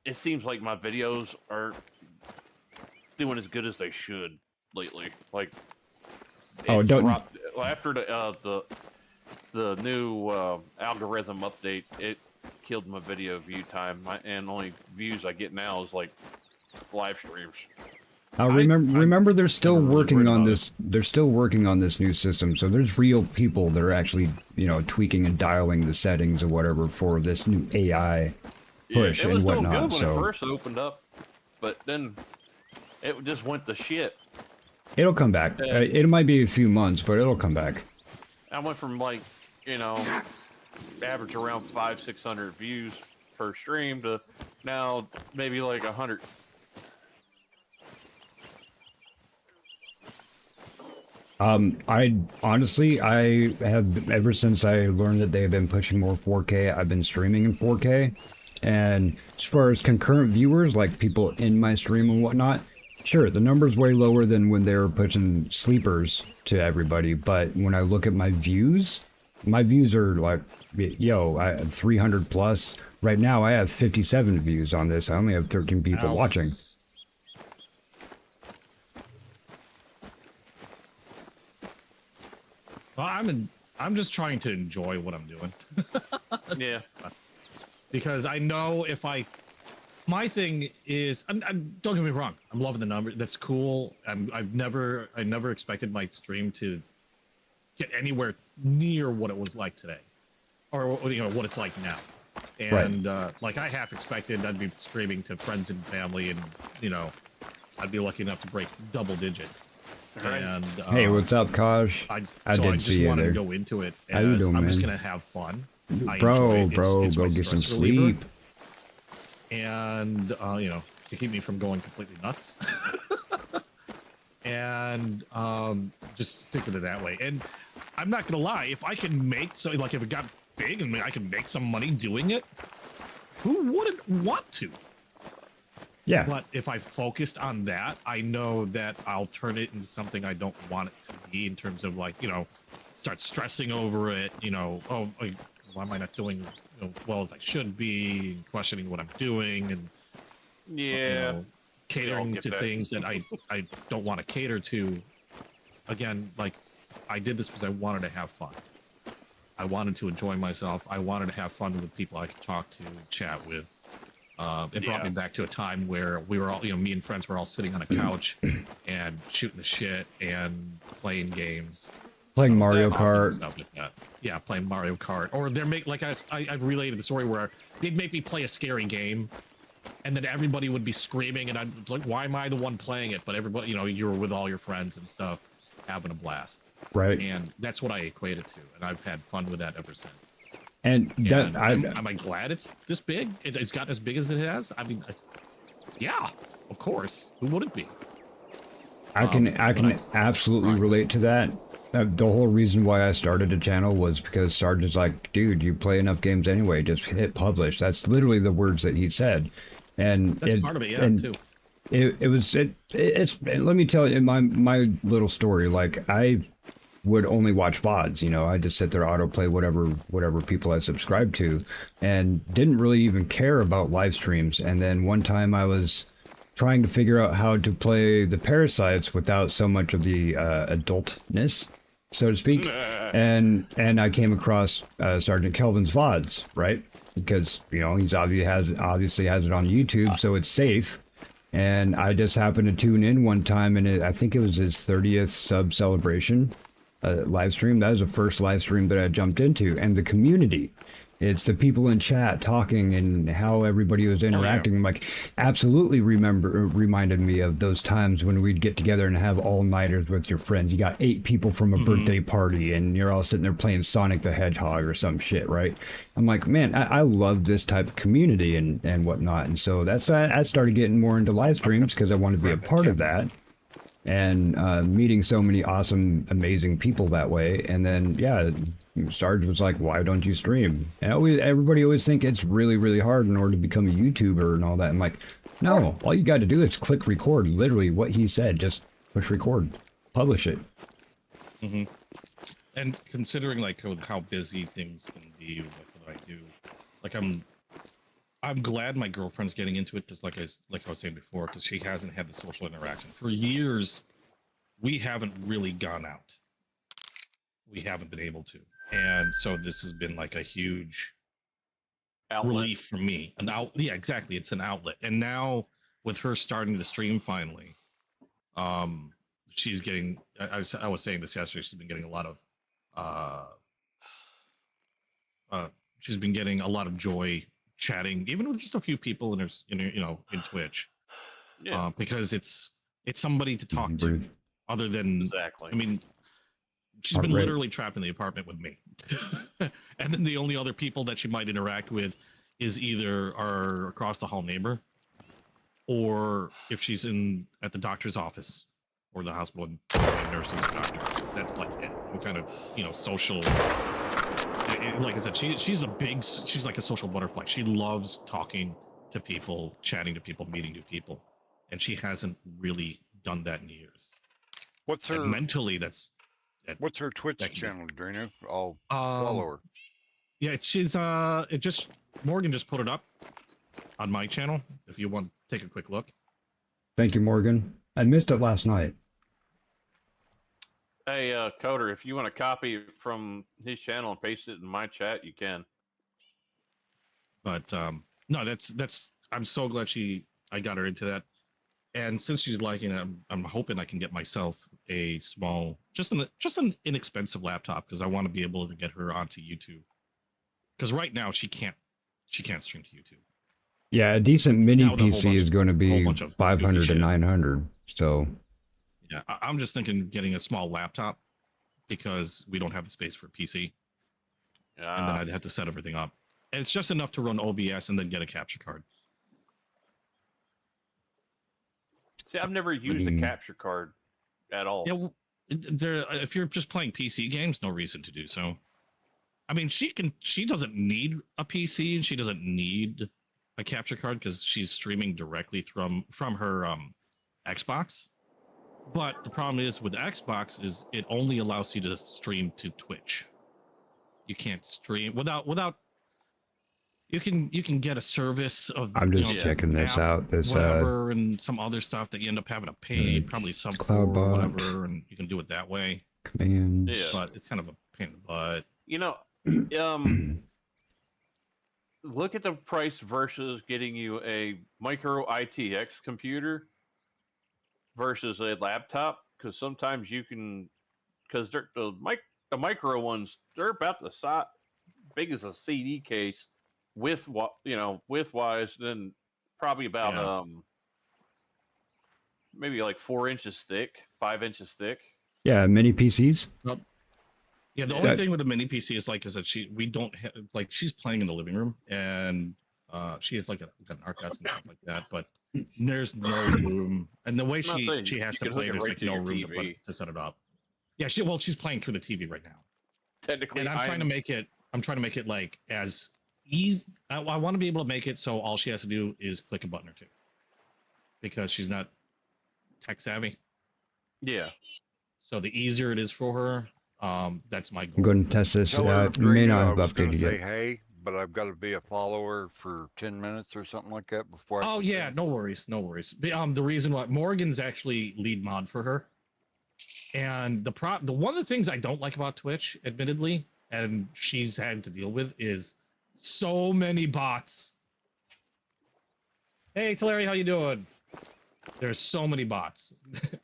it seems like my videos are doing as good as they should lately. Like, after the new algorithm update, it killed my video view time, and only views I get now is like live streams. Remember, they're still working on this. They're still working on this new system. So there's real people that are actually, tweaking and dialing the settings or whatever for this new AI push and whatnot. It was good when it first opened up, but then it just went to shit. It'll come back. It might be a few months, but it'll come back. I went from like, average around 500-600 views per stream to now maybe like 100. I have, ever since I learned that they've been pushing more 4K, I've been streaming in 4K. And as far as concurrent viewers, like people in my stream and whatnot, sure, the number's way lower than when they were pushing sleepers to everybody. But when I look at my views are like, I have 300 plus. Right now, I have 57 views on this. I only have 13 people watching. Well, I'm just trying to enjoy what I'm doing. Yeah. Because I know my thing is, don't get me wrong, I'm loving the number. That's cool. I never expected my stream to get anywhere near what it was like today, or what it's like now. And like I half expected I'd be streaming to friends and family, and I'd be lucky enough to break double digits. Right. And hey, what's up, Kaj? I just wanted to go into it. How you doing, I'm just man? gonna have fun. Bro, go get some sleep. And to keep me from going completely nuts. and just stick with it that way. And I'm not gonna lie, if I can make so like if it got big and I can make some money doing it, who wouldn't want to? Yeah. But if I focused on that, I know that I'll turn it into something I don't want it to be in terms of like, start stressing over it, oh, why am I not doing well as I should be, and questioning what I'm doing, and catering to things that I don't want to cater to. Again, like I did this because I wanted to have fun. I wanted to enjoy myself. I wanted to have fun with people I could talk to and chat with. It brought me back to a time where we were all, me and friends were all sitting on a couch and shooting the shit and playing games. Playing Mario Kart. Stuff like that. Yeah, playing Mario Kart. Or they're like I've related the story where they'd make me play a scary game, and then everybody would be screaming, and I'm like, why am I the one playing it? But everybody, you were with all your friends and stuff, having a blast. Right. And that's what I equated to, and I've had fun with that ever since. And am I glad it's this big? It's gotten as big as it has. I mean, yeah, of course. Who wouldn't be? I can absolutely relate to that. The whole reason why I started a channel was because Sarge is like, dude, you play enough games anyway, just hit publish. That's literally the words that he said. And that's part of it, too. It's let me tell you my little story. Like I would only watch VODs, I just sit there, autoplay whatever people I subscribed to, and didn't really even care about live streams. And then one time I was trying to figure out how to play the Parasites without so much of the adultness, so to speak. And I came across Sergeant Kelvin's VODs, right? Because, he's obviously has it on YouTube, so it's safe. And I just happened to tune in one time, and I think it was his 30th sub celebration live stream. That was the first live stream that I jumped into. And the community, it's the people in chat talking and how everybody was interacting. Like, absolutely reminded me of those times when we'd get together and have all-nighters with your friends. You got 8 people from a birthday party, and you're all sitting there playing Sonic the Hedgehog or some shit, right? I'm like, man, I love this type of community and whatnot. And so that's why I started getting more into live streams, because I wanted to be a part of that. And meeting so many awesome, amazing people that way. And then, Sarge was like, why don't you stream? And everybody always think it's really, really hard in order to become a YouTuber and all that. I'm like, no, all you got to do is click record. Literally what he said, just push record, publish it. And considering like how busy things can be with what I do, like I'm glad my girlfriend's getting into it, because like I was saying before, because she hasn't had the social interaction. For years, we haven't really gone out. We haven't been able to. And so this has been like a huge relief for me. Yeah, exactly. It's an outlet. And now with her starting to stream finally, she's getting, I was saying this yesterday, she's been getting a lot of joy chatting, even with just a few people in Twitch, because it's somebody to talk to, other than I mean, she's been literally trapped in the apartment with me, and then the only other people that she might interact with is either our across the hall neighbor, or if she's at the doctor's office or the hospital and nurses and doctors. That's like it. What kind of social. Like I said, she's like a social butterfly. She loves talking to people, chatting to people, meeting new people, and she hasn't really done that in years. What's her mentally? What's her Twitch channel, Drano? I'll follow her. Yeah, Morgan just put it up on my channel. If you want to take a quick look. Thank you, Morgan. I missed it last night. Hey, Coder, if you want to copy from his channel and paste it in my chat, you can. But no, that's. I'm so glad I got her into that, and since she's liking it, I'm hoping I can get myself a small, just an inexpensive laptop, because I want to be able to get her onto YouTube. Because right now she can't stream to YouTube. Yeah, a decent mini PC is going to be 500 to 900. So. Yeah, I'm just thinking getting a small laptop, because we don't have the space for a PC. And then I'd have to set everything up. And it's just enough to run OBS and then get a capture card. See, I've never used a capture card. at all. Yeah, if you're just playing PC games, no reason to do so. I mean, she doesn't need a PC and she doesn't need a capture card because she's streaming directly from her Xbox. But the problem is with Xbox is it only allows you to stream to Twitch. You can't stream without. You can get a service of. I'm just checking this out. This whatever and some other stuff that you end up having to pay, probably sub Cloud or bot. whatever, and you can do it that way. commands. Yeah. But it's kind of a pain in the butt. You know, look at the price versus getting you a micro ITX computer versus a laptop, because sometimes you can, because the micro ones, they're about the size big as a CD case with widthwise, then probably about maybe like 4 inches thick, 5 inches thick. Yeah, mini PCs. Yeah, the only thing with the mini PC is that we don't have, like, she's playing in the living room and she has like an art desk and stuff like that, but there's no room, and the way she has to play, there's like no room to set it up. Yeah, she's playing through the TV right now. Technically, and I'm trying to make it like as easy. I want to be able to make it so all she has to do is click a button or two, because she's not tech savvy. Yeah. So the easier it is for her, that's my goal. I'm going to test this. Tell her, May Green, not I have was gonna updated say yet. hey, but I've got to be a follower for 10 minutes or something like that before. Oh yeah, no worries. The reason why Morgan's actually lead mod for her, and the one of the things I don't like about Twitch, admittedly, and she's had to deal with, is so many bots. Hey, Tulare, how you doing? There's so many bots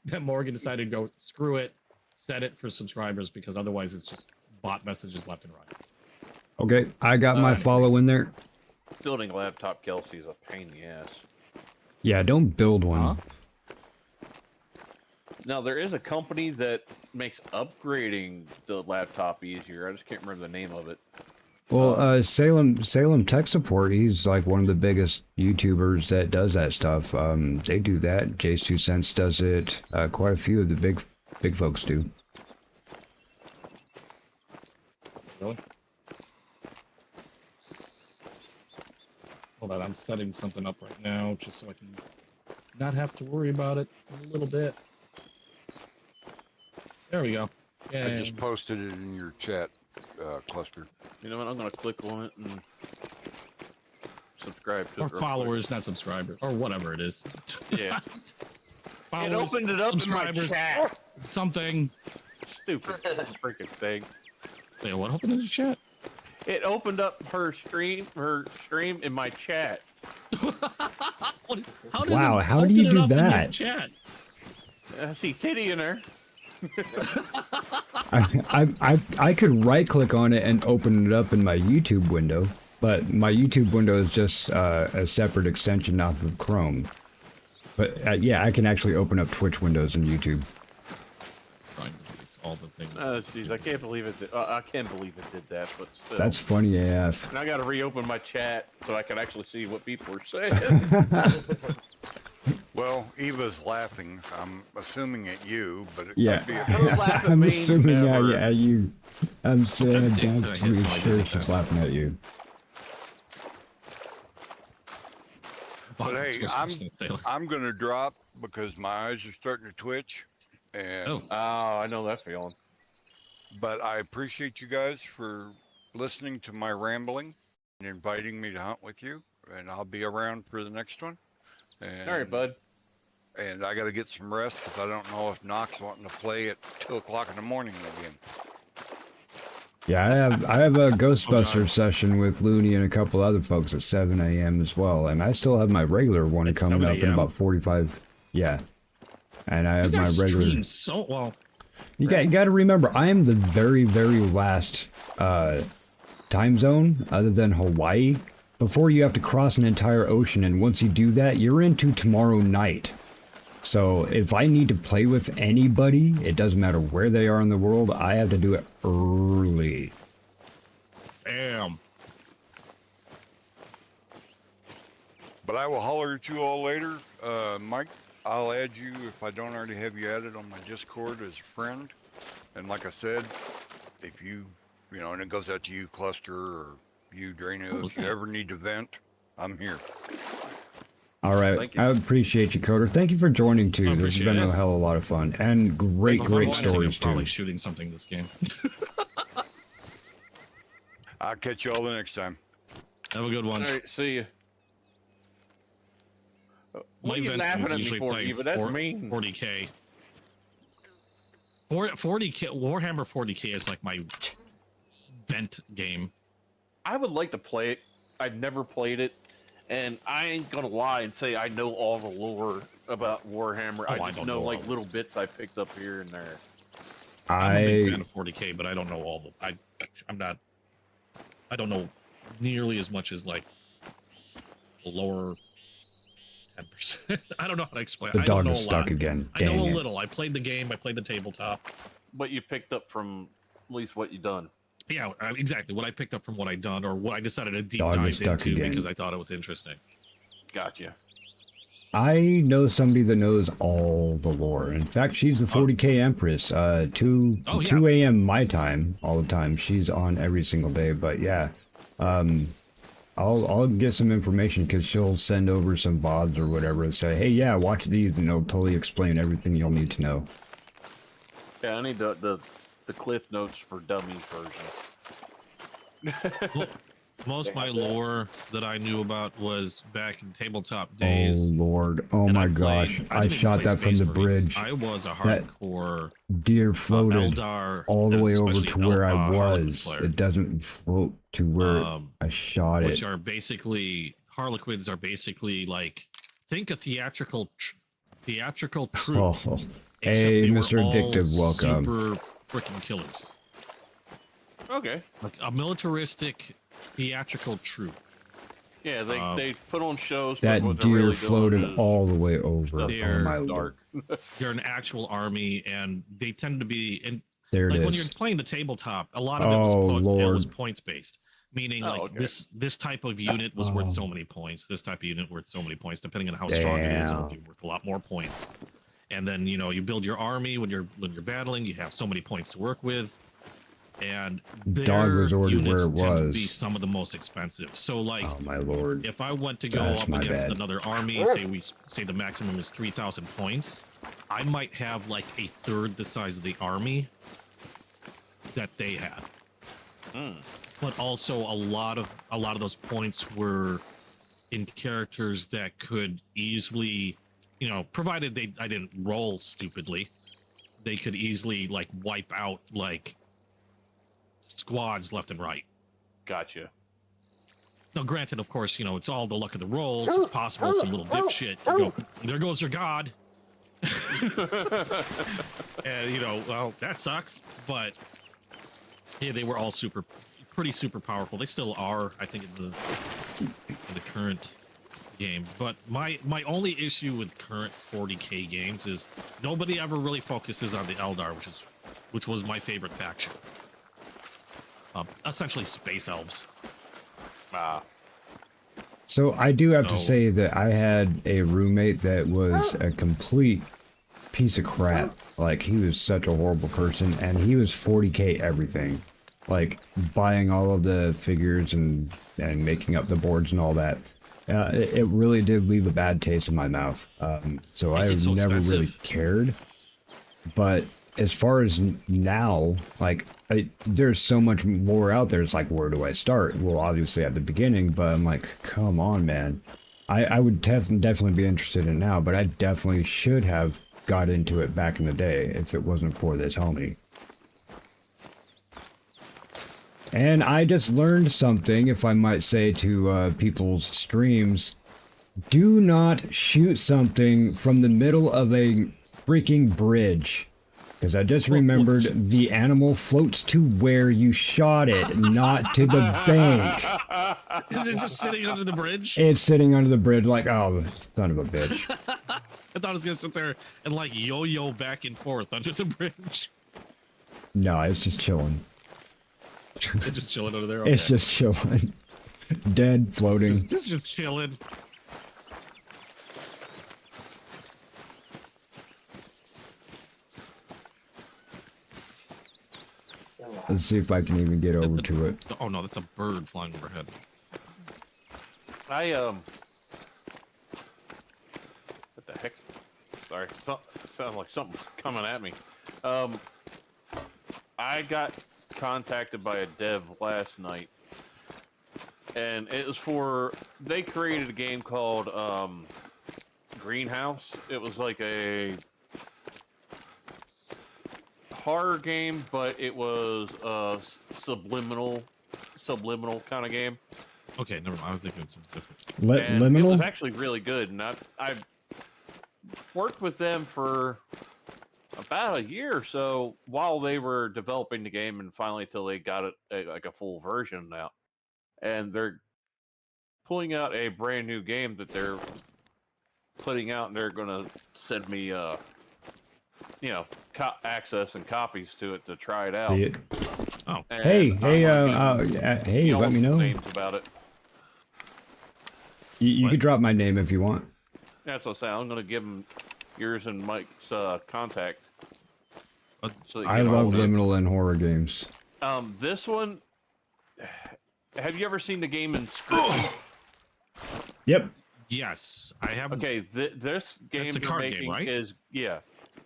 that Morgan decided to go screw it, set it for subscribers, because otherwise it's just bot messages left and right. Okay, I got my follow in there. Building a laptop, Kelsey, is a pain in the ass. Yeah, don't build one. Huh? Now, there is a company that makes upgrading the laptop easier. I just can't remember the name of it. Well, Salem Tech Support, he's like one of the biggest YouTubers that does that stuff. They do that. Jay's 2 Cents does it. Quite a few of the big folks do. Really? Hold on, I'm setting something up right now just so I can not have to worry about it a little bit. There we go. Yeah. I just posted it in your chat, Cluster. You know what? I'm going to click on it and subscribe to Or it. real followers, not subscribers, or whatever it is. quick. Yeah. Followers, It opened it up in my subscribers, chat. something. Stupid freaking thing. Wait, what happened in the chat? It opened up her stream in my chat. How does Wow, it how do open you it do up in your that? Chat? I see titty in her. I could right click on it and open it up in my YouTube window, but my YouTube window is just a separate extension off of Chrome. But yeah, I can actually open up Twitch windows in YouTube. It's all the things. Jeez, I can't believe it. I can't believe it did that, but still. That's funny AF. And I got to reopen my chat so I can actually see what people are saying. Well, Eva's laughing. I'm assuming at you, but it Yeah, could be Don't laugh at I'm me, assuming never. at you. I'm saying Did I I'm hit my sure did she's that? laughing at you. But hey, I'm gonna drop because my eyes are starting to twitch, and Oh. Oh, I know that feeling. but I appreciate you guys for listening to my rambling and inviting me to hunt with you, and I'll be around for the next one. And, All right, bud. And I got to get some rest because I don't know if Knox wanting to play at 2 o'clock in the morning again. Yeah, I have a Ghostbusters session with Looney and a couple other folks at 7 a.m. as well, and I still have my regular one At coming 7 up in about 45. Yeah, and I have my regular. Stream so well. You got to remember, I am the very last time zone other than Hawaii. Before you have to cross an entire ocean, and once you do that, you're into tomorrow night. So if I need to play with anybody, it doesn't matter where they are in the world, I have to do it early. Damn. But I will holler at you all later. Mike, I'll add you if I don't already have you added on my Discord as a friend. And like I said, if you know, and it goes out to you, Cluster, or you, Drano, if you ever need to vent, I'm here. All right, I appreciate you, Coder. Thank you for joining too. This has been a hell of a lot of fun and great stories too. Probably shooting something this game. I'll catch you all the next time. Have a good one. All right, see you. My event is usually playing 40K. 40K Warhammer 40K is like my vent game. I would like to play it. I've never played it, and I ain't gonna lie and say I know all the lore about Warhammer. I just know like little bits I picked up here and there. I'm a big fan of 40K, but I don't know all the. I don't know nearly as much as like the lower 10%. I don't know how to explain. The I don't dog know is stuck again. I know a little. I played the game. I played the tabletop. But you picked up from at least what you done. Yeah, exactly. What I picked up from what I done, or what I decided to deep dive into because I thought it was interesting. Gotcha. I know somebody that knows all the lore. In fact, she's the 40K Empress. 2 a.m. my time, all the time. She's on every single day. But yeah, I'll get some information because she'll send over some VODs or whatever and say, hey, yeah, watch these, and it'll totally explain everything you'll need to know. Yeah, I need the Cliff Notes for Dummies version. Most of my lore that I knew about was back in tabletop days. Oh Lord! Oh my gosh! I shot that from the bridge. I was a hardcore deer floated Eldar, all the way over to where I was. It doesn't float to where I shot it. Which are basically Harlequins are basically like think a theatrical troupe. Oh. Hey, Mr. Addictive, welcome. Super freaking killers. Okay. Like a militaristic theatrical troupe. Yeah, they put on shows. That deer really floated all the way over. They're my dark. They're an actual army, and they tend to be. And there like it when is. you're playing the tabletop, a lot of it was points based. Meaning, this type of unit was worth so many points. This type of unit worth so many points. Depending on how strong it is, it'll be worth a lot more points. And then you build your army when you're battling. You have so many points to work with. And their units tend to be some of the most expensive. So, like, oh my Lord, if I went to go up against another army, say the maximum is 3,000 points, I might have like a third the size of the army that they had. But also a lot of those points were in characters that could easily, provided I didn't roll stupidly, they could easily like wipe out like squads left and right. Gotcha. Now, granted, of course, it's all the luck of the rolls. It's possible some little dipshit to go, there goes your god. And, well, that sucks. But, yeah, they were all pretty super powerful. They still are, I think, in the current game. But my only issue with current 40K games is nobody ever really focuses on the Eldar, which was my favorite faction. Essentially space elves. So I do have to say that I had a roommate that was a complete piece of crap. Like, he was such a horrible person, and he was 40K everything. Like, buying all of the figures and making up the boards and all that. It really did leave a bad taste in my mouth. So I never really cared. But as far as now, like, there's so much more out there. It's like, where do I start? Well, obviously at the beginning, but I'm like, come on, man. I would definitely be interested in it now, but I definitely should have got into it back in the day if it wasn't for this homie. And I just learned something, if I might say, to people's streams. Do not shoot something from the middle of a freaking bridge. Because I just remembered the animal floats to where you shot it, not to the bank. Is it just sitting under the bridge? It's sitting under the bridge like, oh, son of a bitch. I thought it was going to sit there and like yo-yo back and forth under the bridge. No, it's just chilling. It's just chilling under there? Okay. It's just chilling. Dead, floating. Just chilling. Let's see if I can even get over to it. Oh no, that's a bird flying overhead. What the heck? Sorry, sounds like something's coming at me. I got contacted by a dev last night, and it was for, they created a game called Greenhouse. It was like a horror game, but it was a subliminal kind of game. Okay, never mind. I was thinking something different. And Liminal? it was actually really good, and I've worked with them for about a year or so while they were developing the game, and finally till they got it like a full version out. And they're pulling out a brand new game that they're putting out, and they're gonna send me access and copies to it to try it out. See it? Oh. And Hey, I'm hey, gonna give hey, y'all let me know. names about it. You What? can drop my name if you want. That's what I'm saying. I'm gonna give them yours and Mike's contact. So that I you can love hold it. liminal and horror games. This one. Have you ever seen the game Inscription? Yep. Yes, I have. Okay, this game the they're card game, making right? is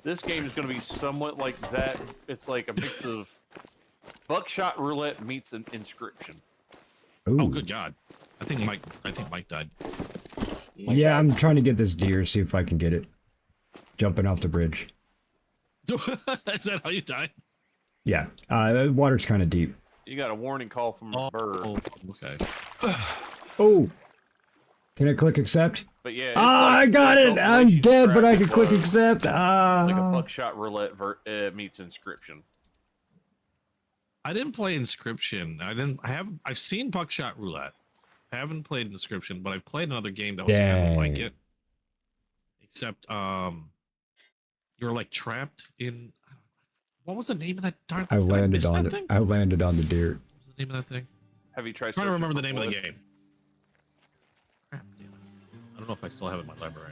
This game is going to be somewhat like that. It's like a mix of Buckshot Roulette meets an Inscription. Ooh. Oh, good God! I think Mike died. Yeah, I'm trying to get this deer, see if I can get it. Jumping off the bridge. Is that how you died? Yeah, the water's kind of deep. You got a warning call from a bird. Oh, okay. Oh! Can I click accept? But yeah, it's I like got it! I'm compilation dead, but I track can click of, accept. like a Ah! Buckshot Roulette meets Inscription. I didn't play Inscription. I've seen Buckshot Roulette. I haven't played Inscription, but I've played another game that was kind of like Dang. it. Except, you're like trapped in. What was the name of that darn I thing? Did landed miss on that it. thing? I landed on the deer. What was the name of that thing? Have you tried? I'm trying to searching remember the for name of the blood? game. Crap, damn it. I don't know if I still have it in my library.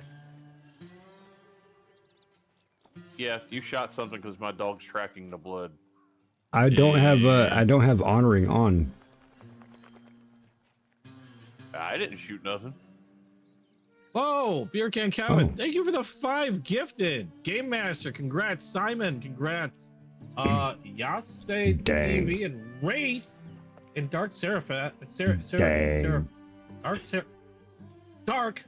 Yeah, you shot something because my dog's tracking the blood. I don't have honoring on. I didn't shoot nothing. Whoa, Beer Can Kevin, Oh. thank you for the 5 gifted. Game Master, congrats. Simon, congrats. Yase Dang. TV and Wraith and Dark Seraphat. Dang. Dark.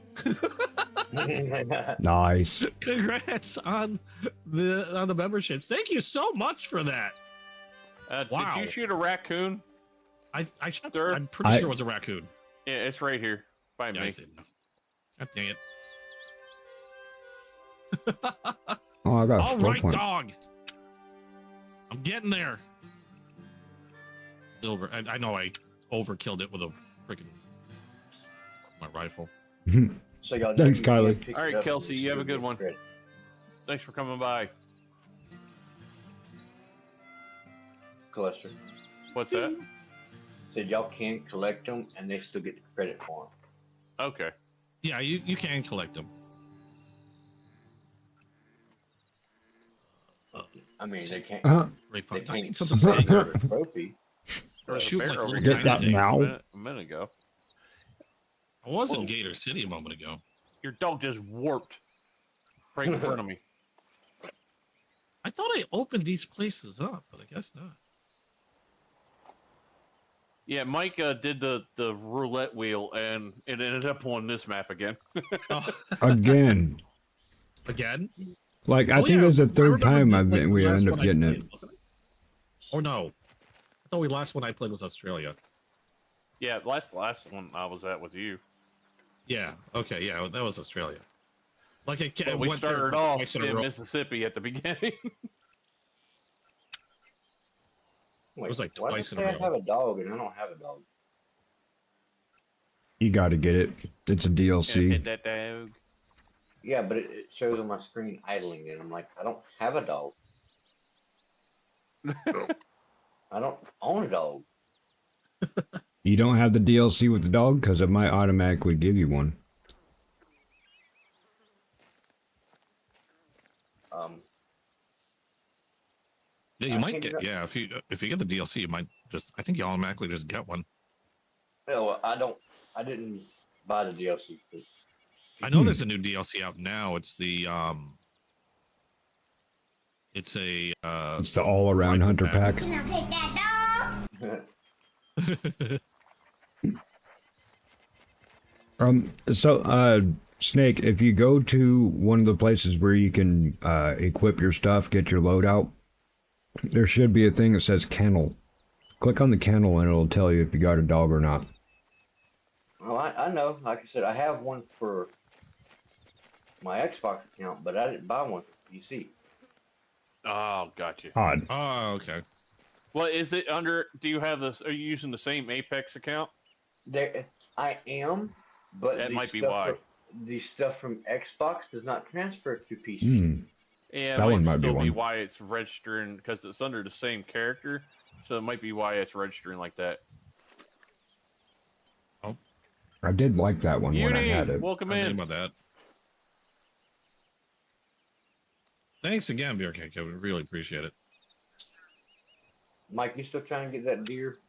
Nice. Congrats on the memberships. Thank you so much for that. Wow. Did you shoot a raccoon? I shot. Sir? I'm pretty sure it was a raccoon. Yeah, it's right here by Yeah, me. I see it now. God dang it. Oh, I got a All score right, point. dog. I'm getting there. Silver. I know I overkilled it with a freaking my rifle. So y'all Thanks, you Kylie. can't pick All right, it up Kelsey, and you have a still good get one. credit. Thanks for coming by. Cluster. What's that? Said y'all can't collect them and they still get the credit for them. Okay. Yeah, you can collect them. I mean, they can't. Great They fun. I can't need something take bigger. the trophy. There was a Shoot bear like over little here Get that tiny things. now. a minute ago. I was in Whoa. Gator City a moment ago. Your dog just warped right in front of me. I thought I opened these places up, but I guess not. Yeah, Mike did the roulette wheel, and it ended up on this map again. Oh, Again. again? Like, I Oh, think yeah, it's the I third remember time this, like, we the last end up one I getting it. played, wasn't it? Or no. I thought the last one I played was Australia. Yeah, last one I was at with you. Yeah, okay, yeah, that was Australia. Like I But we went there started off twice in a in row. Mississippi at the beginning. Wait, was like why twice does in a I row. have a dog and I don't have a dog? You gotta get it. It's a Yeah, DLC. hit that dog. Yeah, but it shows on my screen idling and I'm like, I don't have a dog. I don't own a dog. You don't have the DLC with the dog? Because it might automatically give you one. Yeah, you might get. Yeah, if you get the DLC, you might just. I think you automatically just get one. No, I didn't buy the DLC. I know there's a new DLC out now. It's the It's a. It's the all-around hunter pack. Can I take that dog? Snake, if you go to one of the places where you can equip your stuff, get your load out, there should be a thing that says kennel. Click on the kennel and it'll tell you if you got a dog or not. Well, I know. Like I said, I have one for my Xbox account, but I didn't buy one for PC. Oh, gotcha. Odd. Oh, okay. Well, is it under? Do you have this? Are you using the same Apex account? I am, but That might be stuff why. The stuff from Xbox does not transfer to PC. Hmm. Yeah, That one might be still one. why it's registering because it's under the same character, so it might be why it's registering like that. I did like that one when I Uni, had it. welcome I in. about that. Thanks again, Beer Cake. I really appreciate it. Mike, you still trying to get that deer?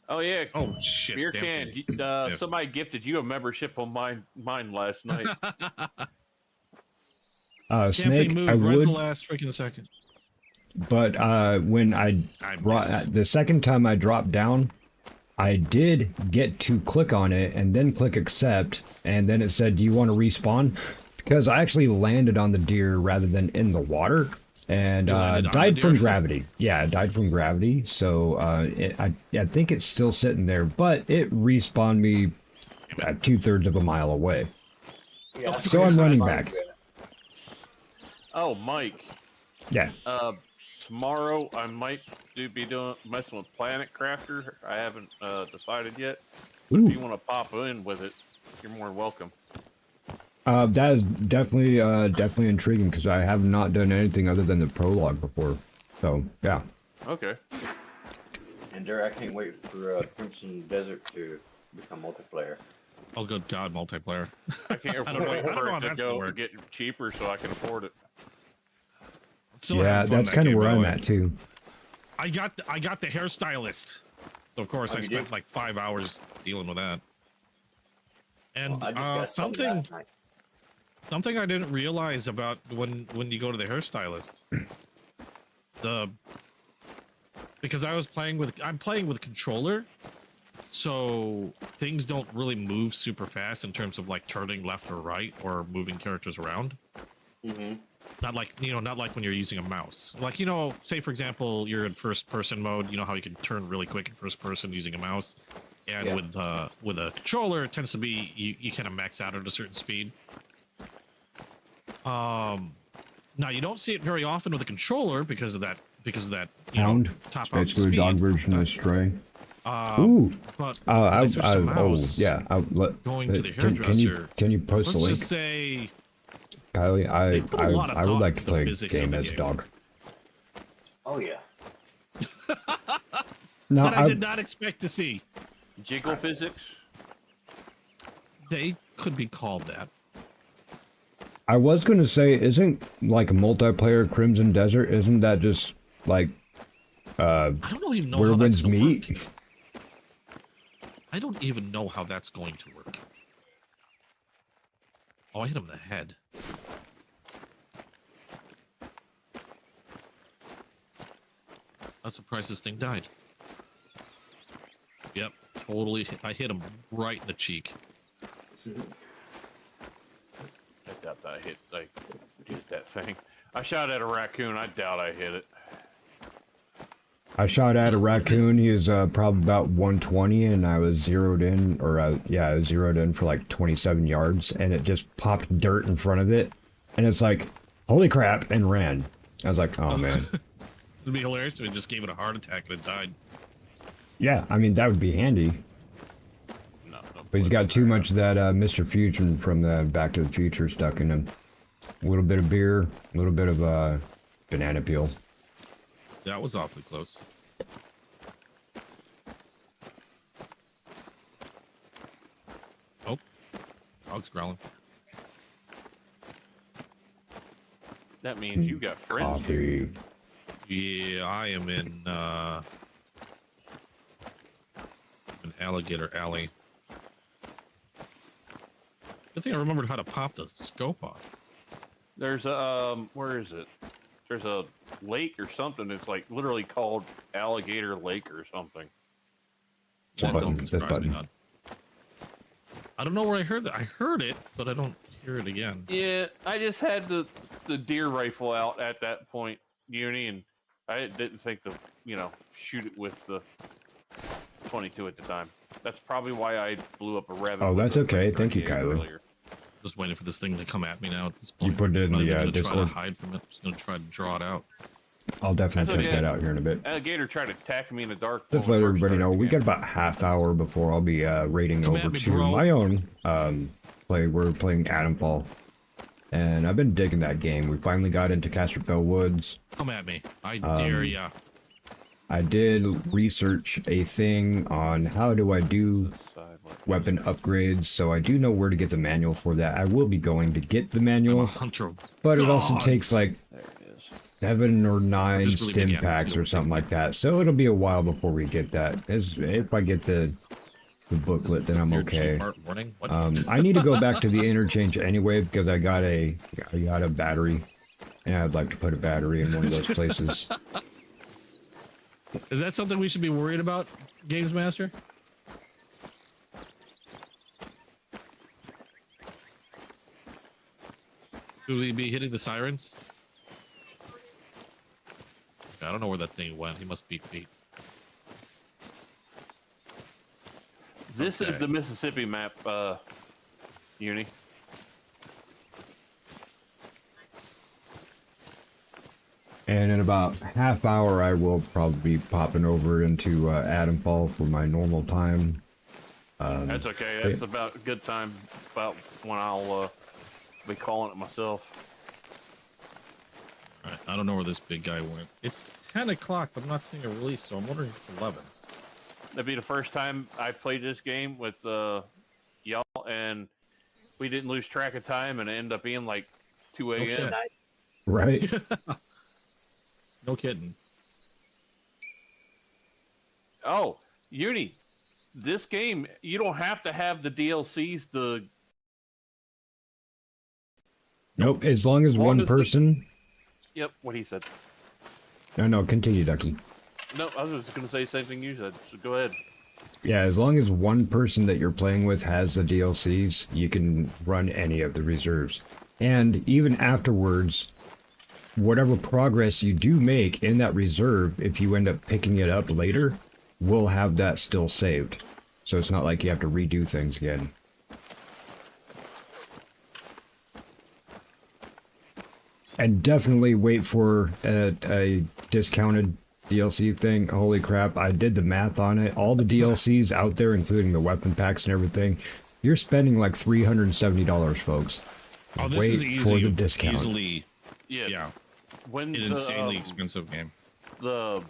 Oh yeah. Oh shit! Beer damn can. it. Yes. Somebody gifted you a membership on mine last night. Snake, moved I right would, the last freaking second. but when I missed. the second time I dropped down, I did get to click on it and then click accept, and then it said, "Do you want to respawn?" Because I actually landed on the deer rather than in the water, and You landed on died the from deer? gravity. Yeah, died from gravity. So I think it's still sitting there, but it respawned me at 2/3 of a mile away. Yeah, So I'm running back. Oh, Mike. Yeah. Tomorrow I might be messing with Planet Crafter. I haven't decided yet. But Ooh. if you want to pop in with it, you're more than welcome. That is definitely intriguing because I have not done anything other than the prologue before. So yeah. Okay. And there, I can't wait for Crimson Desert to become multiplayer. Oh, good God, multiplayer. I can't I don't know- wait I don't for know it how to that's gonna go work. get cheaper so I can afford it. Still Yeah, having fun that's that kind of game, where by the I'm way. at too. I got the hairstylist, so of course Oh, I you spent did? like 5 hours dealing with that. And Well, I just got something last night. something I didn't realize about when you go to the hairstylist, because I'm playing with controller, so things don't really move super fast in terms of like turning left or right or moving characters around. Mm-hmm. Not like when you're using a mouse. Like, say for example, you're in first person mode, you know how you can turn really quick in first person using a mouse. And Yeah. with a controller, it tends to be you kind of max out at a certain speed. Now you don't see it very often with a controller because of that Hound. top It's out basically a speed. dog version of Stray. But when I switched to mouse, going to the hairdresser, can you post let's a link, just say Kylie? they put a lot of I would thought like to into play a physics of game the as a game. dog. Oh yeah. No, that I did not expect to see. Jiggle physics? They could be called that. I was gonna say, isn't like a multiplayer Crimson Desert? Isn't that just like I don't even know where how that's winds going to meet? work. I don't even know how that's going to work. Oh, I hit him in the head. I'm surprised this thing died. Yep, totally. I hit him right in the cheek. I doubt that I did that thing. I shot at a raccoon. I doubt I hit it. I shot at a raccoon. He was probably about 120, and I was zeroed in, or I was zeroed in for like 27 yards, and it just popped dirt in front of it, and it's like, holy crap, and ran. I was like, oh man. It'd be hilarious if it just gave it a heart attack and it died. Yeah, I mean that would be handy, No, but he's got too much of that Mr. Future from the Back to the Future stuck in him. A little bit of beer, a little bit of banana peel. That was awfully close. Oh, dog's growling. That means you got friends here. Coffee. Yeah, I am in Alligator Alley. Good thing I remembered how to pop the scope off. There's a where is it? There's a lake or something. It's like literally called Alligator Lake or something. That button, doesn't this surprise me button. none. I don't know where I heard that. I heard it, but I don't hear it again. Yeah, I just had the deer rifle out at that point, Uni, and I didn't think to, shoot it with the 22 at the time. That's probably why I blew up a rabbit. Oh, with that's the okay. Thank you, 38 Kyler. earlier. Just waiting for this thing to come at me now. At this You point. put it in I'm the not even gonna try Discord. to hide from it. I'm just gonna try to draw it out. I'll definitely That's check okay. that out here in a bit. Alligator tried to attack me in the dark. Just when let we first everybody know, started we the got game. about half hour before I'll be raiding Come over at me, to bro. my own play. We're playing Adamfall, and I've been digging that game. We finally got into Casterfell Woods. Come at me. I dare ya. I did research a thing on how do I do weapon upgrades, so I do know where to get the manual for that. I will be going to get the I'm a manual, hunter of but it also gods. takes like There it is. 7 or 9 Just really stim big animals, packs you or don't something think. like that. So it'll be a while before we get that. If I get the booklet, then I'm Your okay. chief art warning? What? I need to go back to the interchange anyway because I got a battery, and I'd like to put a battery in one of those places. Is that something we should be worried about, Games Master? Should we be hitting the sirens? I don't know where that thing went. He must be beat. This is Okay. the Mississippi map, Uni. And in about half hour, I will probably be popping over into Adamfall for my normal time. That's okay. That's about a good time. About when I'll be calling it myself. All right, I don't know where this big guy went. It's 10 o'clock, but I'm not seeing a release, so I'm wondering if it's 11. That'd be the first time I played this game with y'all, and we didn't lose track of time, and it ended up being like 2 a.m. shit. Right? No kidding. Oh, Uni, this game, you don't have to have the DLCs. Nope. As long as Long one as the- person. Yep, what he said. No, continue, Ducky. No, I was just going to say the same thing you said, so go ahead. Yeah, as long as one person that you're playing with has the DLCs, you can run any of the reserves. And even afterwards, whatever progress you do make in that reserve, if you end up picking it up later, we'll have that still saved. So it's not like you have to redo things again. And definitely wait for a discounted DLC thing. Holy crap, I did the math on it. All the DLCs out there, including the weapon packs and everything, you're spending like $370, folks. Oh, this Wait is for easy. the discount. Easily, Yeah. yeah. When An insanely expensive game. the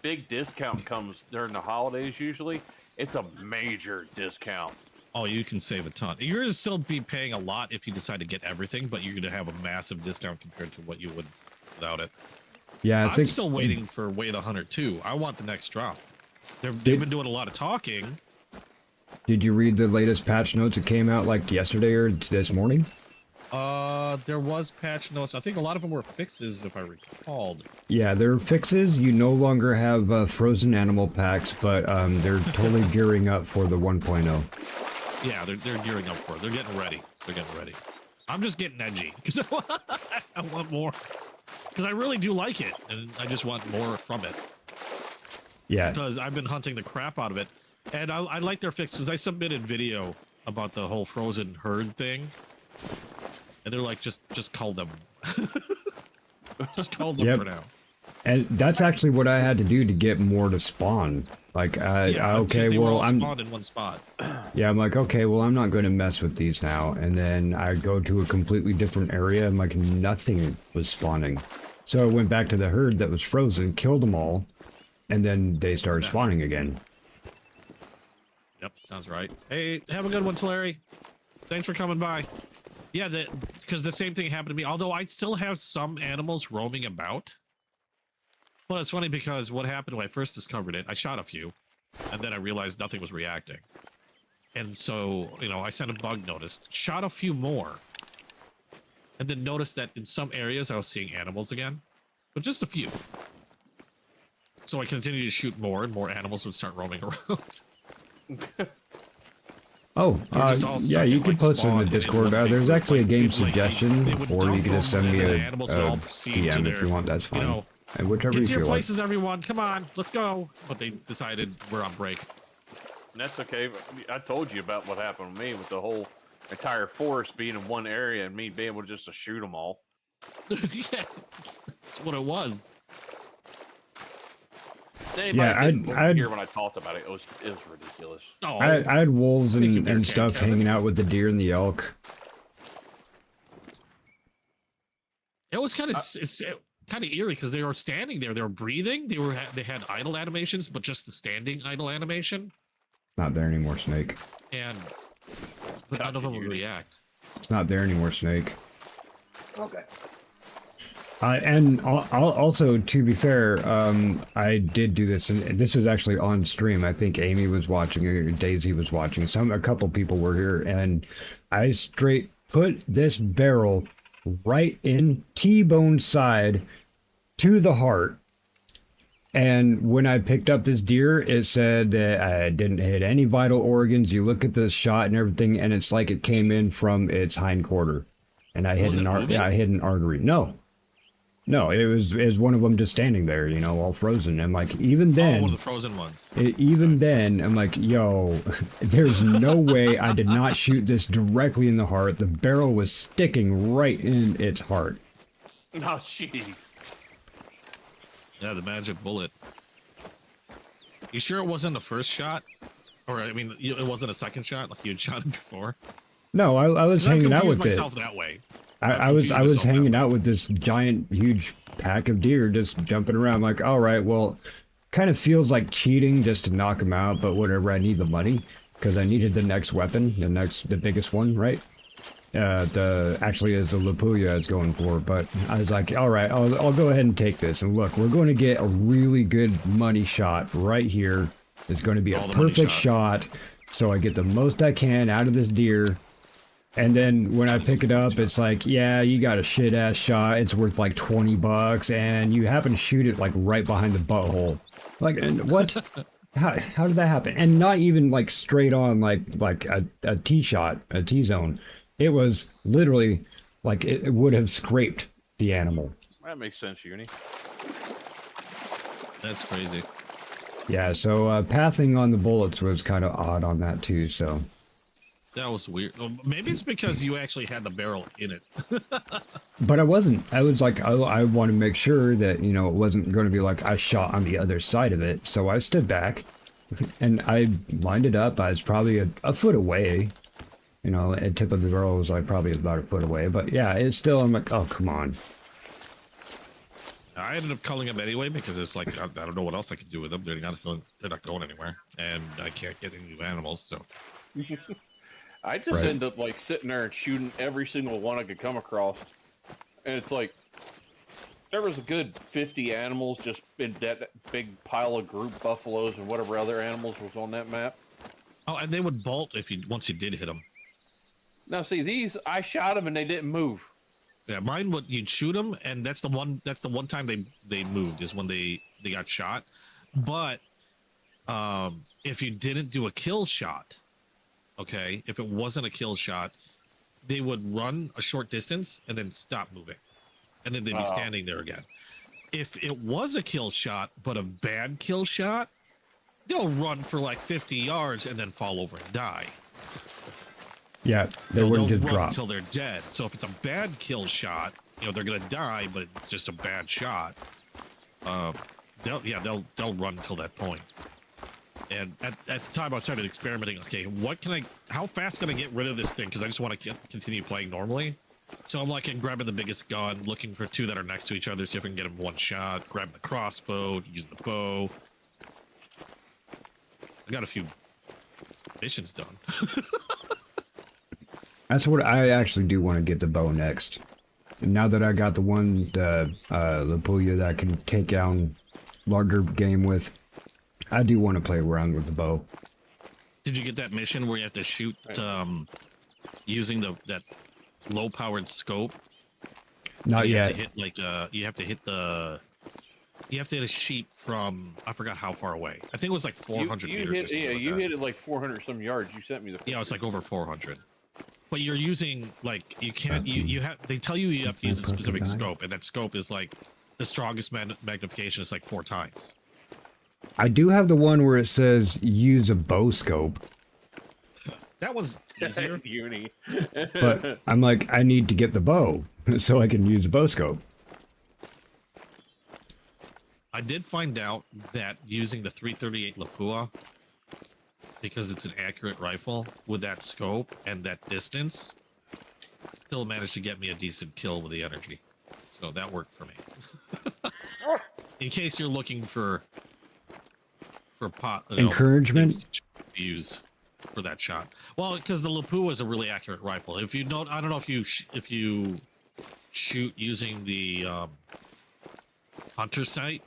big discount comes during the holidays, usually, it's a major discount. Oh, you can save a ton. You're going to still be paying a lot if you decide to get everything, but you're going to have a massive discount compared to what you would without it. Yeah, I I'm think still waiting for Way the Hunter 2. I want the next drop. They've Did- been doing a lot of talking. Did you read the latest patch notes that came out like yesterday or this morning? There was patch notes. I think a lot of them were fixes, if I recalled. Yeah, there are fixes. You no longer have frozen animal packs, but they're totally gearing up for the 1.0. Yeah, they're gearing up for it. They're getting ready. They're getting ready. I'm just getting edgy because I want more. Because I really do like it, and I just want more from it. Yeah, Because I've been hunting the crap out of it, and I like their fixes. I submitted video about the whole frozen herd thing, and they're like, just call them. Just call them Yep. for now. and that's actually what I had to do to get more to spawn. Like, Yeah, okay, because they were well, all I'm spawned in one spot. yeah, I'm like, okay, well, I'm not going to mess with these now. And then I go to a completely different area, and like nothing was spawning. So I went back to the herd that was frozen, killed them all, and then they started spawning again. Yep, sounds right. Hey, have a good one, Larry. Thanks for coming by. Yeah, because the same thing happened to me. Although I still have some animals roaming about. Well, it's funny because what happened when I first discovered it, I shot a few, and then I realized nothing was reacting. And so, you know, I sent a bug notice, shot a few more, and then noticed that in some areas I was seeing animals again, but just a few. So I continued to shoot more, and more animals would start roaming around. Oh, Just all yeah, stuck you in, can like, post in the spawn Discord. in one There's big actually a group, game like, suggestion, they would or you dump can just them, send me and then a, the animals would all proceed to DM if their, you want. That's fine. you know, And whichever get you to your feel like. places, everyone. Come on, let's go. But they decided we're on break. And that's okay. I told you about what happened to me with the whole entire forest being in one area and me being able just to shoot them all. Yeah, that's what it was. Anybody I'd hear when I talked about it, it was ridiculous. Oh, I had wolves Thank you, and Bear stuff Cat Kevin. hanging out with the deer and the elk. it was kind of kind of eerie because they were standing there, they were breathing, they had idle animations, but just the standing idle animation, Not there anymore, Snake. and but none of them would react. It's not there anymore, Snake. Okay. And also, to be fair, I did do this, and this was actually on stream. I think Amy was watching, or Daisy was watching. A couple people were here, and I straight put this barrel right in T-bone side to the heart. And when I picked up this deer, it said that I didn't hit any vital organs. You look at the shot and everything, and it's like it came in from its hind quarter. And I hit I hit an artery. No, it was one of them just standing there, you know, all frozen. And like, even then, one of the frozen ones. Even then, I'm like, yo, there's no way I did not shoot this directly in the heart. The barrel was sticking right in its heart. Oh, jeez. Yeah, the magic bullet. You sure it wasn't the first shot? Or, I mean, it wasn't a second shot like you had shot it before? No, I was hanging out with it. myself that way. I was hanging out with this giant, huge pack of deer just jumping around. Like, all right, well, kind of feels like cheating just to knock them out, but whatever. I need the money because I needed the next weapon, the biggest one, right? Actually is the Lapuya I was going for, but I was like, all right, I'll go ahead and take this. And look, we're going to get a really good money shot right here. It's going to be a perfect shot, so I get the most I can out of this deer. And then when I pick it up, it's like, yeah, you got a shit ass shot. It's worth like $20, and you happen to shoot it like right behind the butthole. Like, and what? How did that happen? And not even like straight on, like a T shot, a T zone. It was literally like it would have scraped the animal. That makes sense, Uni. That's crazy. Yeah, so pathing on the bullets was kind of odd on that too, so. That was weird. Well, maybe it's because you actually had the barrel in it. But I wasn't. I was like, I want to make sure that, you know, it wasn't going to be like I shot on the other side of it. So I stood back and I lined it up. I was probably a foot away. You know, the tip of the barrel was like probably about a foot away. But yeah, it's still, I'm like, oh, come on. I ended up culling them anyway because it's like, I don't know what else I could do with them. They're not going anywhere. And I can't get any new animals, so. I just end up like sitting there and shooting every single one I could come across. And it's like, there was a good 50 animals just in that big pile of group buffaloes and whatever other animals was on that map. Oh, and they would bolt once you did hit them. Now see, these, I shot them and they didn't move. Yeah, mine you'd shoot them, and that's the one time they moved is when they got shot. But if you didn't do a kill shot, okay, if it wasn't a kill shot, they would run a short distance and then stop moving, and then they'd be standing there again. If it was a kill shot but a bad kill shot, they'll run for like 50 yards and then fall over and die. Yeah, they wouldn't just run drop until they're dead. So if it's a bad kill shot, you know, they're gonna die, but it's just a bad shot. They'll run until that point. And at the time I started experimenting, okay, how fast can I get rid of this thing? Because I just want to continue playing normally. So I'm like, I'm grabbing the biggest gun, looking for two that are next to each other, see if I can get them one shot, grabbing the crossbow, using the bow. I got a few missions done. That's what I actually do want to get the bow next. And now that I got the one, the Lapuya that can take down larger game with. I do want to play around with the bow. Did you get that mission where you have to shoot using that low-powered scope? Not you yet. Have to hit like you have to hit a sheep from I forgot how far away. I think it was like 400 meters. Hit, yeah, you hit it like 400 some yards. You sent me the. Yeah, it's like over 400. But you're using like you can't you have they tell you have to use a specific scope, and that scope is like the strongest magnification is like 4 times. I do have the one where it says use a bow scope. That was easier. Uni. But I'm like, I need to get the bow so I can use a bow scope. I did find out that using the 338 Lapua, because it's an accurate rifle with that scope and that distance, still managed to get me a decent kill with the energy. So that worked for me. In case you're looking for encouragement, use for that shot. Well, because the Lapua is a really accurate rifle. If you note, I don't know if you shoot using the hunter sight,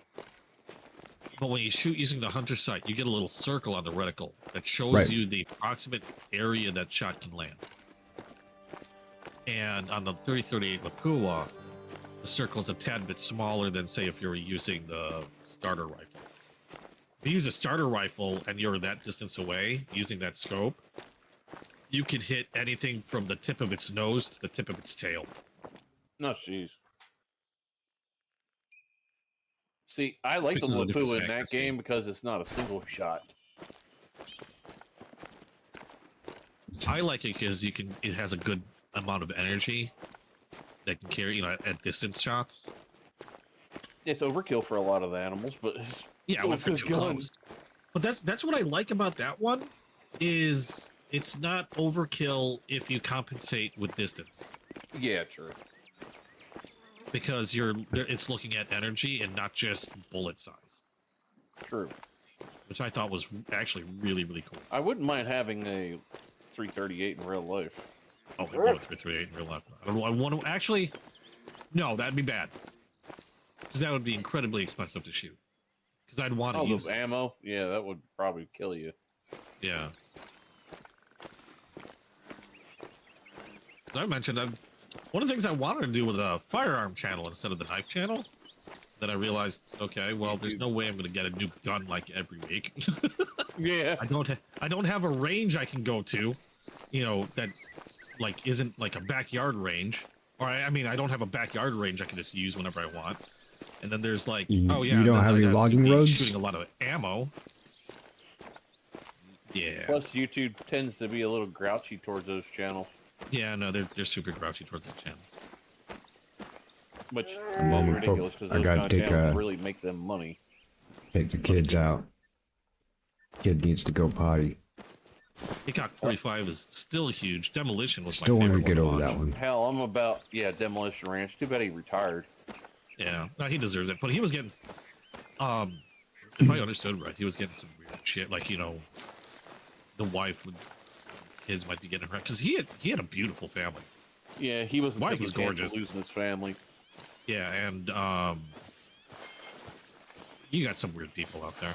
but when you shoot using the hunter sight, you get a little circle on the reticle that shows you the approximate area that shot can land. And on the 3038 Lapua, the circle's a tad bit smaller than, say, if you were using the starter rifle. If you use a starter rifle and you're that distance away using that scope, you can hit anything from the tip of its nose to the tip of its tail. No, jeez. See, I like the Lapua in that game because it's not a single shot. I like it because it has a good amount of energy that can carry, at distance shots. It's overkill for a lot of the animals, but yeah, I went for too close. But that's what I like about that one, is it's not overkill if you compensate with distance. Yeah, true. Because it's looking at energy and not just bullet size. True. Which I thought was actually really, really cool. I wouldn't mind having a 338 in real life. Oh, I go with 338 in real life. I don't know. I want to actually. No, that'd be bad. Because that would be incredibly expensive to shoot. Because I'd want to use ammo. Yeah, that would probably kill you. Yeah. As I mentioned, one of the things I wanted to do was a firearm channel instead of the knife channel. Then I realized, okay, well, there's no way I'm going to get a new gun like every week. Yeah. I don't have a range I can go to, that like isn't like a backyard range. Or I mean, I don't have a backyard range I can just use whenever I want. And then there's like, you don't have any logging roads? Shooting a lot of ammo. Yeah. Plus, YouTube tends to be a little grouchy towards those channels. Yeah, no, they're super grouchy towards the channels. Which is ridiculous because those kind of channels really make them money. Take the kids out. Kid needs to go potty. Hickok 45 is still huge. Demolition was still my favorite want to get one over to that one. Hell, I'm about Demolition Ranch. Too bad he retired. Yeah, no, he deserves it. But he was getting, if I understood right, he was getting some weird shit. Like the wife with kids might be getting hurt because he had a beautiful family. Yeah, he was. Wife was gorgeous. Losing his family. Yeah, and you got some weird people out there.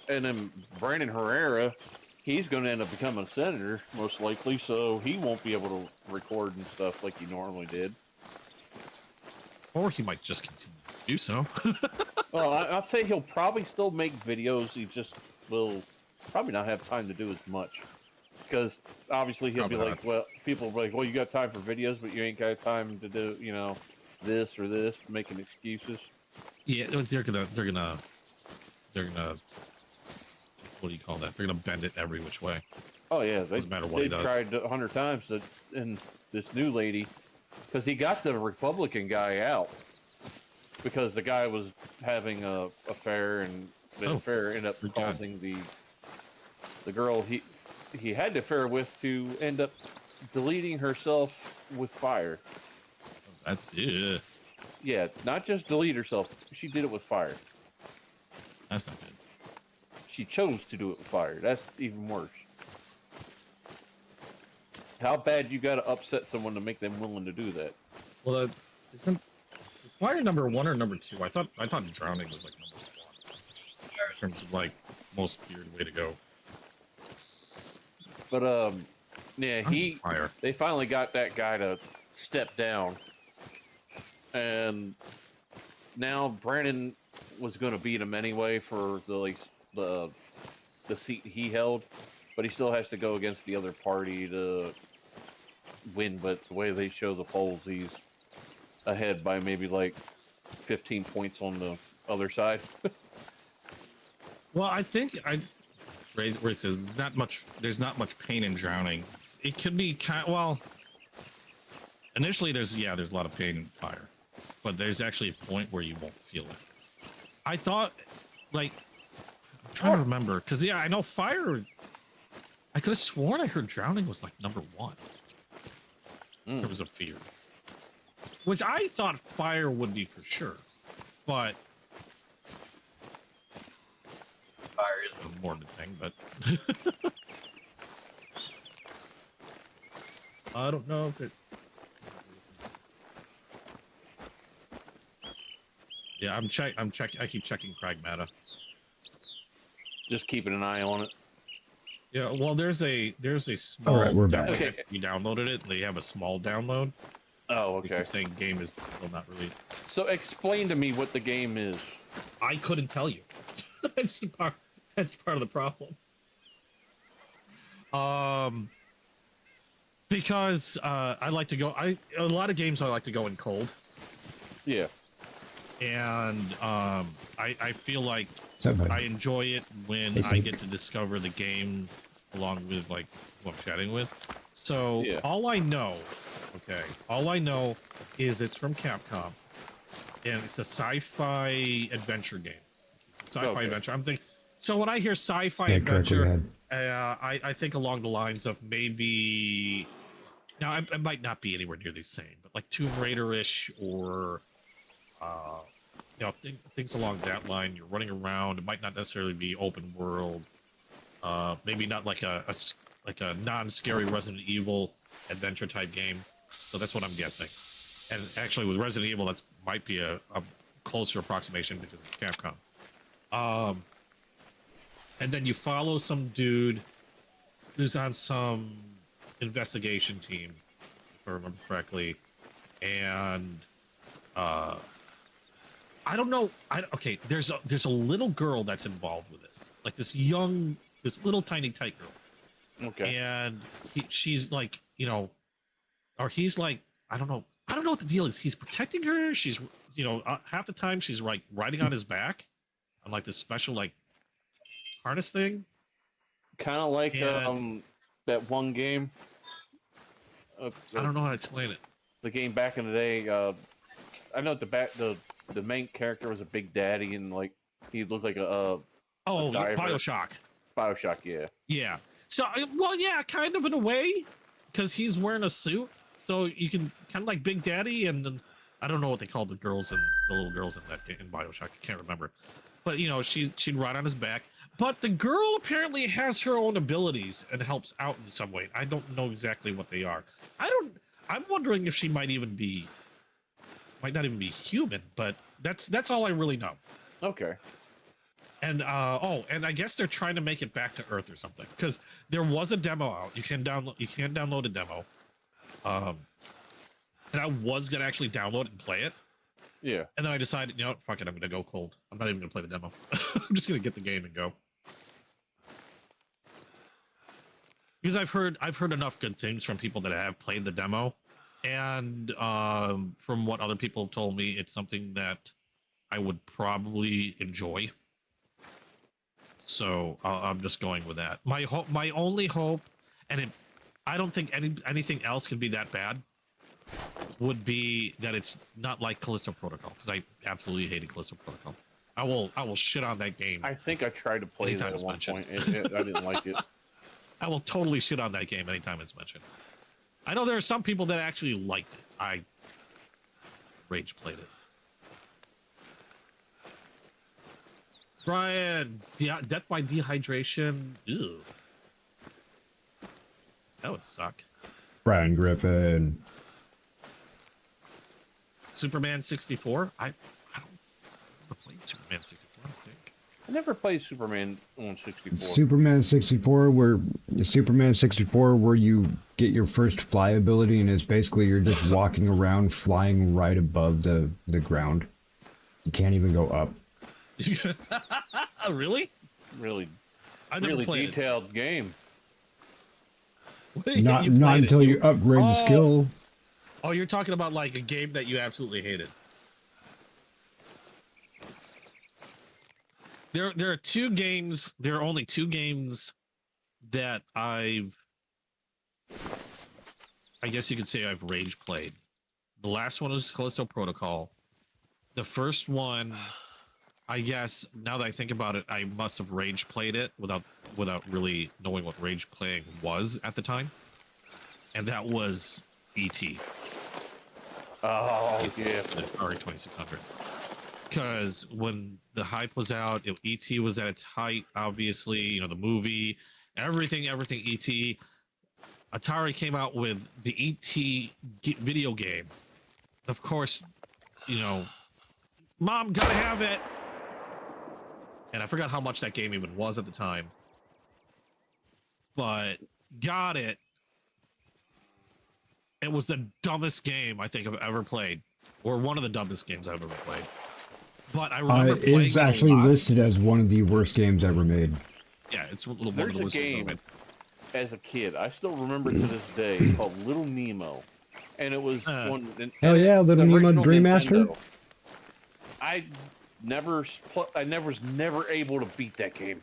And then Brandon Herrera, he's going to end up becoming a senator most likely, so he won't be able to record and stuff like he normally did. Or he might just continue to do so. Well, I'd say he'll probably still make videos. He just will probably not have time to do as much. Because obviously he'll be like, well, people will be like, well, you got time for videos, but you ain't got time to do, this or this, making excuses. Yeah, they're gonna, what do you call that? They're gonna bend it every which way. Oh yeah, doesn't matter what he does. Tried 100 times and this new lady, because he got the Republican guy out because the guy was having a affair, and the affair ended up causing the girl he had the affair with to end up deleting herself with fire. Yeah. Yeah, not just delete herself. She did it with fire. That's not good. She chose to do it with fire. That's even worse. How bad you got to upset someone to make them willing to do that? Well, isn't fire number 1 or number 2? I thought drowning was like number 1 in terms of like most weird way to go. But yeah, Fire. they finally got that guy to step down, and now Brandon was going to beat him anyway for the seat he held, but he still has to go against the other party to win. But the way they show the polls, he's ahead by maybe like 15 points on the other side. Well, I think Ray says there's not much pain in drowning. It could be well, initially there's a lot of pain in fire, but there's actually a point where you won't feel it. I thought, like, I'm trying to remember, because yeah, I know fire, I could have sworn I heard drowning was like number 1. There was a fear, which I thought fire would be for sure, but fire is a morbid thing, but I don't know if it. Yeah, I keep checking Pragmata. Just keeping an eye on it. Yeah, well, there's a small. All right, we're back. Okay. You downloaded it. They have a small download. Oh, They okay. keep saying game is still not released. So explain to me what the game is. I couldn't tell you. That's part of the problem. Because I like to go. A lot of games I like to go in cold, Yeah. and I feel like Somebody. I enjoy it when Hey, I Steve. get to discover the game along with like who I'm chatting with. So Yeah. all I know is it's from Capcom, and it's a sci-fi adventure game. Sci-fi Okay. adventure. I'm thinking. So when I hear sci-fi Yeah, correct what you adventure, had. I think along the lines of maybe. Now it might not be anywhere near the same, but like Tomb Raider-ish or. Things along that line. You're running around. It might not necessarily be open world. Maybe not like a non-scary Resident Evil adventure type game. So that's what I'm guessing. And actually, with Resident Evil, that might be a closer approximation because it's Capcom. And then you follow some dude who's on some investigation team, if I remember correctly, and I don't know. Okay, there's a little girl that's involved with this, like this little tiny tight girl. Okay. And she's like, or he's like, I don't know what the deal is. He's protecting her. She's, half the time she's like riding on his back on like this special like harness thing. Kind of like And- that one game. I don't know how to explain it. The game back in the day. I know the main character was a big daddy, and like he looked like a diver. BioShock. BioShock, yeah. Yeah. So, well, yeah, kind of in a way, because he's wearing a suit. So you can kind of like Big Daddy, and then I don't know what they call the little girls in that game in BioShock. I can't remember. But she'd ride on his back. But the girl apparently has her own abilities and helps out in some way. I don't know exactly what they are. I'm wondering if she might not even be human. But that's all I really know. Okay. And and I guess they're trying to make it back to Earth or something, because there was a demo out. You can download a demo. And I was gonna actually download it and play it. Yeah. And then I decided, fuck it, I'm gonna go cold. I'm not even gonna play the demo. I'm just gonna get the game and go. Because I've heard enough good things from people that have played the demo, and from what other people have told me, it's something that I would probably enjoy. So I'm just going with that. My only hope, and I don't think anything else could be that bad, would be that it's not like Callisto Protocol, because I absolutely hated Callisto Protocol. I will shit on that game. I think I tried to play Anytime that at it's one mentioned. point. I didn't like it. I will totally shit on that game anytime it's mentioned. I know there are some people that actually liked it. I rage played it. Brian, death by dehydration. Ew. That would suck. Brian Griffin. Superman 64. I don't ever played Superman 64. I don't think. I never played Superman on 64. Superman 64 where you get your first fly ability, and it's basically you're just walking around flying right above the ground. You can't even go up. Really? Really, I never really played detailed game. it. Not You played until it. you upgrade the skill. Oh, you're talking about like a game that you absolutely hated. There are two games. There are only two games that I guess you could say I've rage played. The last one was Callisto Protocol. The first one, I guess now that I think about it, I must have rage played it without really knowing what rage playing was at the time, and that was E.T. Oh yeah, the RE2600. Because when the hype was out, E.T. was at its height. Obviously, you know, the movie, everything E.T. Atari came out with the E.T. video game. Of course, you know, Mom, gotta have it. And I forgot how much that game even was at the time. But got it. It was the dumbest game I think I've ever played. Or one of the dumbest games I've ever played. But I remember playing It's it actually a lot. listed as one of the worst games ever made. Yeah, it's one of the there's a worst games game ever made. as a kid I still remember to this day called Little Nemo, and it was one. Oh yeah, Little the Nemo original Dream Master. Nintendo. I was never able to beat that game,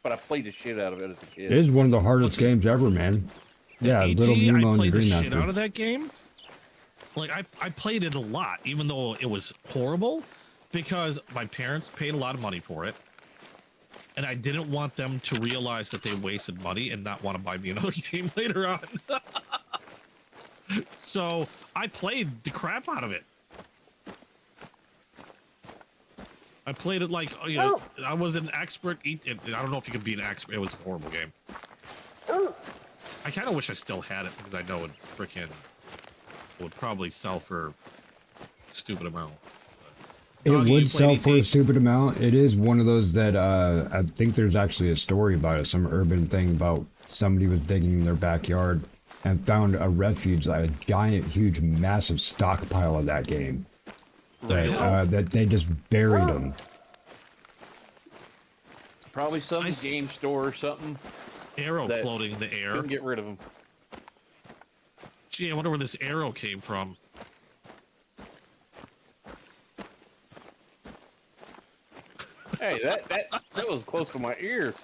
but I played the shit out of it as a kid. It is one of the hardest games ever, man. Yeah, E.T., Little Nemo I and played the Dream shit Master. out of that game. Like I played it a lot, even though it was horrible, because my parents paid a lot of money for it, and I didn't want them to realize that they wasted money and not want to buy me another game later on. So I played the crap out of it. I played it like, you know, I was an expert. I don't know if you could be an expert. It was a horrible game. I kind of wish I still had it because I know it freaking would probably sell for a stupid amount. It Doggy, you would sell played for a E.T.? stupid amount. It is one of those that I think there's actually a story about it, some urban thing about somebody was digging in their backyard and found a refuge, like a giant, huge, massive stockpile of that game. That they just buried them. Probably some Nice. game store or something. Arrow That floating in the air. Couldn't get rid of them. Gee, I wonder where this arrow came from. Hey, that was close to my ear.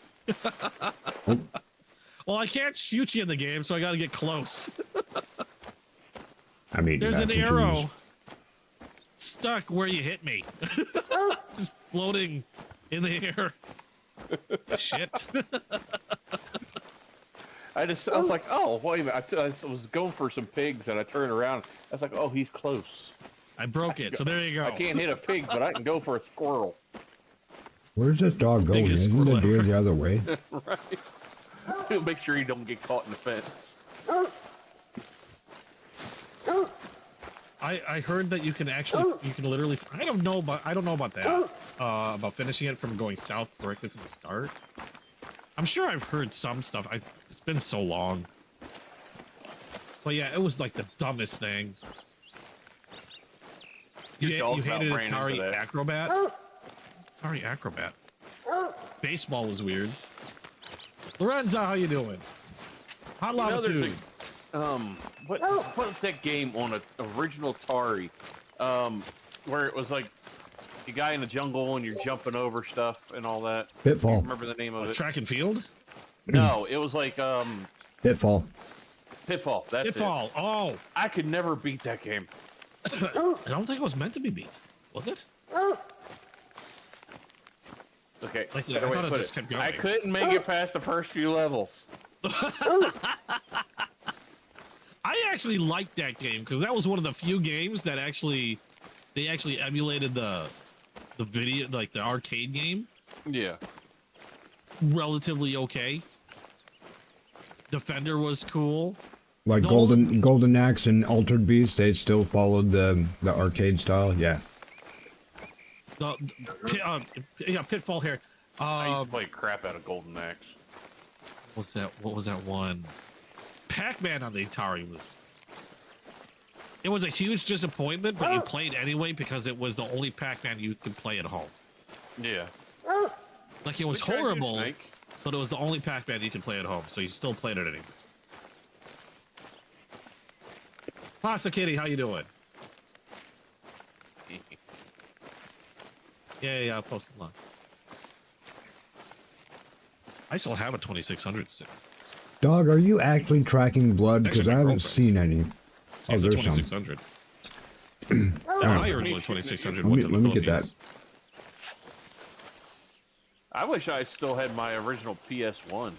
Well, I can't shoot you in the game, so I got to get close. I mean, There's an mac and arrow cheese. stuck where you hit me. Just floating in the air. Shit. I was like, oh, wait a minute. I was going for some pigs, and I turned around. I was like, oh, he's close. I broke it, so there you go. I can't hit a pig, but I can go for a squirrel. Where's this dog going? Biggest Isn't the squirrel deer ever. the other way? Right. Make sure you don't get caught in the fence. I heard that you can actually, you can literally, I don't know about that, about finishing it from going south directly from the start. I'm sure I've heard some stuff. It's been so long. But yeah, it was like the dumbest thing. Your You dog about hated ran into Atari that. Acrobat? Atari Acrobat. Baseball was weird. Lorenzo, how you doing? Hot You know, Latitude. there's what's that game on an original Atari, where it was like the guy in the jungle and you're jumping over stuff and all that. Pitfall. Remember the name of it? Track and field? No, it was like Pitfall. Pitfall. That's Pitfall. Oh, it. I could never beat that game. I don't think it was meant to be beat. Was it? Okay, Like, better I way thought to it put just kept I going. couldn't make it past the first few levels. I actually liked that game because that was one of the few games that they actually emulated the video, like the arcade game, Yeah. relatively okay. Defender was cool. Like Golden Axe and Altered Beast, they still followed the arcade style. Yeah. Yeah, Pitfall here. I used to play crap out of Golden Axe. What was that one? Pac-Man on the Atari was. It was a huge disappointment, but you played anyway because it was the only Pac-Man you could play at home. Yeah. Like, it was horrible, but it was the only Pac-Man you could play at home, so you still played it anyway. Pasta Kitty, how you doing? Yeah, I'll post it along. I still have a 2600 stick. Dog, are you actually tracking blood? Because I haven't seen any. Oh, there's 2600. My original 2600. Let me get that. I wish I still had my original PS1.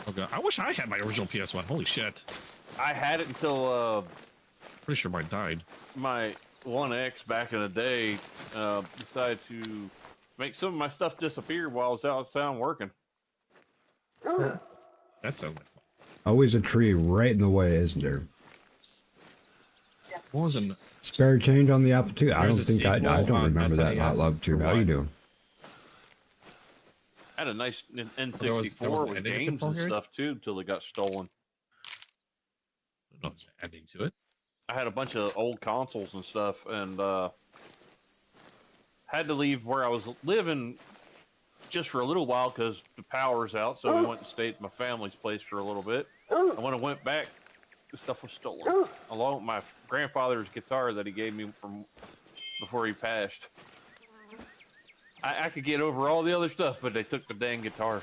Okay, I wish I had my original PS1. Holy shit! I had it until Pretty sure mine died. my 1X back in the day decided to make some of my stuff disappear while I was out of town working. That sounds like fun. Always a tree right in the way, isn't there? What was an Spare change on the Apple II? I don't There's a think I don't sequel on remember that. I SNES love to. for How you what? doing? I had a nice N64 there was with an ending games and here? stuff too until it got stolen. no ending to it? I had a bunch of old consoles and stuff, and had to leave where I was living just for a little while because the power's out. So we went and stayed at my family's place for a little bit. And when I went back, the stuff was stolen, along with my grandfather's guitar that he gave me from before he passed. I could get over all the other stuff, but they took the dang guitar.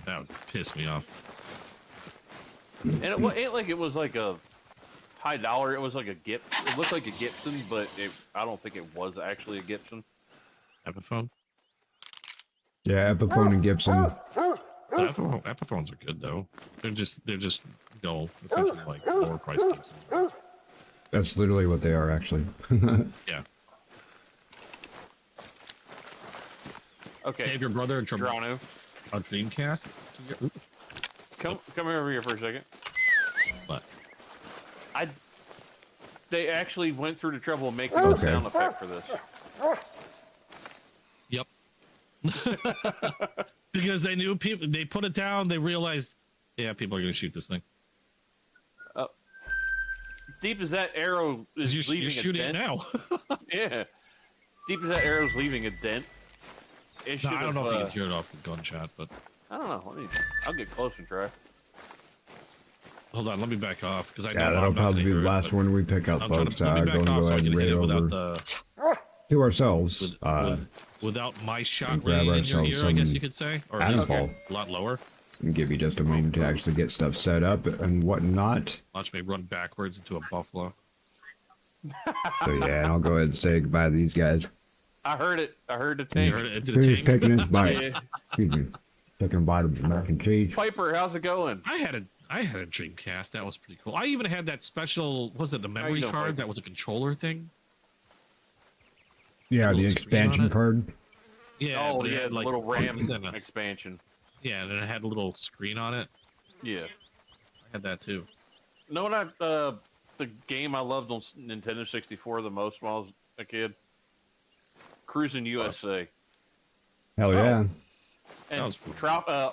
That would piss me off. And it ain't like it was like a high dollar. It was like a Gibson. It looked like a Gibson, but I don't think it was actually a Gibson. Epiphone? Yeah, Epiphone and Gibson. Epiphones are good though. They're just essentially like lower price Gibsons. That's literally what they are, actually. Yeah. Okay. Gave your brother a Drano. Dreamcast? Come over here for a second. What? They actually went through the trouble of making a sound effect for this. Yep. Because they knew people. They put it down. They realized, yeah, people are gonna shoot this thing. Deep as that arrow is You're leaving a shooting it dent. now. Yeah. Deep as that arrow's leaving a dent. It No, I don't know if you have, can hear it off the gunshot, but I don't know. I'll get close and try. hold on. Let me back off because I know Yeah, that'll probably be the last one we pick up, I'm trying folks. to let me Go back off so I ahead can and hit raid it without over the to ourselves. without my shot grab ringing in your ourselves ear, I guess some you could say, or at least Animal. a lot lower. And give you just a moment to actually get stuff set up and whatnot. Watch me run backwards into a buffalo. So yeah, I'll go ahead and say goodbye to these guys. I heard it. I heard the You tank. heard it into Who's the tank. taking his bite? Yeah. Excuse me. Taking a bite of mac and cheese. Piper, how's it going? I had a Dreamcast. That was pretty cool. I even had that special. Was it the memory doing, card? Piper? That was a controller thing. Yeah, the Little screen on expansion it. card. Yeah. Oh but it yeah, had, the like, little RAM buttons and a- expansion. Yeah, and it had a little screen on it. Yeah. I had that too. Know what the game I loved on Nintendo 64 the most when I was a kid? Cruising USA. Hell yeah. And was fun.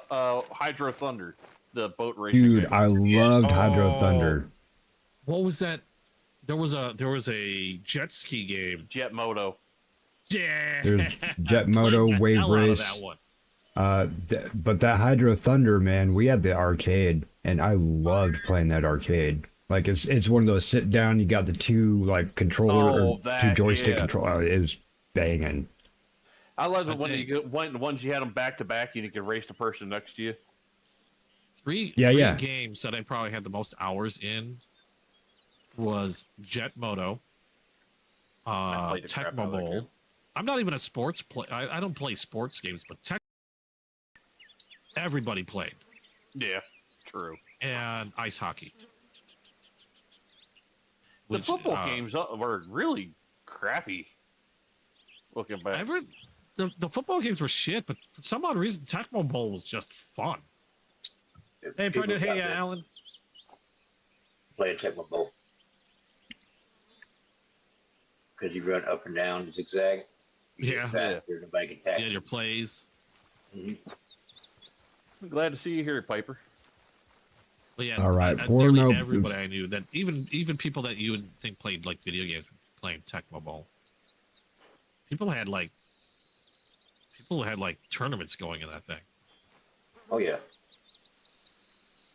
Hydro Thunder, the boat racing Dude, game. I loved Hydro Oh. Thunder. What was that? There was a jet ski game. Jet Moto. Yeah. There's Jet I played Moto, the Wave hell out of Race. that one. But that Hydro Thunder, man, we had the arcade, and I loved playing that arcade. Like it's one of those sit down. You got the two like controller Oh, or that, two joystick yeah. controller. It was banging. I loved it I when think- you went the ones you had them back to back and you could race the person next to you. Three Yeah. games that I probably had the most hours in was Jet Moto, I played the crap out of Tecmo that Bowl. game. I'm not even a sports play. I don't play sports games, but everybody played, Yeah, true. and ice hockey. The Which, football games were really crappy. Looking back. The football games were shit, but for some odd reason, Tecmo Bowl was just fun. Hey, People Brendan. got Hey, their- Alan. playing Tecmo Bowl. Because you run up and down, zigzag. You Yeah. get faster, nobody can attack Yeah, you. your plays. Mhm. I'm glad to see you here, Piper. But yeah, All right, nearly everybody I knew that even people that you would think played like video games playing Tecmo Bowl. People had like tournaments going in that thing. Oh yeah.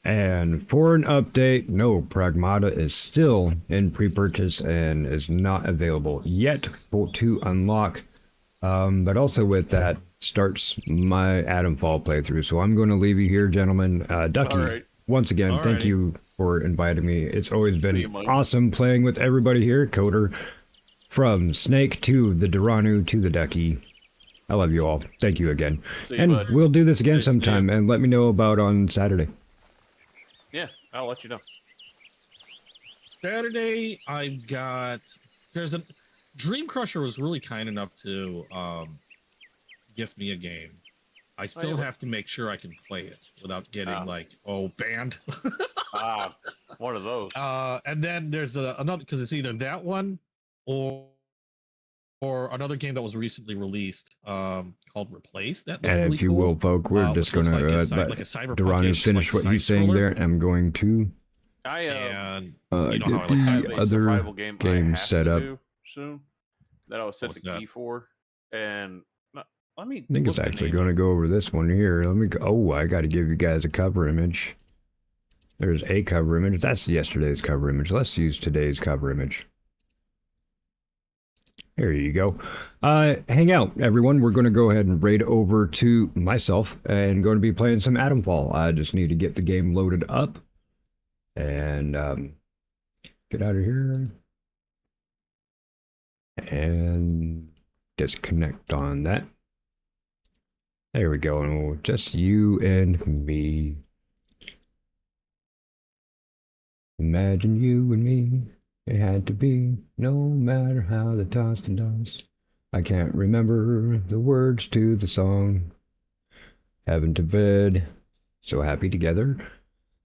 And for an update, no, Pragmata is still in pre-purchase and is not available yet to unlock. But also with that starts my Adamfall playthrough. So I'm going to leave you here, gentlemen. Ducky, All right. once again, thank Alrighty. you for inviting me. It's always See been you, Mike. awesome playing with everybody here. Coder, from Snake to the Duranu to the Ducky. I love you all. Thank you again. See you, And bud. we'll do this again Nice to see sometime. And let me know about on Saturday. Yeah, I'll let you know. Saturday, there's a Dream Crusher was really kind enough to gift me a game. I still yeah. have to make sure I can play it without getting banned. One of those. And then there's another, because it's either that one or another game that was recently released called Replace. That looked And really if you cool. will, folk, we're just Which going looks to like let a cyberpunk-ish, Duranu finish like, what he's saying side-scroller. there. I'm going to And get you know how I like the cyberpunk. other survival game I game have set to up. do soon that I was set What's the that? key for, and let me. I think it's actually going to go over this one here. Let me go. Oh, I got to give you guys a cover image. There's a cover image. That's yesterday's cover image. Let's use today's cover image. There you go. Hang out, everyone. We're going to go ahead and raid over to myself and going to be playing some Atomfall. I just need to get the game loaded up and get out of here and disconnect on that. There we go. And we'll just you and me. Imagine you and me. It had to be, no matter how the toss and toss. I can't remember the words to the song. Heaven to bed, so happy together.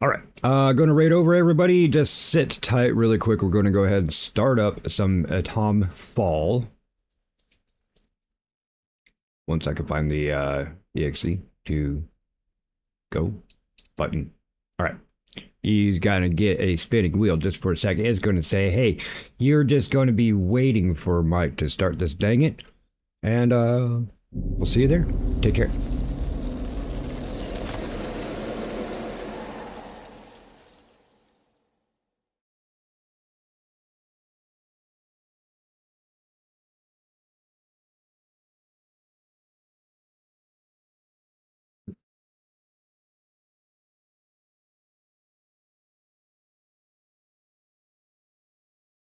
All right, gonna raid over everybody. Just sit tight really quick. We're gonna go ahead and start up some Atomfall. Once I can find the exe to go button. All right. He's gonna get a spinning wheel just for a second. It's gonna say, hey, you're just gonna be waiting for Mike to start this, dang it. And we'll see you there. Take care.